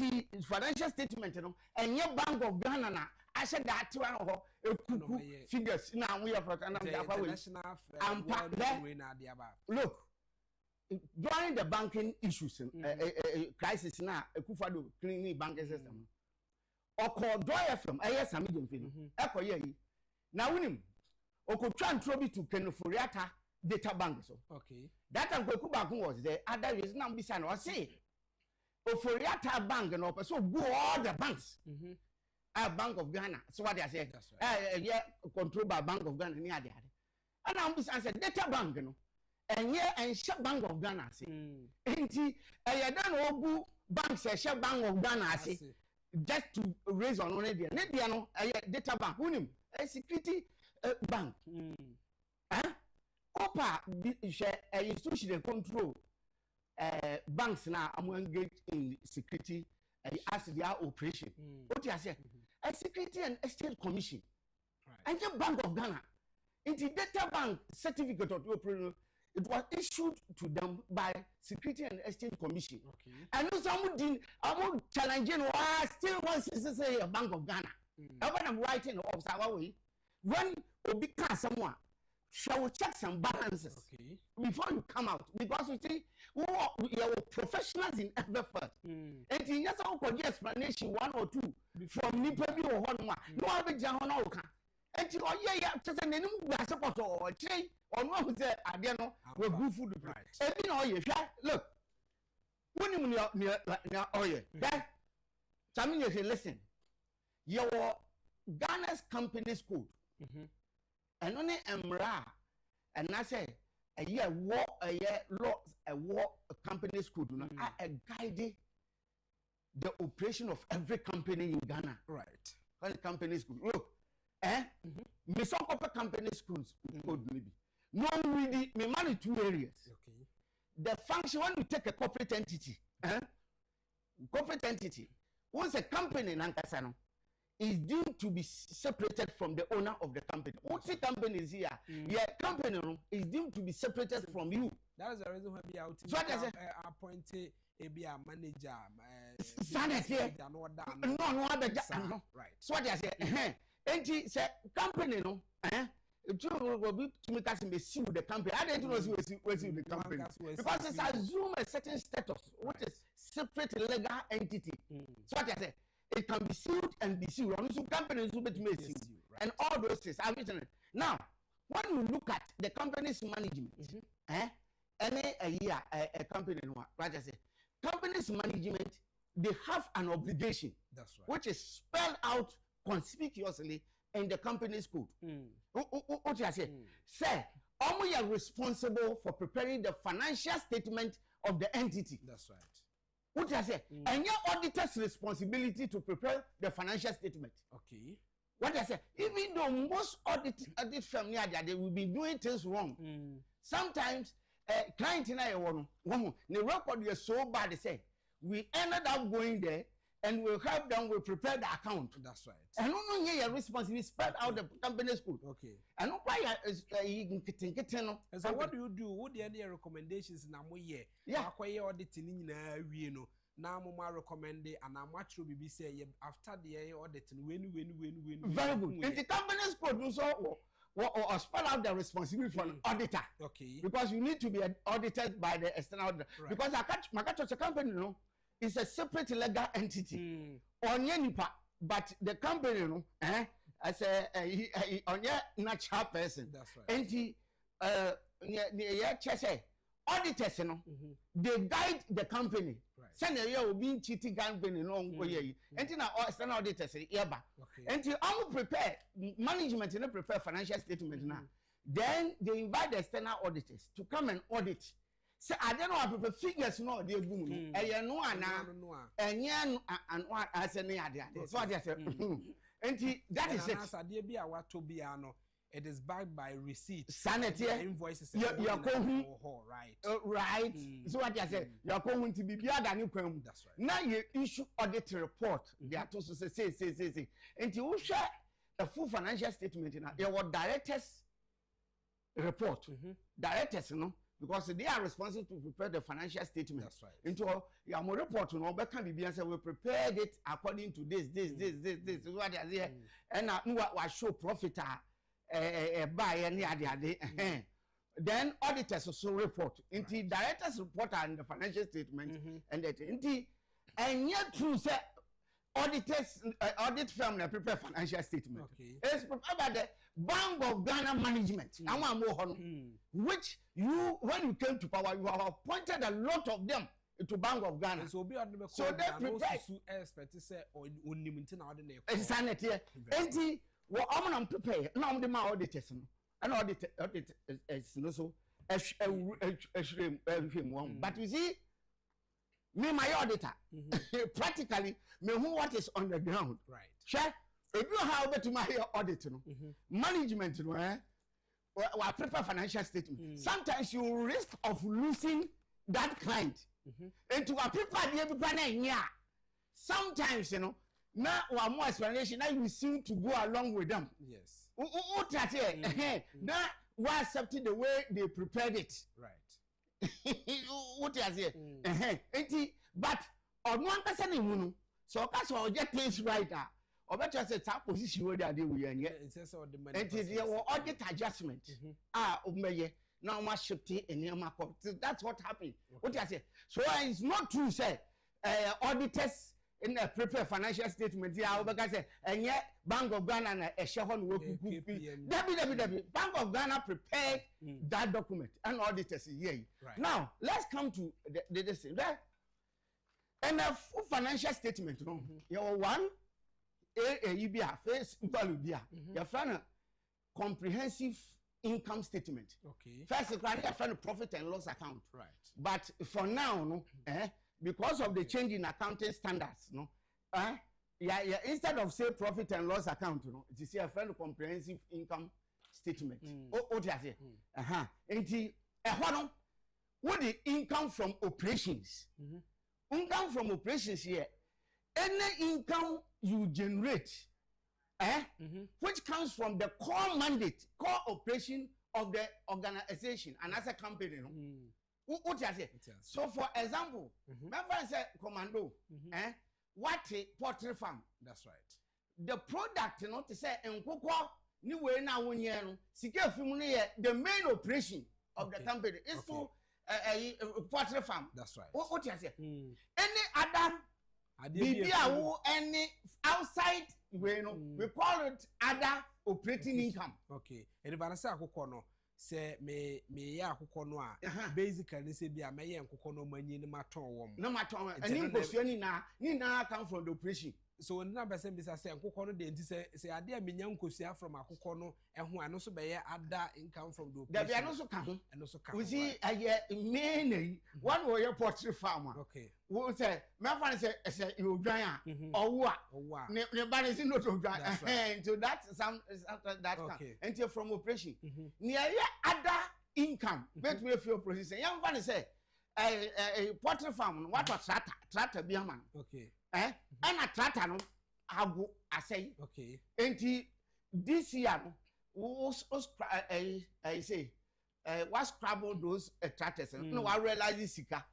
financial statement, you know, and your Bank of Ghana. I said that to one figures now we are for look during the banking issues crisis now akufo-addo cleaning banking system oko do FM Sami Jemfi eko ye na wunim okotwa ntro bi to Kenoforiata data bank so okay that time Kwekuba was the other reason now be say no say Oforiata bank no so go all the banks Bank of Ghana. So what they say? Right. Yeah, controlled by Bank of Ghana near there. And I'm said data bank, you know. And yeah, and share Bank of Ghana say. And I don't know banks share Bank of Ghana say just to raise on only there. Maybe no data bank. Who a security bank. Opa share institution control banks now. I'm engaged in security as their operation. What you say? a Security and Exchange Commission. Right. And the Bank of Ghana. Into data bank certificate of operation, it was issued to them by Security and Exchange Commission. Okay. I know someone didn't, I'm challenging why still wants to say a Bank of Ghana. And when I'm writing of Sawawi, when we become someone, shall check some balances before you come out. Because you see, we are professionals in every field. And in just our explanation, 1 or 2 from Nipebi or Honma, no other Jahanoka. And you are, just an enemy support or trade or no, I don't know, we're good food. Right. And you know, look, when you near oil, that, some you say, listen, your Ghana's company's code. And only Emra, and I say, a year war, a year law, a war company's code. I guide the operation of every company in Ghana. Right. All the companies could look. Me some corporate company schools code maybe. No really me manage 2 areas. Okay. The function when you take a corporate entity, corporate entity, once a company in Ankasano is deemed to be separated from the owner of the company. Once the company is here, your company is deemed to be separated from you. That is the reason why we are So what does it? Appointed a manager. No, right. So what does it? And he said, company, no, will be to make us sue the company. I don't know what's the company. Because it's assume a certain status, which is separate legal entity. So what I say, it can be sued and be sued. And so companies will be sued. And all those things. Now, when you look at the company's management, a company, right? I say, company's management, they have an obligation, that's right, which is spelled out conspicuously in the company's code. What do I say? Say, only are responsible for preparing the financial statement of the entity. That's right. What do I say? And your auditor's responsibility to prepare the financial statement. Okay. What I say? Even though most audit firm they will be doing things wrong. Sometimes client in the record is so bad. They say we ended up going there and we'll help them. We'll prepare the account. That's right. And no your responsibility spread out the company's code. Okay. And no why and so what do you do? What the any recommendations na mo ye? Yeah. Akwaye auditing na wie no. Na mo ma recommend and na ma tro bibi say after the auditing when very good. In the company's code also or spell out the responsibility for an auditor. Okay. Because you need to be audited by the external auditor. Right. Because a company, you know, is a separate legal entity. But the company, you know, as a natural person. That's right. And auditors, you know, they guide the company. Right. Send a being cheating company, no, and now external auditors, and I will prepare management and prepare financial statement now. Then they invite the external auditors to come and audit. So I don't know how to figures no they boom. No and yan and what as any idea. So I just and that is it. It is backed by receipts. Sanity invoices. You're going right. Right. So what I said, you're going to be beyond than you come. That's right. Now you issue audit report. They are to say. And you share a full financial statement in your directors report. Directors, you know, because they are responsible to prepare the financial statement. That's right. Into your report, you know, but can be answered. We prepared it according to this. What I say, and what show profit buy any idea. Then auditors also report into directors report and the financial statement and that and yet true say auditors audit firm that prepare financial statement. Okay. It's prepared by the Bank of Ghana management. Which you when you came to power you have appointed a lot of them to Bank of Ghana. So they prepare expect to say or insanity. Well, I'm going to prepare. Now I'm the my auditors. And audit is so but you see, me my auditor practically me who what is on the ground. Right. Sure. If you have to my audit, management, or prepare financial statement. Sometimes you risk of losing that client. And to prepare the everybody, sometimes you know. Now one more explanation. Now you seem to go along with them. Yes. Now we accepting the way they prepared it. Right. What is it? But on one person, so that's all get things right. Or better say, top position where they are doing. It says all the money. It is your audit adjustment. Now my shifty and your map. That's what happened. What I say. So it's not true, say, auditors in the prepare financial statement. Yeah, because and yet Bank of Ghana a shareholder work. Bank of Ghana prepared that document and auditors. Yeah. Right. Now let's come to the thing. And a full financial statement. Your one. Face value there. Your friend comprehensive income statement. Okay. First, your friend profit and loss account. Right. But for now, because of the change in accounting standards, instead of say profit and loss account, it is a friend comprehensive income statement. What do you say? What the income from operations? Income from operations here. Any income you generate, which comes from the core mandate, core operation of the organization and as a company. What you say? So, for example, remember I said commando, what a poultry farm. That's right. The product, to say, and new way now when you the main operation of the company is to a poultry farm. That's right. What you say? Any other any outside we call it other operating income. Okay. And if I say akokono, say me ya akokono basically say be me ya akokono mani ni maton wom. No maton. And ni na come from the operation. So when na person be say akokono de nti say ade a menya nkosia from akokono ehun ano so be ya other income from the operation. There be ano so ka ho. Ano so ka. We see main one way poultry farmer. Okay. We say me fan say you dwan owa ne ba ne no to dwan so that's some that okay. Until from operation near other income but we feel processing young fan say a poultry farm what was tractor be man okay and a tractor no ago asay okay until this year I say what scrabble those tractors no I realize this sika.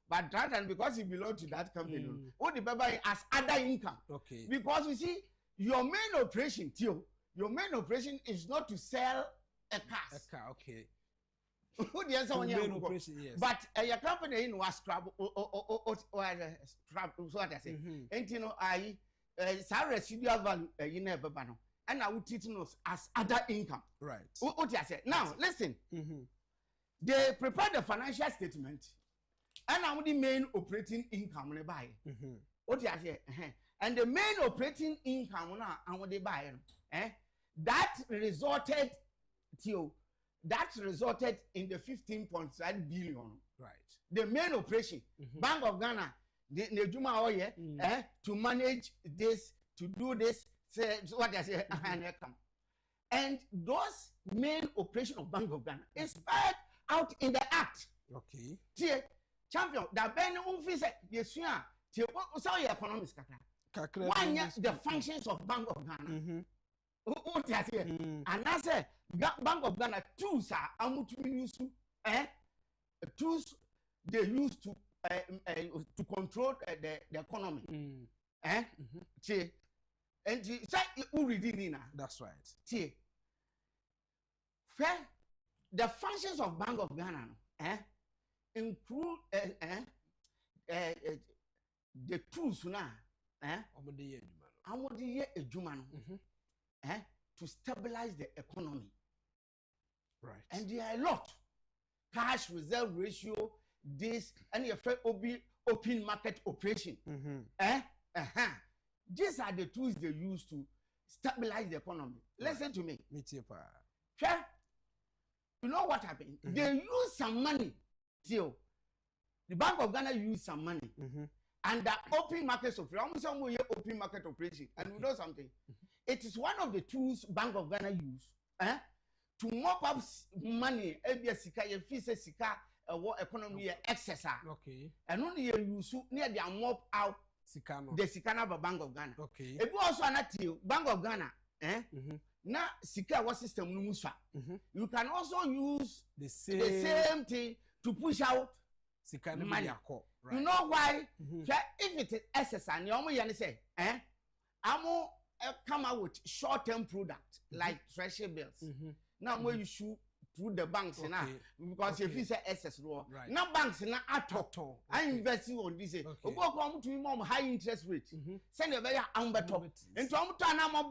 But that and because it belongs to that company, what the paper as other income. Okay. Because you see, your main operation, Tio, your main operation is not to sell a car. A car, okay. Who the answer on your operation, yes. But your company in was scrap or so what I say. And you know, I residual value in a babano. And I would treat us as other income. Right. What I say. Now, listen. They prepare the financial statement. And I'm the main operating income on the buy. What you say? And the main operating income on the buy. That resulted in the 15.5 billion. Right. The main operation, Bank of Ghana, the Juma Oye, to manage this, to do this, say what I say, and those main operation of Bank of Ghana is spelled out in the act. Okay. Champion, that Ben Ufis, yes, sorry, economics. One year, the functions of Bank of Ghana. What I say, and I say, Bank of Ghana tools are used to, tools they use to control the economy. And you say, that's right. Fair, the functions of Bank of Ghana, include the tools now, to stabilize the economy. Right. And there are a lot. Cash reserve ratio, this, and your open market operation. These are the tools they use to stabilize the economy. Listen to me. Sure. You know what happened? They use some money. Still, the Bank of Ghana use some money, and the open market open market operation, and we know something. It is one of the tools Bank of Ghana use to mop up money. Economy excess. Okay. And only you use near the mop out Sikano. The Sikana Bank of Ghana. Okay. If you also anati Bank of Ghana, na sika what system no musa. You can also use the same thing to push out Sikana money. Right. You know why? If it is excess and you say, I'm come out with short-term product like treasury bills. Now when you shoot through the banks now, because if you say excess law, now banks now at all. I invest on this. Come to me high interest rate. Send a very top. Into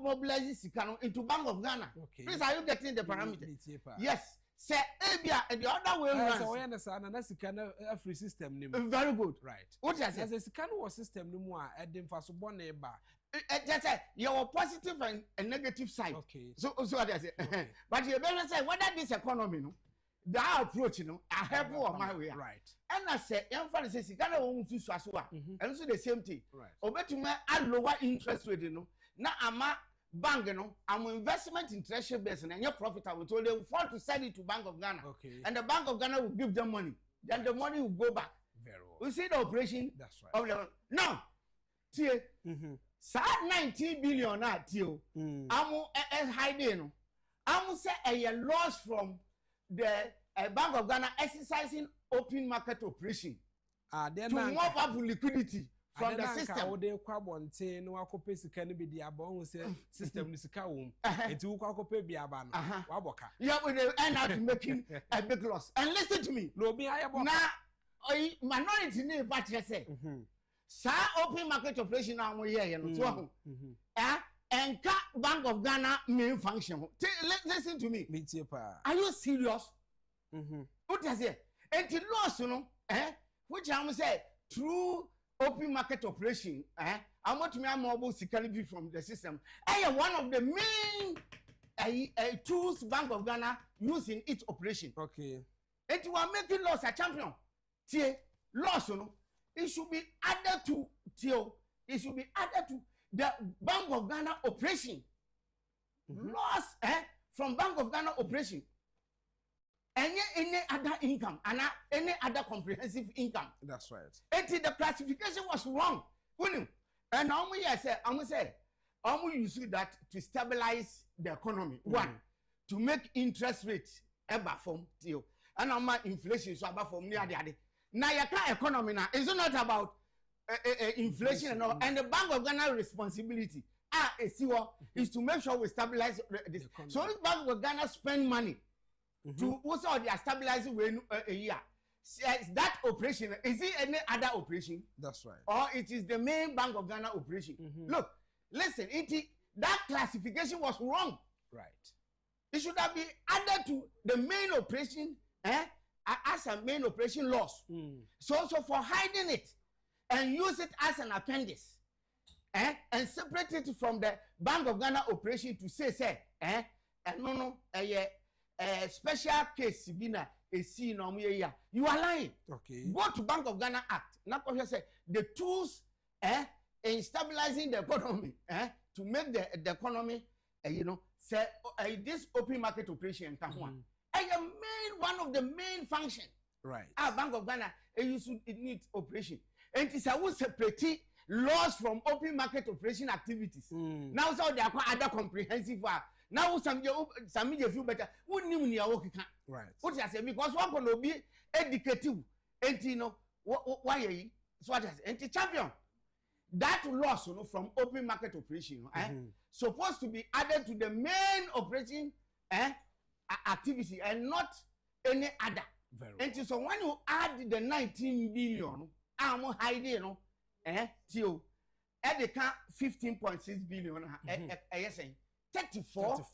mobilize into Bank of Ghana. Please, are you getting the parameter? Yes. Say Abia and the other way around. So I understand, and that's the kind of free system. Very good. Right. What I say? As a kind of system, no more at them for so one neighbor. Just say your positive and negative side. Okay. So what I say. But you better say whether this economy, no, that approach, you know, I help on my way. Right. And I say, young fellow says, you can't own to Swaswa. And so the same thing. Right. Over to me, I lower interest rate, you know. Now I'm a bank, you know, I'm investment in treasury based and your profit, I will tell them fall to send it to Bank of Ghana. Okay. And the Bank of Ghana will give them money. Then the money will go back. Very well. We see the operation. That's right. Of the, now, see, 19 billion at you. I'm hiding. I'm say a loss from the Bank of Ghana exercising open market operation to mop up liquidity from the system. They kwabonte no akope sika no be dia bon say system ni sika wom. Enti wo kwakope bia ba no. Waboka. Yeah, we end up making a big loss. And listen to me. No be ayabo. Now, minority ne ba say. Sa open market operation now we here no so and Bank of Ghana main function. Listen to me. Are you serious? What does it? And the loss, you know, which I'm say through open market operation, I want to make mobile security from the system. One of the main tools Bank of Ghana using its operation. Okay. And you are making loss a champion. Loss, you know. It should be added to it should be added to the Bank of Ghana operation. Loss from Bank of Ghana operation. Any other income and any other comprehensive income. That's right. The classification was wrong. And I'm use that to stabilize the economy. One, to make interest rates ever from and I'm inflation so about from near the other. Now your economy now is not about inflation and all. And the Bank of Ghana responsibility is to make sure we stabilize this. So if Bank of Ghana spend money to also they are stabilizing when a year. That operation, is it any other operation? That's right. Or it is the main Bank of Ghana operation? Look, listen, that classification was wrong. Right. It should have been added to the main operation as a main operation loss. So for hiding it and use it as an appendix and separate it from the Bank of Ghana operation to say, special case bina you are lying. Okay. Go to Bank of Ghana Act. Now say the tools in stabilizing the economy to make the economy say this open market operation can one of the main function. Right. Bank of Ghana it needs operation. And it's a separate loss from open market operation activities. Now so there are other comprehensive now some feel better. Right. What I say because one can be educative. And why so what I say? And champion that loss from open market operation supposed to be added to the main operating activity and not any other. And so when you add the 19 billion, I'm hiding till at the 15.6 billion. Yes, 34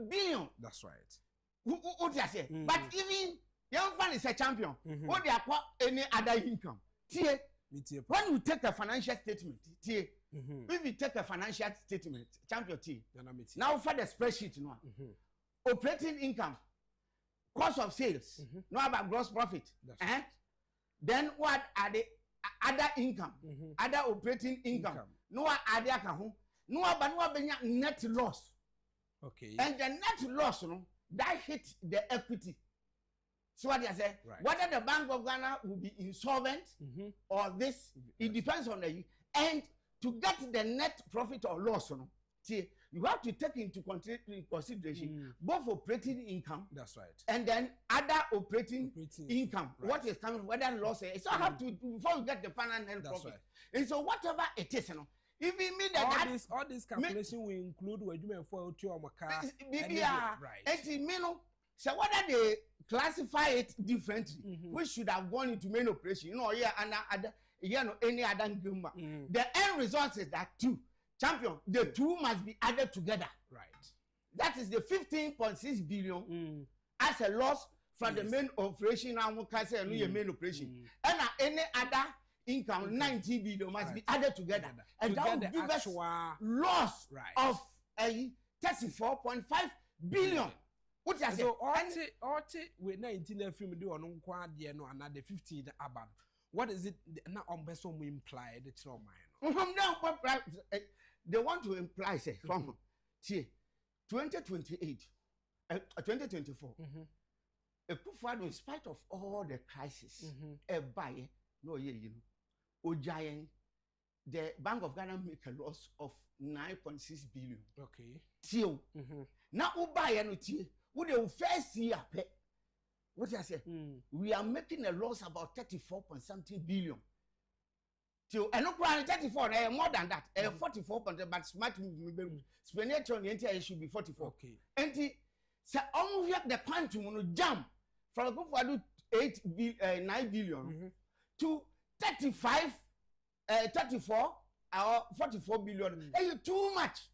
billion. That's right. What I say? But even young fan is a champion. What they are any other income? When you take a financial statement, if you take a financial statement, champion now for the spreadsheet, operating income, cost of sales, no about gross profit. Then what are the other income, other operating income? No what are the no about net loss. Okay. And the net loss, that hit the equity. So what I say, whether the Bank of Ghana will be insolvent or this, it depends on the and to get the net profit or loss, you have to take into consideration both operating income, that's right, and then other operating income. What is coming, whether loss, so I have to before you get the final net profit. Right. And so whatever it is, if we mean that all this calculation will include what you mean for your car, right? And so whether they classify it differently, we should have gone into main operation, any other game. The end result is that champion, the two must be added together. Right. That is the 15.6 billion as a loss from the main operation and main operation. And any other income, 90 billion must be added together. And that will give us loss of 34.5 billion. What I say? So all with 19 film do on another 15 about. What is it now on best one we imply the trauma? They want to imply say from 2028 2024 akufo-addo in spite of all the crisis the Bank of Ghana make a loss of 9.6 billion. Okay. Till now ubaye no tie we the first year what I say we are making a loss about 34.something billion. Till and no 34 more than that 44 but smart expenditure on the entire should be 44. Okay. And so almost the quantum jump from akufo-addo 9 billion to 34 or 44 billion. Too much.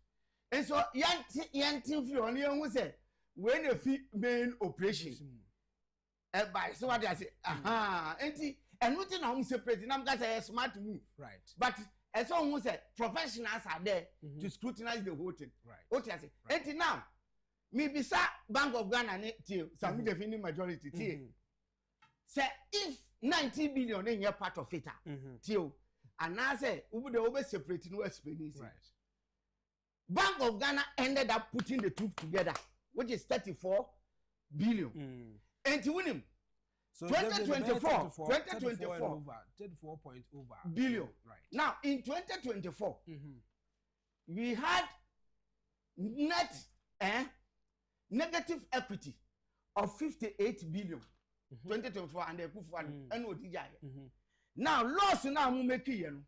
And so yanti who say when a main operation by so what I say and nothing I'm separating. I'm gonna say a smart move, right? But as someone said, professionals are there to scrutinize the whole thing, right? What I say, and now me bisa Bank of Ghana till some defining majority say if 90 billion in your part of it till and I say we will separating West Benin, right? Bank of Ghana ended up putting the two together, which is 34 billion, and to win him. So 2024 billion. Right. Now in 2024, we had negative equity of 58 billion. 2024 and the akufo-addo now loss now we make here.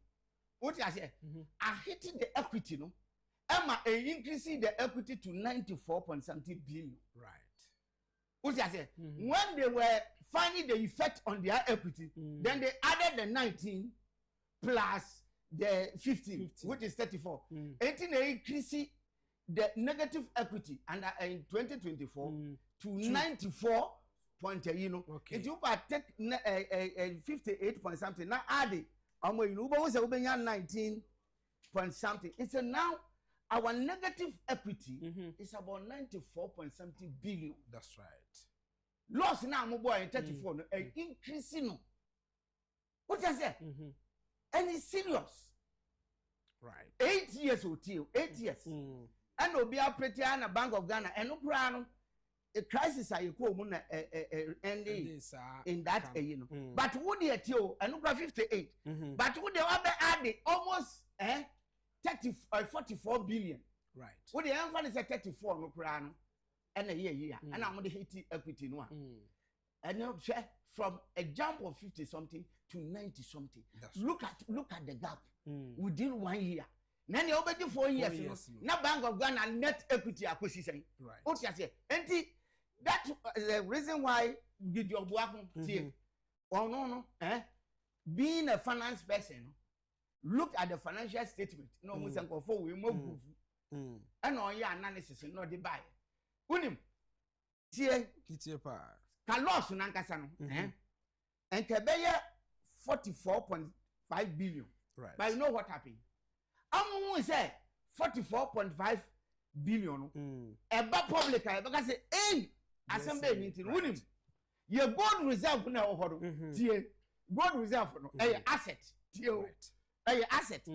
What I say? I hitting the equity no. Emma increasing the equity to 94.something billion. Right. What I say? When they were finding the effect on their equity, then they added the 19 plus the 15. Which is 34. 18 they increasing the negative equity and in 2024 to 94 point. Okay. If you take 58 point something now add it, we 19 point something. It's now our negative equity is about 94 point something billion. That's right. Loss now, my boy, 34, increasing. What I say? And it's serious. Right. 8 years or 8 years. And no be operating a Bank of Ghana and no problem. A crisis I call ending in that But would you tell and no 58? But would you add almost 44 billion? Right. Would the emphasis at 34 no problem? And a year, and I'm going to hit equity no one. And now from a jump of 50 something to 90 something. Look at the gap within 1 year. Then you already 4 years. Now Bank of Ghana net equity acquisition. Right. What you say? And that is the reason why did your work oh no, being a finance person, look at the financial statement. No, we can go forward. We move. And all your analysis not the buy. Unim tie pa kalos nankasa no and kebeye 44.5 billion. Right. But you know what happened? Amu say 44.5 billion eba public because say assembly meeting unim your gold reserve na ohodo tie gold reserve no asset tie asset.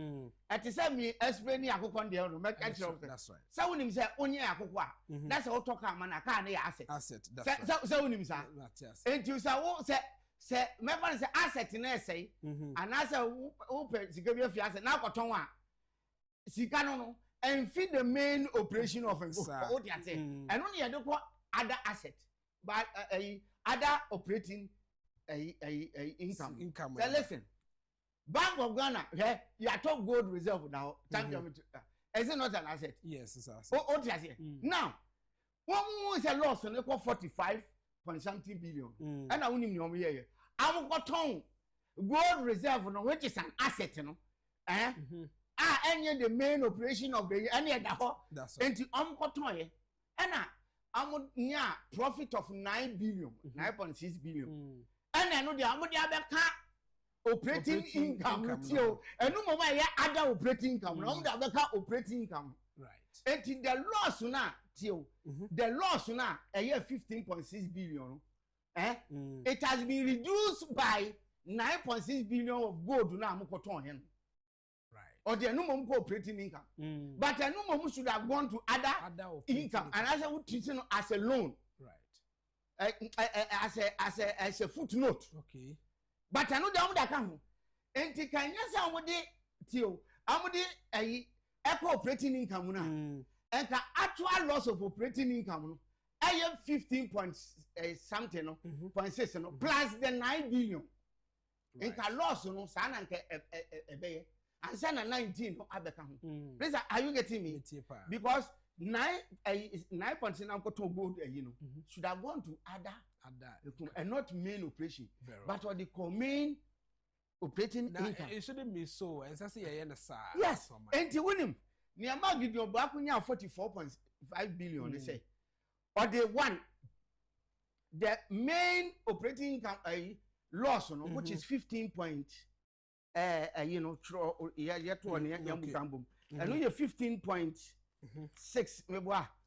At the same me explain akoko de no make That's right. So when him say onye akoko a, that's all talk am na ka na asset. Asset, that's right. So when him say, and you say me fan say asset na say, and I say who pay sika bi fi asset na koton a sika no and feed the main operation of what you say. And only you do other asset, but other operating income. So listen, Bank of Ghana, you are talking gold reserve now. Is it not an asset? Yes, it's an asset. What you say? Now, one is a loss on equal 45 point something billion. And I won't even know here. I'm got gold reserve, which is an asset, you know. Any the main operation of the any other. That's right. And I'm got toy. And I'm near profit of 9 billion, 9.6 billion. And I know the other operating income with you. And no more other operating income. No the other operating income. Right. And the loss now, the loss now, a year 15.6 billion. It has been reduced by 9.6 billion of gold now. I'm got him. Or the no more operating income. But a no more should have gone to other income. And as I would treat it as a loan. Right. As a footnote. Okay. But I know the other account. And the can you say what they till a eco operating income now. And the actual loss of operating income. I have 15 points something no 0.6 no plus the 9 billion. And the loss no sana and and send a 19 no abeka ho. Please, are you getting me? Because 9.9 gold should have gone to other and not main operation. But what they call main operating income. It shouldn't be so. And that's yes. And to win him, Niama give your back 44.5 billion. They say, or the one, the main operating income loss, which is 15 point. And we have 15.6.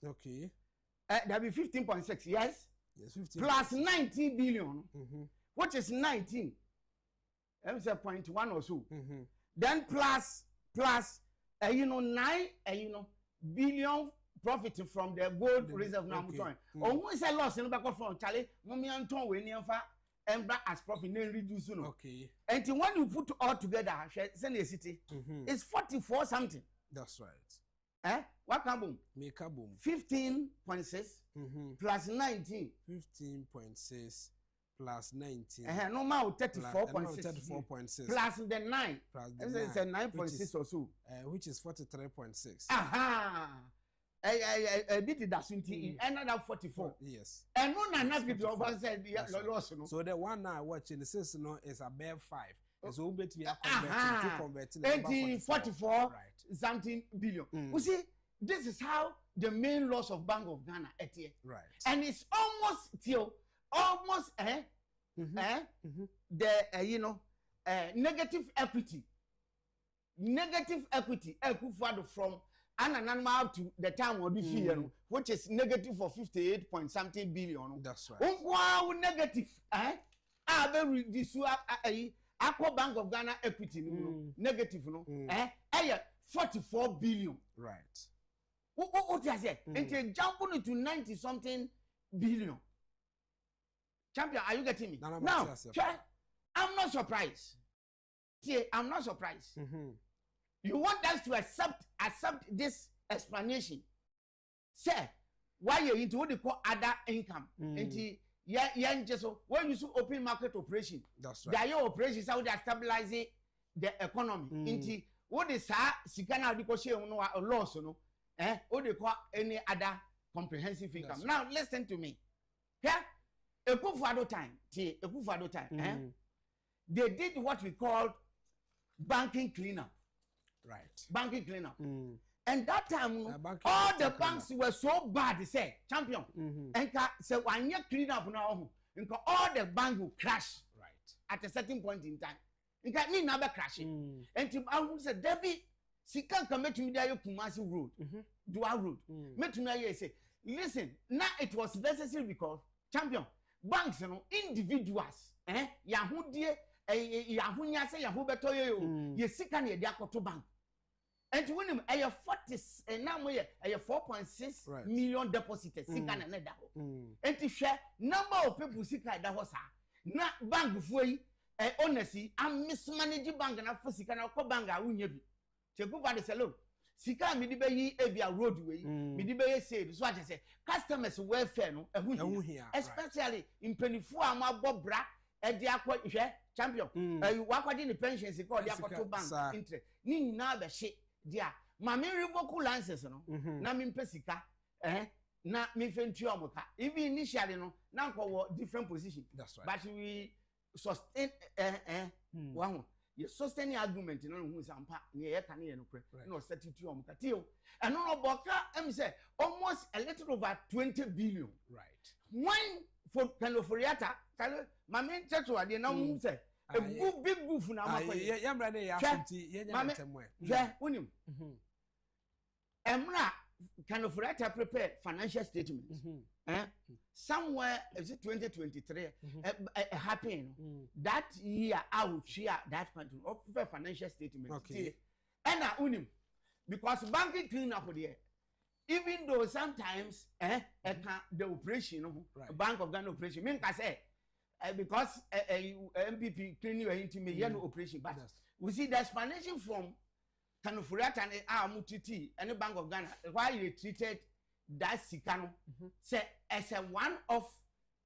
Okay. That be 15.6. Yes. Yes. 15. Plus 19 billion. What is 19? That's a 0.1 or so. Then plus 9 billion profit from the gold reserve now. Or who is a loss in the back of Charlie? Mommy Anton when you as profit then reduce okay. And when you put all together, send a city, it's 44 something. That's right. What can boom? Make a boom. 15.6 plus 19. 15.6 plus 19. Normal 34.6. 34.6 plus the 9. Plus the 9. It's a 9.6 or so. Which is 43.6. Aha. A bit doesn't another 44. Yes. And one another people said loss. So the one now watching the system is above 5. So we bet we are converting 44 right. Something billion. You see, this is how the main loss of Bank of Ghana at here. Right. And it's almost the negative equity. Negative equity from an to the time will be fear, which is negative of 58 point something billion. That's right. Wow, negative. This Aqua Bank of Ghana equity negative, 44 billion. Right. What is it? And they jump on into 90 something billion. Champion, are you getting me? Now, I'm not surprised. I'm not surprised. You want us to accept this explanation. Sir, why you into what they call other income? Just when you see open market operation, that's right. Their operations how they are stabilizing the economy. Into what is Sikana because you know a loss, what they call any other comprehensive income. That's now listen to me. Yeah, akufo-addo time. They did what we called banking cleanup. Right. Banking cleanup. And that time, all the banks were so bad, they said, champion. And so when you clean up now, all the banks will crash. Right. At a certain point in time. You can need another crashing. And I said, Debbie, she can't come to me there, Kumasi Road, Dual Road. Met me say, listen, now it was necessary because, champion, banks, individuals, Yahoo, yahunya say yahu beto yo ye sika na ye dia koto bank and when him 40 now moye 4.6 million deposited sika na da ho and hwe number of people sika da ho sa na bank fuo yi honestly am mismanage bank na fo sika na ko bank a wunya bi cheku va de selo sika mi di be yi ebia road way mi di be ye sale so ati say customers welfare no ehu here especially in 24 am abobra e di akwa hwe champion wakwadi ni pensions ko di akwa bank interest ni na be hye dia ma me revoke license no na me mpesika na me fentu omuka even initially no na nko different position but we sustain one you sustain argument no hu sampa ne ye ka ne ye no kre no settle omuka tio and no boka em say almost a little over 20 billion right when for kind of riata ma me chetu ade na mu say a big boof na makoye yamra ne ya afiti ye nya ntemwe je unim emra kind of right prepare financial statements somewhere is it 2023 happened that year I will share that country of financial statements okay and unim because banking clean up there even though sometimes the operation Bank of Ghana operation mean ka say because MPP cleaning your intimate no operation but we see the explanation from Kanufuriata and Amutiti and the Bank of Ghana why they treated that Sikano say as a one-off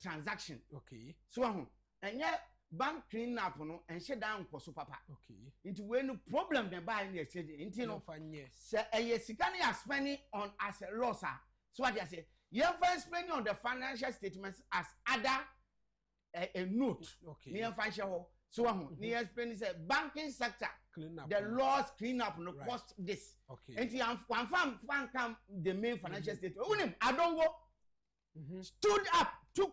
transaction. Okay. So and yeah, bank clean up no and shut down for papa. Okay. It when no problem they buy in the exchange. Into no say a Sikani are spending on as a loss. So what I say, you have spending on the financial statements as other a note. Okay. Near financial. So near spending say banking sector. Clean up, the laws clean up no cost this. Okay. And one farm come the main financial statement. Unim, I don't go. Stood up, took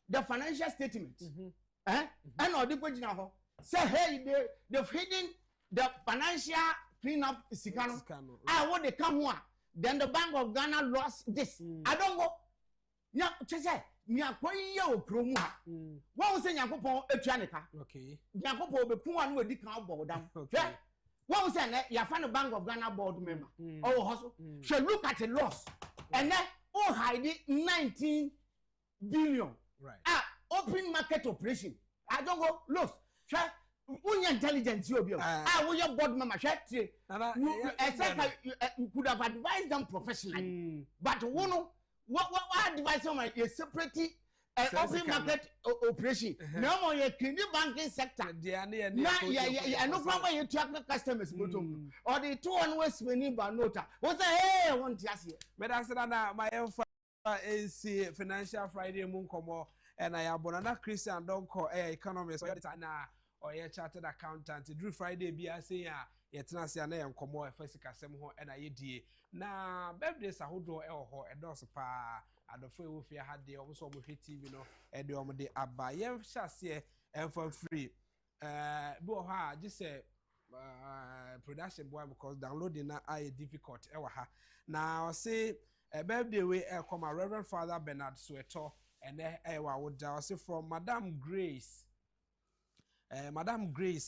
the financial statement. And all the question now. Say hey, they've hidden the financial clean up Sikano. I want to come one. Then the Bank of Ghana lost this. I don't go. Yeah, say. Nyakoye okromu ha won se nyakopon etuaneka okay nyakopon be kun anu edi kan board dam hwe won se na ya fa no Bank of Ghana board member oh hoso she look at the loss and then oh hide 19 billion right open market operation I don't go loss hwe unya intelligence obi we your board member hwe tie you could have advised them professionally but wono what advice on my separate open market operation no more your banking sector yeah no problem you track customers bottom or the two one was winning by nota what hey want to ask but that's na my is financial Friday moon komo and I abonana Christian don't call economist or your chartered accountant drew Friday be I say yetena se na yenkomo efasika sem ho na yedie na birthdays ahodo ho edos pa adofo ewofia hade omo so mo hwe TV no ede omo de aba yem hyase enfam free bi ho a just production boy because downloading na are difficult ha na say birthday we come Reverend Father Bernard Sweto and wa woda say from Madam Grace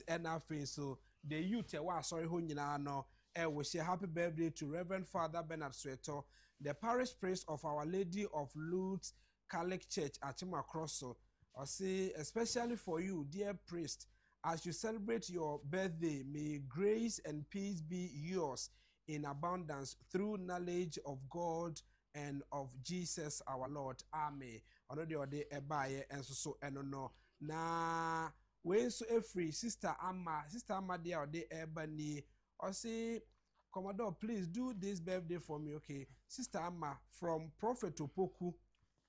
and our face so the youth sorry ho nyina no we say happy birthday to Reverend Father Bernard Sweto, the parish priest of Our Lady of Lourdes Catholic Church at Chimakroso. I say especially for you, dear priest, as you celebrate your birthday, may grace and peace be yours in abundance through knowledge of God and of Jesus our Lord. Amen. Already ode ebaye enso eno na we so free sister Amma dia ode ebani or say Commodore, please do this birthday for me, okay? Sister Amma from Prophet Opoku,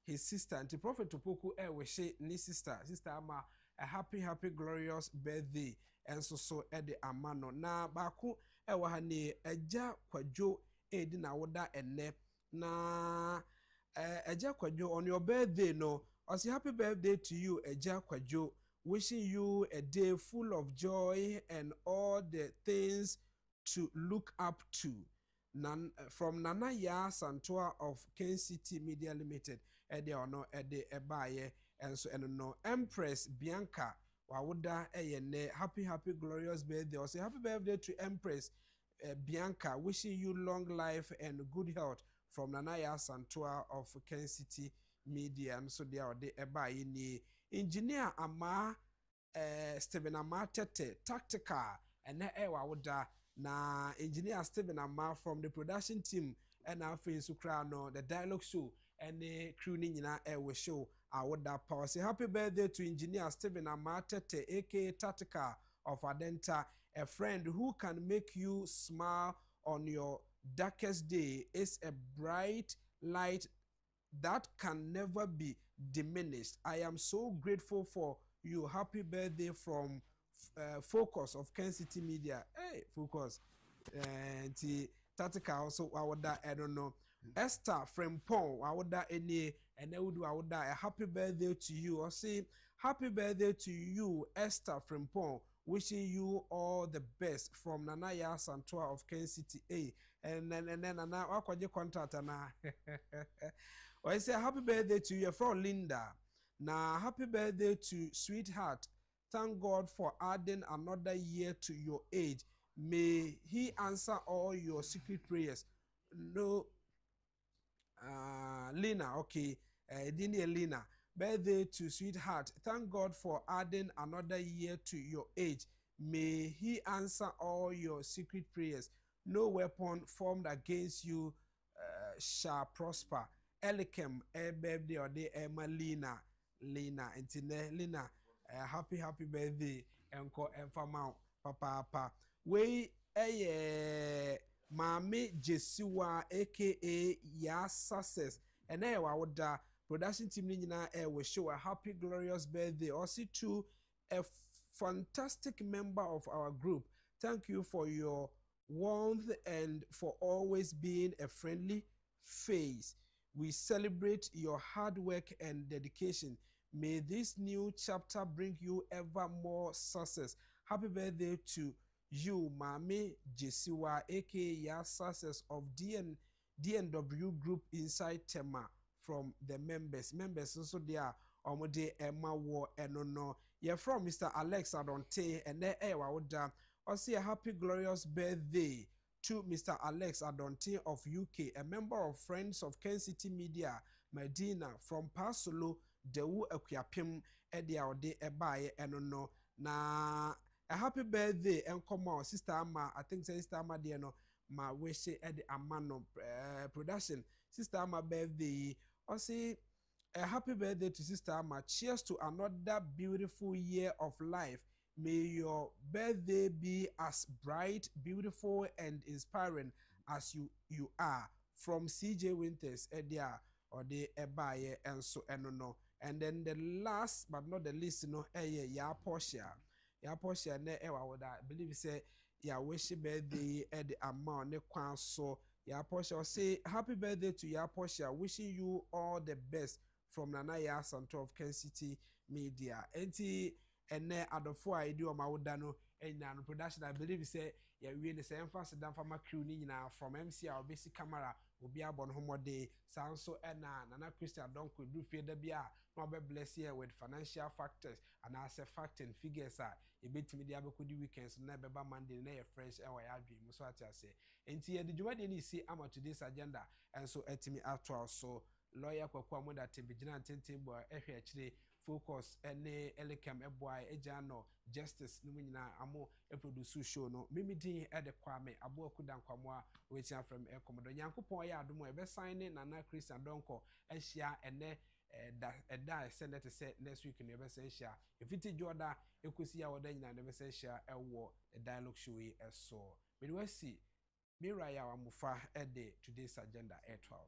his sister, and Prophet Opoku we say ni sister Amma a happy glorious birthday and so the amano na baku wa hani eja kwadwo edi na woda enne na eja kwadwo on your birthday no I say happy birthday to you eja kwadwo, wishing you a day full of joy and all the things to look up to. From Nana Ya Santua of Kencity Media Limited, Ede ono Ede Ebaye and so and no Empress Bianca wawoda ne happy glorious birthday. Or say happy birthday to Empress Bianca, wishing you long life and good health from Nanaya Santua of Kencity Media. And so they are the eba engineer Ama Stephen Ama Tete tactical and wawoda na engineer Stephen Ama from the production team and our face Ukrano the dialogue show and the crew nina we show wawoda power. Say happy birthday to engineer Stephen Ama Tete aka Tactical of Adenta, a friend who can make you smile on your darkest day. Is a bright light that can never be diminished. I am so grateful for you. Happy birthday from Focus of Kencity Media. Hey, Focus. And Tatika also, I would I don't know. Esther from Pong, I would any, and I would die. A happy birthday to you. Or say, happy birthday to you, Esther from Pong. Wishing you all the best from Nanaya Santua of Kencity A. And then Nana, what could you contact? I say happy birthday to your friend Linda. Now, happy birthday to sweetheart. Thank God for adding another year to your age. May He answer all your secret prayers. No, Lena, okay. Dini Lena. Birthday to sweetheart. Thank God for adding another year to your age. May He answer all your secret prayers. No weapon formed against you shall prosper. Elikem, birthday or day, Emma Lena, and Lena, happy birthday, Enko Enfamau, Papa. We Mami Jesiwa, aka Ya Success, and I would production team Nina will show a happy, glorious birthday. Also to a fantastic member of our group. Thank you for your warmth and for always being a friendly face. We celebrate your hard work and dedication. May this new chapter bring you ever more success. Happy birthday to you, Mami Jesiwa, aka Ya Success of DNW Group inside Tema from the members. Members also there. Omode Emma War Enono. You're from Mr. Alex Adonte and then Woda. I say a happy glorious birthday to Mr. Alex Adonte of UK, a member of Friends of Kencity Media, Medina from Pasolo, Dewu Equiapim, Edia Ode Ebaye Enono. Na a happy birthday and come on, Sister Amma. I think Sister Amma Diano, my wish at the Amano production. Sister Amma birthday. I say a happy birthday to Sister Amma. Cheers to another beautiful year of life. May your birthday be as bright, beautiful, and inspiring as you are. From CJ Winters, Edia, or the Ebaye, and so no. And then the last but not the least, Ya Portia. Ya Portia, ne ewa would I believe say, ya wish birthday at the amount, ne kwan so. Ya Portia say, happy birthday to Ya Portia, wishing you all the best from Nanaya Santo of Kencity Media. And then adofo I do my wodano and production. I believe say we the same fast than from my crew from MC or basic camera will be about home day. Sound so Nana Christian don't could do fear the beer, no be bless here with financial factors and as a fact and figures are a bit to me the other could do weekends never Monday near fresh hour dream. So I say and here did you already see I'm today's agenda and so at me at so lawyer kwa muda tembijina boy actually Focus any Elikem Eboy Ejano Justice Numina Amo a produce show no Mimi D at the Kwame Abo Kudan Kwamwa which are from El Commodore Yanko Poya Dumo ever signing Nana Christian Donko and Shia and da send it to say next week in the best share. If it is Jordan, you could see our day in the best share a war a dialogue show as so. We will see Miraya Mufa at the today's agenda at 12.